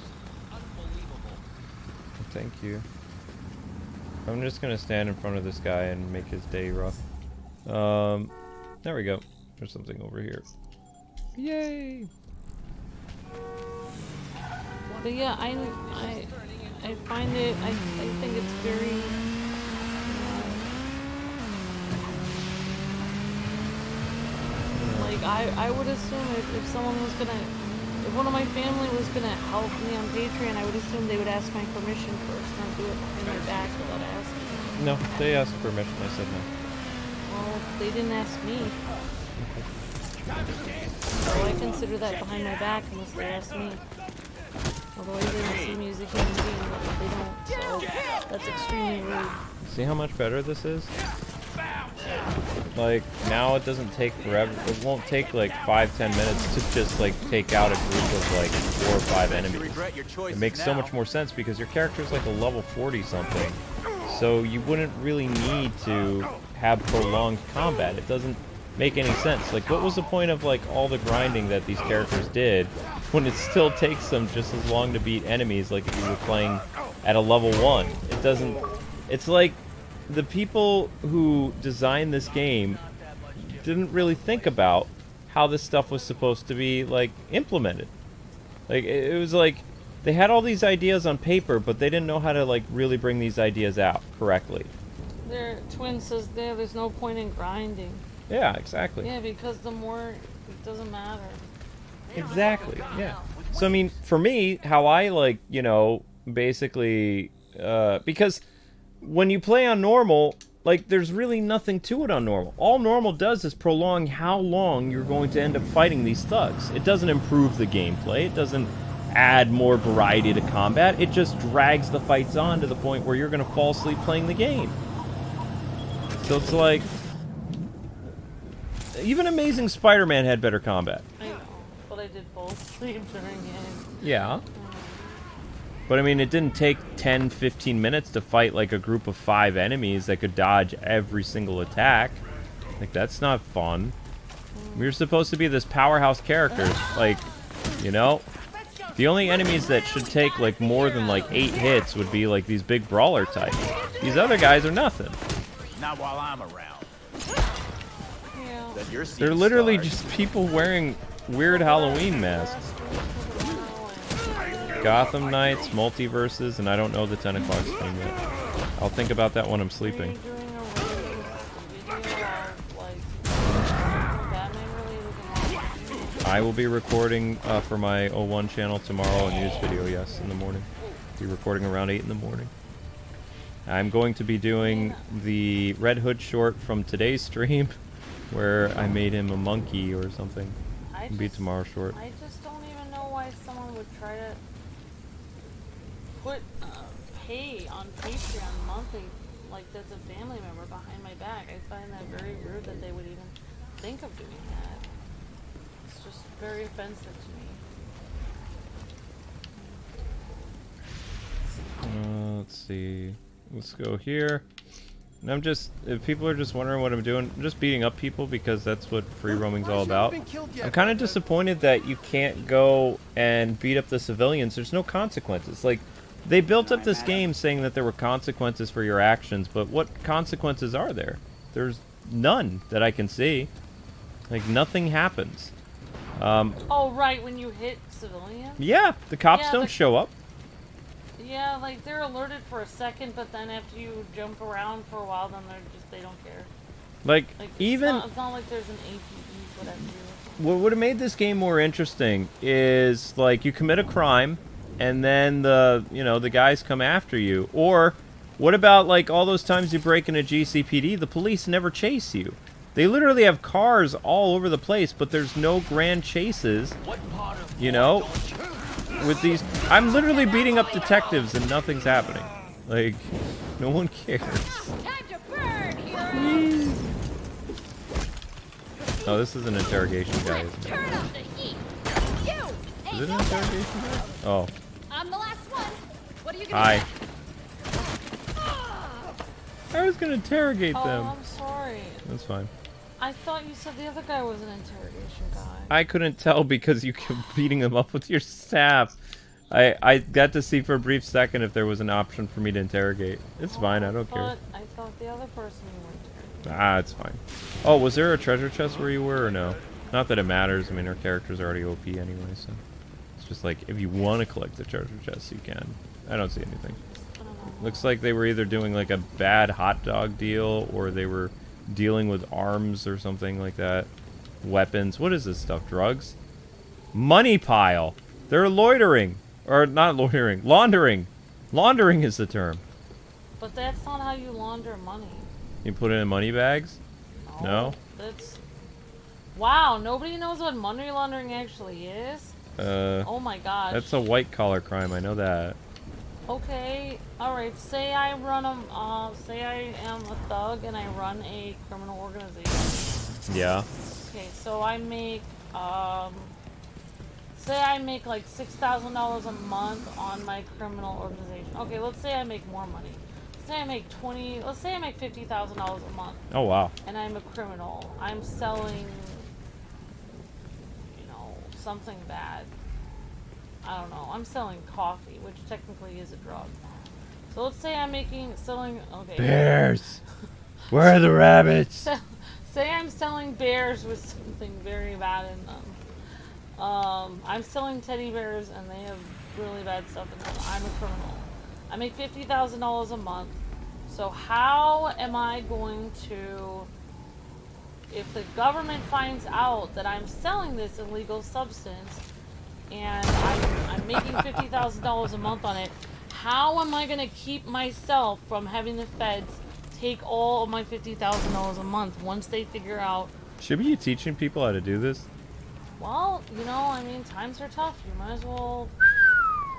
Thank you. I'm just gonna stand in front of this guy and make his day rough. There we go. There's something over here. Yay! But yeah, I find it, I think it's very, like, I would assume if someone was gonna, if one of my family was gonna help me on Patreon, I would assume they would ask my permission first, not do it behind my back without asking. No, they asked permission. I said no. Well, they didn't ask me. So I consider that behind my back unless they ask me. Otherwise they don't see me as a human being, but they don't, so that's extremely rude. See how much better this is? Like, now it doesn't take forever. It won't take like 5-10 minutes to just like take out a group of like 4 or 5 enemies. It makes so much more sense because your character is like a level 40 something. So you wouldn't really need to have prolonged combat. It doesn't make any sense. Like, what was the point of like all the grinding that these characters did when it still takes them just as long to beat enemies like if you were playing at a level 1? It doesn't. It's like the people who designed this game didn't really think about how this stuff was supposed to be like implemented. Like, it was like they had all these ideas on paper, but they didn't know how to like really bring these ideas out correctly. Their twin says there's no point in grinding. Yeah, exactly. Yeah, because the more, it doesn't matter. Exactly, yeah. So, I mean, for me, how I, like, you know, basically, because when you play on normal, like, there's really nothing to it on normal. All normal does is prolong how long you're going to end up fighting these thugs. It doesn't improve the gameplay. It doesn't add more variety to combat. It just drags the fights on to the point where you're going to fall asleep playing the game. So it's like, even Amazing Spider-Man had better combat. I know, but I did fall asleep during it. Yeah. But I mean, it didn't take 10-15 minutes to fight like a group of 5 enemies that could dodge every single attack. Like, that's not fun. We're supposed to be this powerhouse characters. Like, you know? The only enemies that should take like more than like 8 hits would be like these big brawler types. These other guys are nothing. Not while I'm around. They're literally just people wearing weird Halloween masks. Gotham Knights, multiverses, and I don't know the 10 o'clock stream yet. I'll think about that when I'm sleeping. I will be recording for my 01 channel tomorrow, a news video, yes, in the morning. Be recording around 8 in the morning. I'm going to be doing the Red Hood short from today's stream, where I made him a monkey or something. It'll be tomorrow short. I just don't even know why someone would try to put pay on Patreon monthly, like that's a family member behind my back. I find that very rude that they would even think of doing that. It's just very offensive to me. Let's see. Let's go here. And I'm just, if people are just wondering what I'm doing, I'm just beating up people because that's what free roaming's all about. I'm kind of disappointed that you can't go and beat up the civilians. There's no consequences. Like, they built up this game saying that there were consequences for your actions, but what consequences are there? There's none that I can see. Like, nothing happens. Oh, right, when you hit civilians? Yeah, the cops don't show up. Yeah, like they're alerted for a second, but then after you jump around for a while, then they don't care. Like even it's not like there's an APB whatever. What would have made this game more interesting is like you commit a crime, and then the guys come after you. Or what about like all those times you break into GCPD, the police never chase you. They literally have cars all over the place, but there's no grand chases. You know. With these, I'm literally beating up detectives and nothing's happening. Like, no one cares. Oh, this is an interrogation guy, isn't it? Is it an interrogation guy? Oh. I'm the last one. What are you gonna Hi. I was gonna interrogate them. Oh, I'm sorry. That's fine. I thought you said the other guy was an interrogation guy. I couldn't tell because you kept beating him up with your staff. I got to see for a brief second if there was an option for me to interrogate. It's fine, I don't care. I thought the other person you were interrogating. Ah, it's fine. Oh, was there a treasure chest where you were or no? Not that it matters. I mean, our character's already OP anyway, so it's just like if you want to collect the treasure chest, you can. I don't see anything. Looks like they were either doing like a bad hot dog deal or they were dealing with arms or something like that. Weapons. What is this stuff? Drugs? Money pile. They're loitering. Or not loitering. Laundering. Laundering is the term. But that's not how you launder money. You put it in money bags? No? That's... Wow, nobody knows what money laundering actually is? Oh my gosh. That's a white collar crime, I know that. Okay, alright, say I run say I am a thug and I run a criminal organization. Yeah. Okay, so I make, say I make like $6,000 a month on my criminal organization. Okay, let's say I make more money. Say I make let's say I make $50,000 a month. Oh, wow. And I'm a criminal. I'm selling, you know, something bad. I don't know. I'm selling coffee, which technically is a drug. So let's say I'm selling, okay. Bears! Where are the rabbits? Say I'm selling bears with something very bad in them. I'm selling teddy bears and they have really bad stuff in them. I'm a criminal. I make $50,000 a month. So how am I going to, if the government finds out that I'm selling this illegal substance and I'm making $50,000 a month on it, how am I going to keep myself from having the feds take all of my $50,000 a month once they figure out? Should be you teaching people how to do this? Well, you know, I mean, times are tough. You might as well...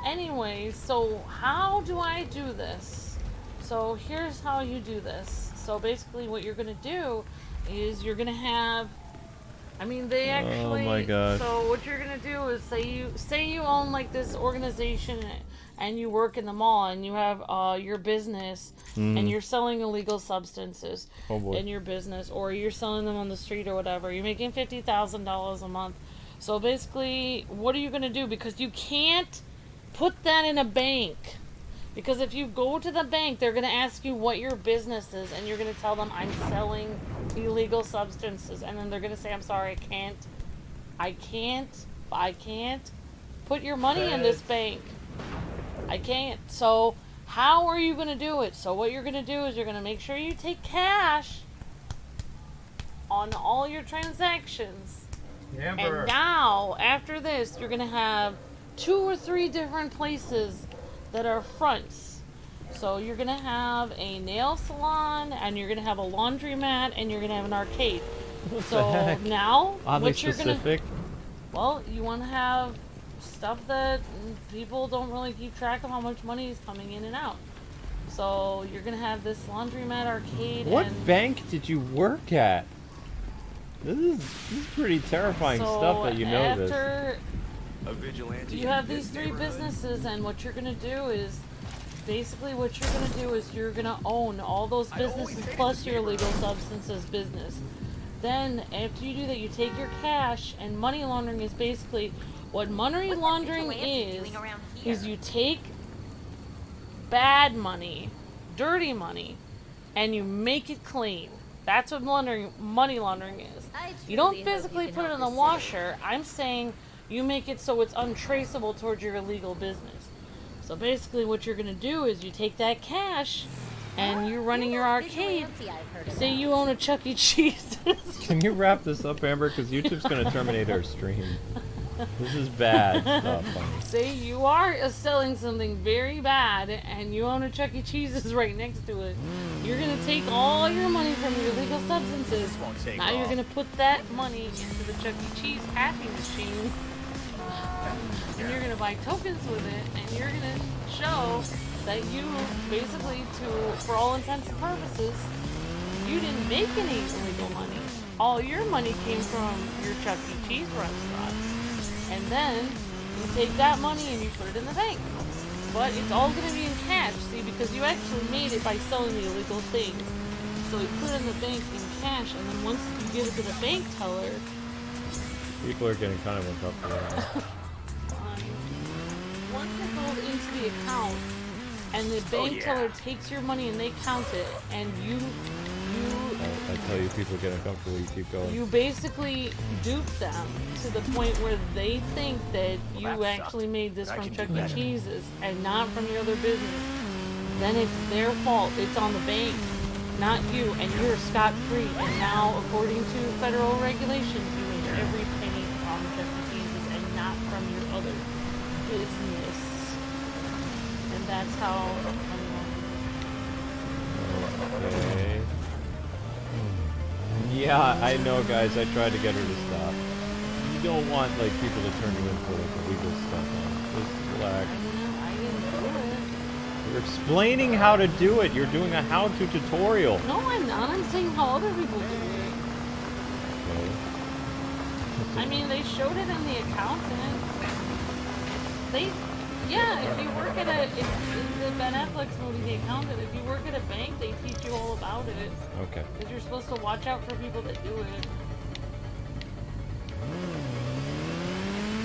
Anyways, so how do I do this? So here's how you do this. So basically what you're going to do is you're going to have... I mean, they actually... Oh my god. So what you're going to do is say you own like this organization and you work in the mall and you have your business and you're selling illegal substances in your business, or you're selling them on the street or whatever. You're making $50,000 a month. So basically, what are you going to do? Because you can't put that in a bank. Because if you go to the bank, they're going to ask you what your business is, and you're going to tell them, I'm selling illegal substances. And then they're going to say, I'm sorry, I can't put your money in this bank. I can't. So how are you going to do it? So what you're going to do is you're going to make sure you take cash on all your transactions. Amber. And now, after this, you're going to have 2 or 3 different places that are fronts. So you're going to have a nail salon, and you're going to have a laundromat, and you're going to have an arcade. What so the heck? Now, Oddly what you're specific. Well, you want to have stuff that people don't really keep track of how much money is coming in and out. So you're going to have this laundromat, arcade, What and bank did you work at? This is pretty terrifying stuff that you know this. A vigilante. You have these 3 businesses, and what you're gonna do is, basically what you're gonna do is you're gonna own all those businesses plus your illegal substances business. Then, after you do that, you take your cash, and money laundering is basically, what money laundering is you take bad money, dirty money, and you make it clean. That's what money laundering is. You don't physically put it in the washer. I'm saying you make it so it's untraceable towards your illegal business. So basically what you're going to do is you take that cash and you're running your arcade. Say you own a Chuck E. Cheese. Can you wrap this up, Amber? Because YouTube's going to terminate our stream. This is bad stuff. Say you are selling something very bad and you own a Chuck E. Cheese's right next to it. You're going to take all your money from your illegal substances. Now you're going to put that money into the Chuck E. Cheese happy machine. And you're going to buy tokens with it, and you're going to show that you basically, for all intents and purposes, you didn't make any illegal money. All your money came from your Chuck E. Cheese restaurants. And then you take that money and you put it in the bank. But it's all going to be in cash, see, because you actually made it by selling the illegal things. So you put it in the bank in cash, and then once you give it to the bank teller... People are getting kind of uncomfortable. Once it goes into the account, and the bank teller takes your money and they count it, and you I tell you people get uncomfortable, you keep going. You basically dupe them to the point where they think that you actually made this from Chuck E. Cheese's and not from your other business. Then it's their fault. It's on the bank, not you, and you're scot-free. And now, according to federal regulations, you made every penny from Chuck E. Cheese's and not from your other business. And that's how... Okay. Yeah, I know, guys. I tried to get her to stop. You don't want like people to turn you in for like illegal stuff. Just relax. I didn't do it. You're explaining how to do it. You're doing a how-to tutorial. No, I'm not. I'm saying how other people do it. Okay. I mean, they showed it in the accountant. Yeah, if you work at in the Ben Affleck's movie, The Accountant, if you work at a bank, they teach you all about it. Okay. Because you're supposed to watch out for people that do it.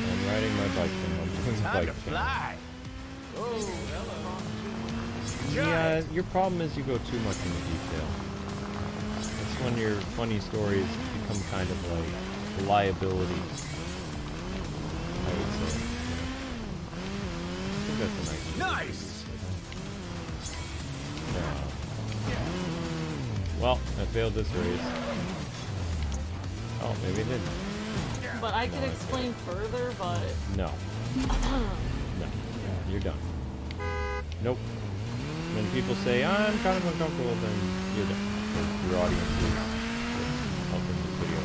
I'm riding my bike from I'm doing the bike thing. Oh, Yeah, your problem is you go too much into detail. That's when your funny stories become kind of like a liability, I would say. I think that's a nice. Well, I failed this race. Oh, maybe it didn't. But I could explain further, but... No. No. You're done. Nope. When people say, I'm kind of uncomfortable, then you're done. Your audience is helping this video.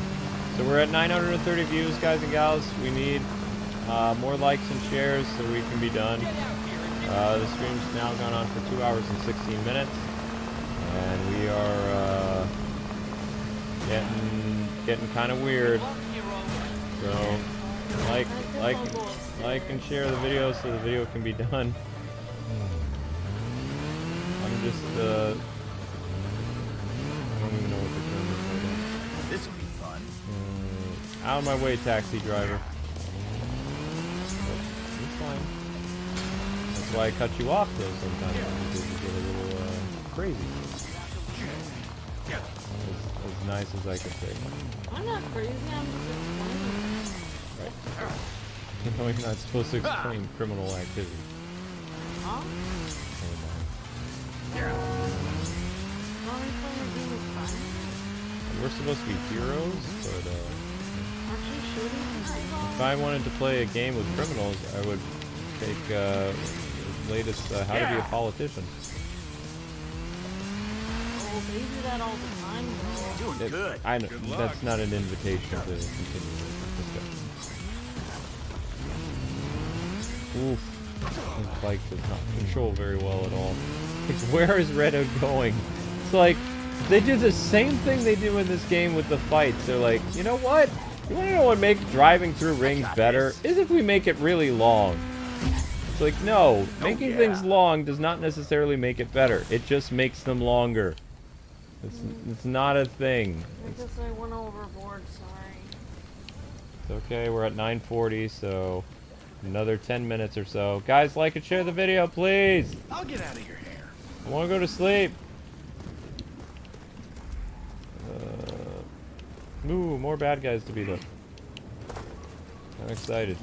So we're at 930 views, guys and gals. We need more likes and shares so we can be done. The stream's now gone on for 2 hours and 16 minutes. And we are getting kind of weird. So like and share the video so the video can be done. I'm just I don't even know what the term is right now. This will be fun. Out of my way, taxi driver. It's fine. That's why I cut you off though sometimes because you get a little crazy. As nice as I could say. I'm not crazy, I'm just explaining. Right. No, you're not supposed to explain criminal activity. Huh? We're supposed to be heroes, but Aren't you shooting people? if I wanted to play a game with criminals, I would take the latest How to Be a Politician. Oh, they do that all the time, though. Doing good. I know that's not an invitation to continue the discussion. Oof, this bike does not control very well at all. Like, where is Red Hood going? It's like they do the same thing they do in this game with the fights. They're like, you know what? You want to know what makes driving through rings better? Is if we make it really long. It's like, no, making things long does not necessarily make it better. It just makes them longer. It's not a thing. I guess I went overboard, sorry. It's okay, we're at 9:40, so another 10 minutes or so. Guys, like and share the video, please! I'll get out of your hair. I want to go to sleep. Ooh, more bad guys to beat up. I'm excited.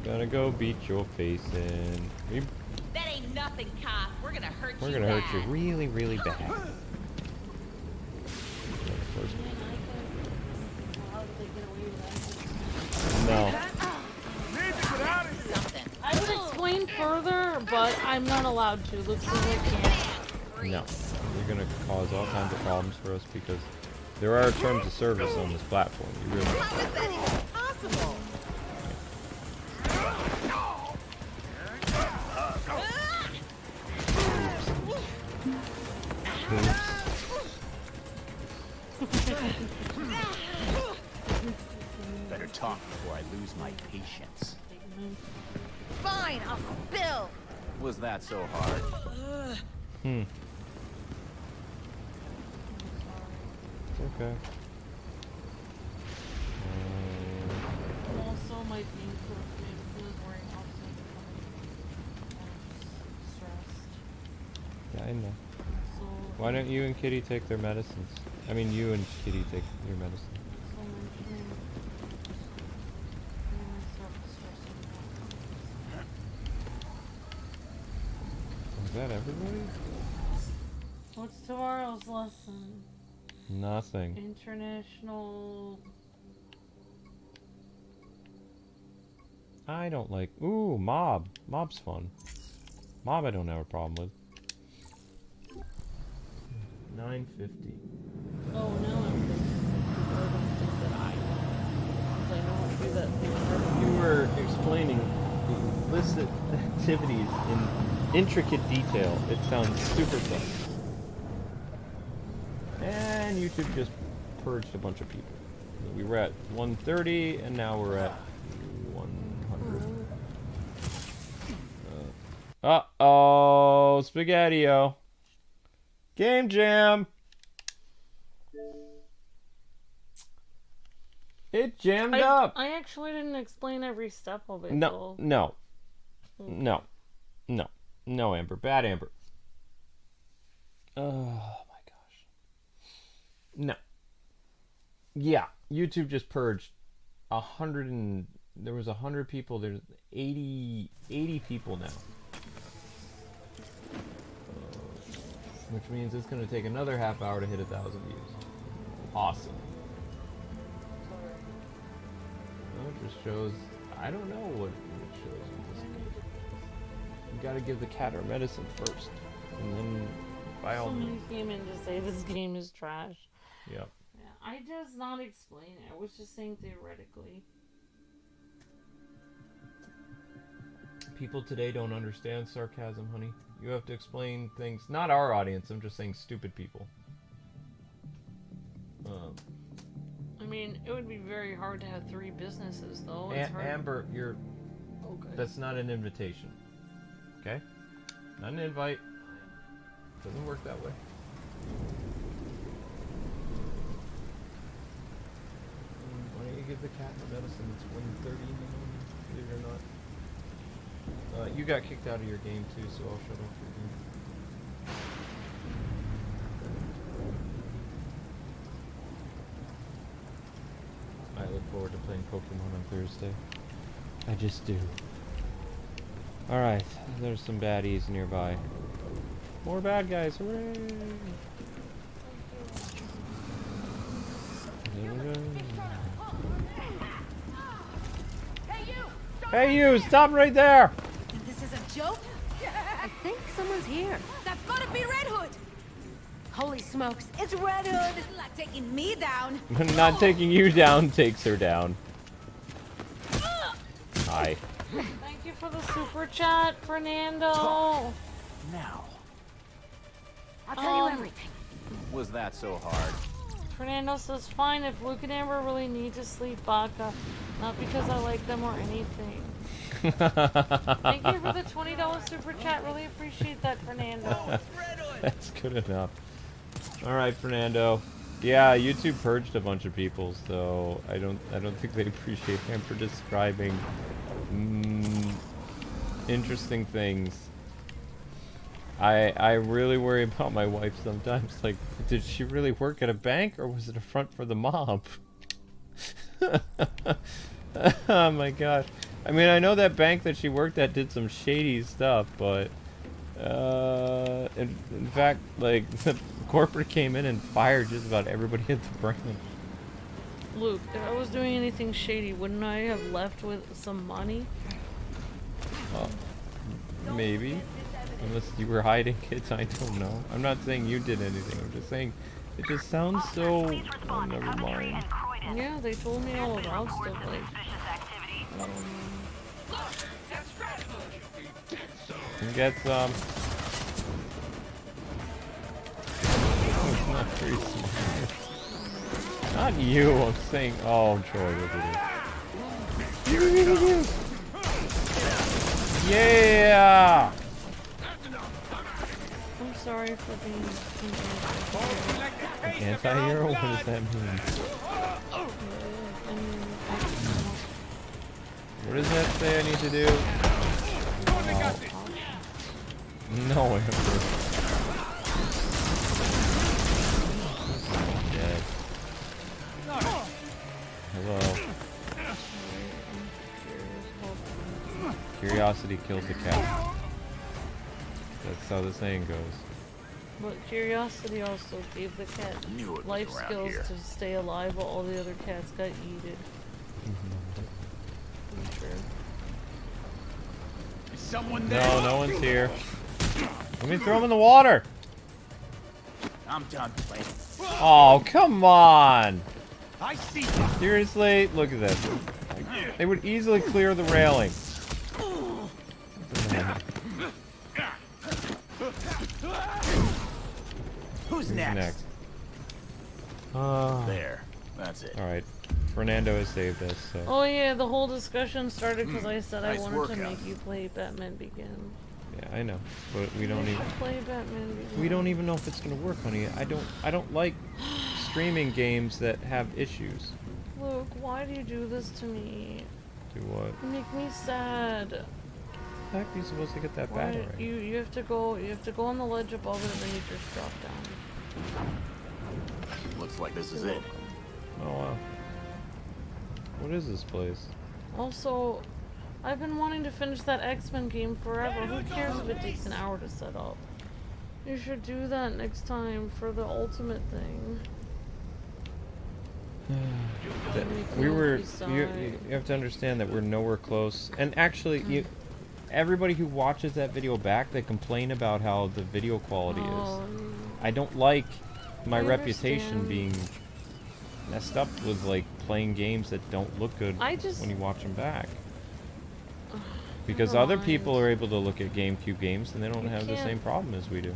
Gonna go beat your face in. That ain't nothing, cop. We're gonna hurt you. We're gonna hurt you really, really bad. No. I would explain further, but I'm not allowed to. Looks like I can't. No. You're gonna cause all kinds of problems for us because there are terms of service on this platform. You really How is that even possible? Better talk before I lose my patience. Fine, I'll spill. Was that so hard? It's okay. Also, my being is wearing stressed. Yeah, I know. So Why don't you and Kitty take their medicines? I mean, you and Kitty take your medicine. Is that everybody? What's tomorrow's lesson? Nothing. International. I don't like. Ooh, mob. Mob's fun. Mob, I don't have a problem with. 950. Oh no, I'm thinking that I know how to do that thing. You were explaining the illicit activities in intricate detail. It sounds super fun. And YouTube just purged a bunch of people. We were at 130, and now we're at 100. Uh-oh, Spaghetti-O. Game jam. It jammed up. I actually didn't explain every step of it. No, no, no, no, no, Amber. Bad Amber. Oh my gosh. No. Yeah, YouTube just purged 100 and there was 100 people. There's 80 people now. Which means it's going to take another half hour to hit 1,000 views. Awesome. Well, it just shows... I don't know what it shows in this game. You gotta give the cat her medicine first. And then, by all means... Somebody came in to say this game is trash. Yep. Yeah, I does not explain it. I was just saying theoretically. People today don't understand sarcasm, honey. You have to explain things. Not our audience, I'm just saying stupid people. I mean, it would be very hard to have 3 businesses, though. It's hard. Amber, you're... Okay. That's not an invitation. Okay? Not an invite. Doesn't work that way. Why don't you give the cat the medicine? It's 1:30 now, believe it or not. You got kicked out of your game too, so I'll shut off your game. I look forward to playing Pokemon on Thursday. I just do. Alright, there's some baddies nearby. More bad guys, hooray! Hey you, stop right there! This is a joke? I think someone's here. That's gotta be Red Hood! Holy smokes, it's Red Hood! Not taking me down! Not taking you down takes her down. Hi. Thank you for the super chat, Fernando. Now. I'll tell you everything. Was that so hard? Fernando says, fine, if Luke and Amber really need to sleep, Baka. Not because I like them or anything. Thank you for the $20 super chat. Really appreciate that, Fernando. That's good enough. Alright, Fernando. Yeah, YouTube purged a bunch of people, so I don't think they appreciate him for describing interesting things. I really worry about my wife sometimes. Like, did she really work at a bank, or was it a front for the mob? Oh my gosh. I mean, I know that bank that she worked at did some shady stuff, but in fact, like, the corporate came in and fired just about everybody at the branch. Luke, if I was doing anything shady, wouldn't I have left with some money? Maybe. Unless you were hiding it, I don't know. I'm not saying you did anything, I'm just saying it just sounds so... Oh, never mind. Yeah, they told me all about stuff like... Get some. It's not very smart. Not you, I'm saying... Oh, Troy, look at it. Yeah! I'm sorry for being anti-hero? What does that mean? What does that say I need to do? Oh. No, Amber. curiosity killed the cat. That's how the saying goes. But curiosity also gave the cat life skills to stay alive while all the other cats got yeeted. I'm sure. Is someone there? No, no one's here. Let me throw him in the water! I'm done playing. Oh, come on! I see. Seriously? Look at this. They would easily clear the railing. Who's next? There. That's it. Alright. Fernando has saved us, so. Oh yeah, the whole discussion started because I said Nice I wanted to workout. make you play Batman Begins. Yeah, I know. But we don't even Play Batman Begins. we don't even know if it's gonna work, honey. I don't like streaming games that have issues. Luke, why do you do this to me? Do what? You make me sad. How are you supposed to get that Why, battery? you have to go on the ledge above it and then you just drop down. Looks like this is it. Oh wow. What is this place? Also, I've been wanting to finish that X-Men game forever. Who cares if it takes an hour to set up? You should do that next time for the ultimate thing. You have to understand that we're nowhere close. And actually, everybody who watches that video back, they complain about how the video quality is. I don't like my reputation being messed up with like playing games that don't look good when you watch them back. Because other people are able to look at GameCube games and they don't have the same problem as we do.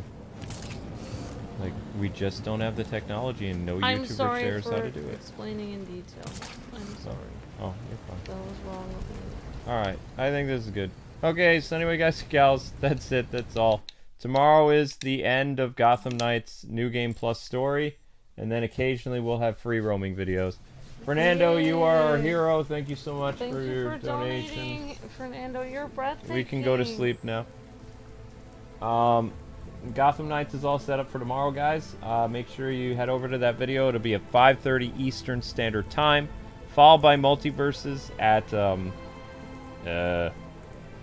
Like, we just don't have the technology and no YouTuber shares how to do it. Explaining in detail. I'm sorry. Oh, you're fine. That was wrong of me. Alright, I think this is good. Okay, so anyway, guys and gals, that's it, that's all. Tomorrow is the end of Gotham Knights New Game Plus story, and then occasionally we'll have free roaming videos. Fernando, you are our hero. Thank you so much for your donation. Fernando, you're breathtaking. We can go to sleep now. Gotham Knights is all set up for tomorrow, guys. Make sure you head over to that video. It'll be at 5:30 Eastern Standard Time, followed by Multiverses at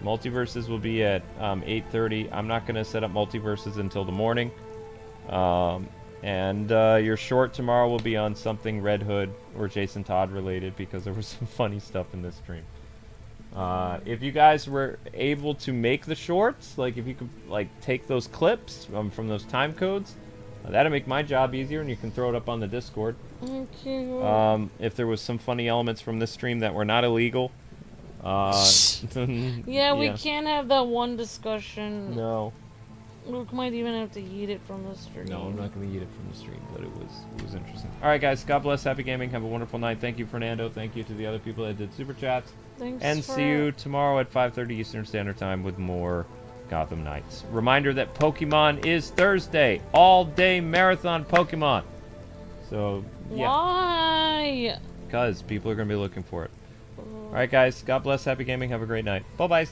Multiverses will be at 8:30. I'm not gonna set up Multiverses until the morning. And your short tomorrow will be on something Red Hood or Jason Todd related because there was some funny stuff in this stream. If you guys were able to make the shorts, like if you could like take those clips from those time codes, that'll make my job easier and you can throw it up on the Discord. Thank you. If there was some funny elements from this stream that were not illegal. Yeah, we can't have that one discussion. No. Luke might even have to eat it from the stream. No, I'm not going to eat it from the stream, but it was interesting. Alright guys, God bless, happy gaming, have a wonderful night. Thank you, Fernando. Thank you to the other people that did Super Chats. Thanks and see you tomorrow at 5:30 Eastern Standard Time with more Gotham Knights. Reminder that Pokemon is Thursday. All-day marathon Pokemon. So, yeah. Why? Because people are going to be looking for it. Alright guys, God bless, happy gaming, have a great night. Bye-bye.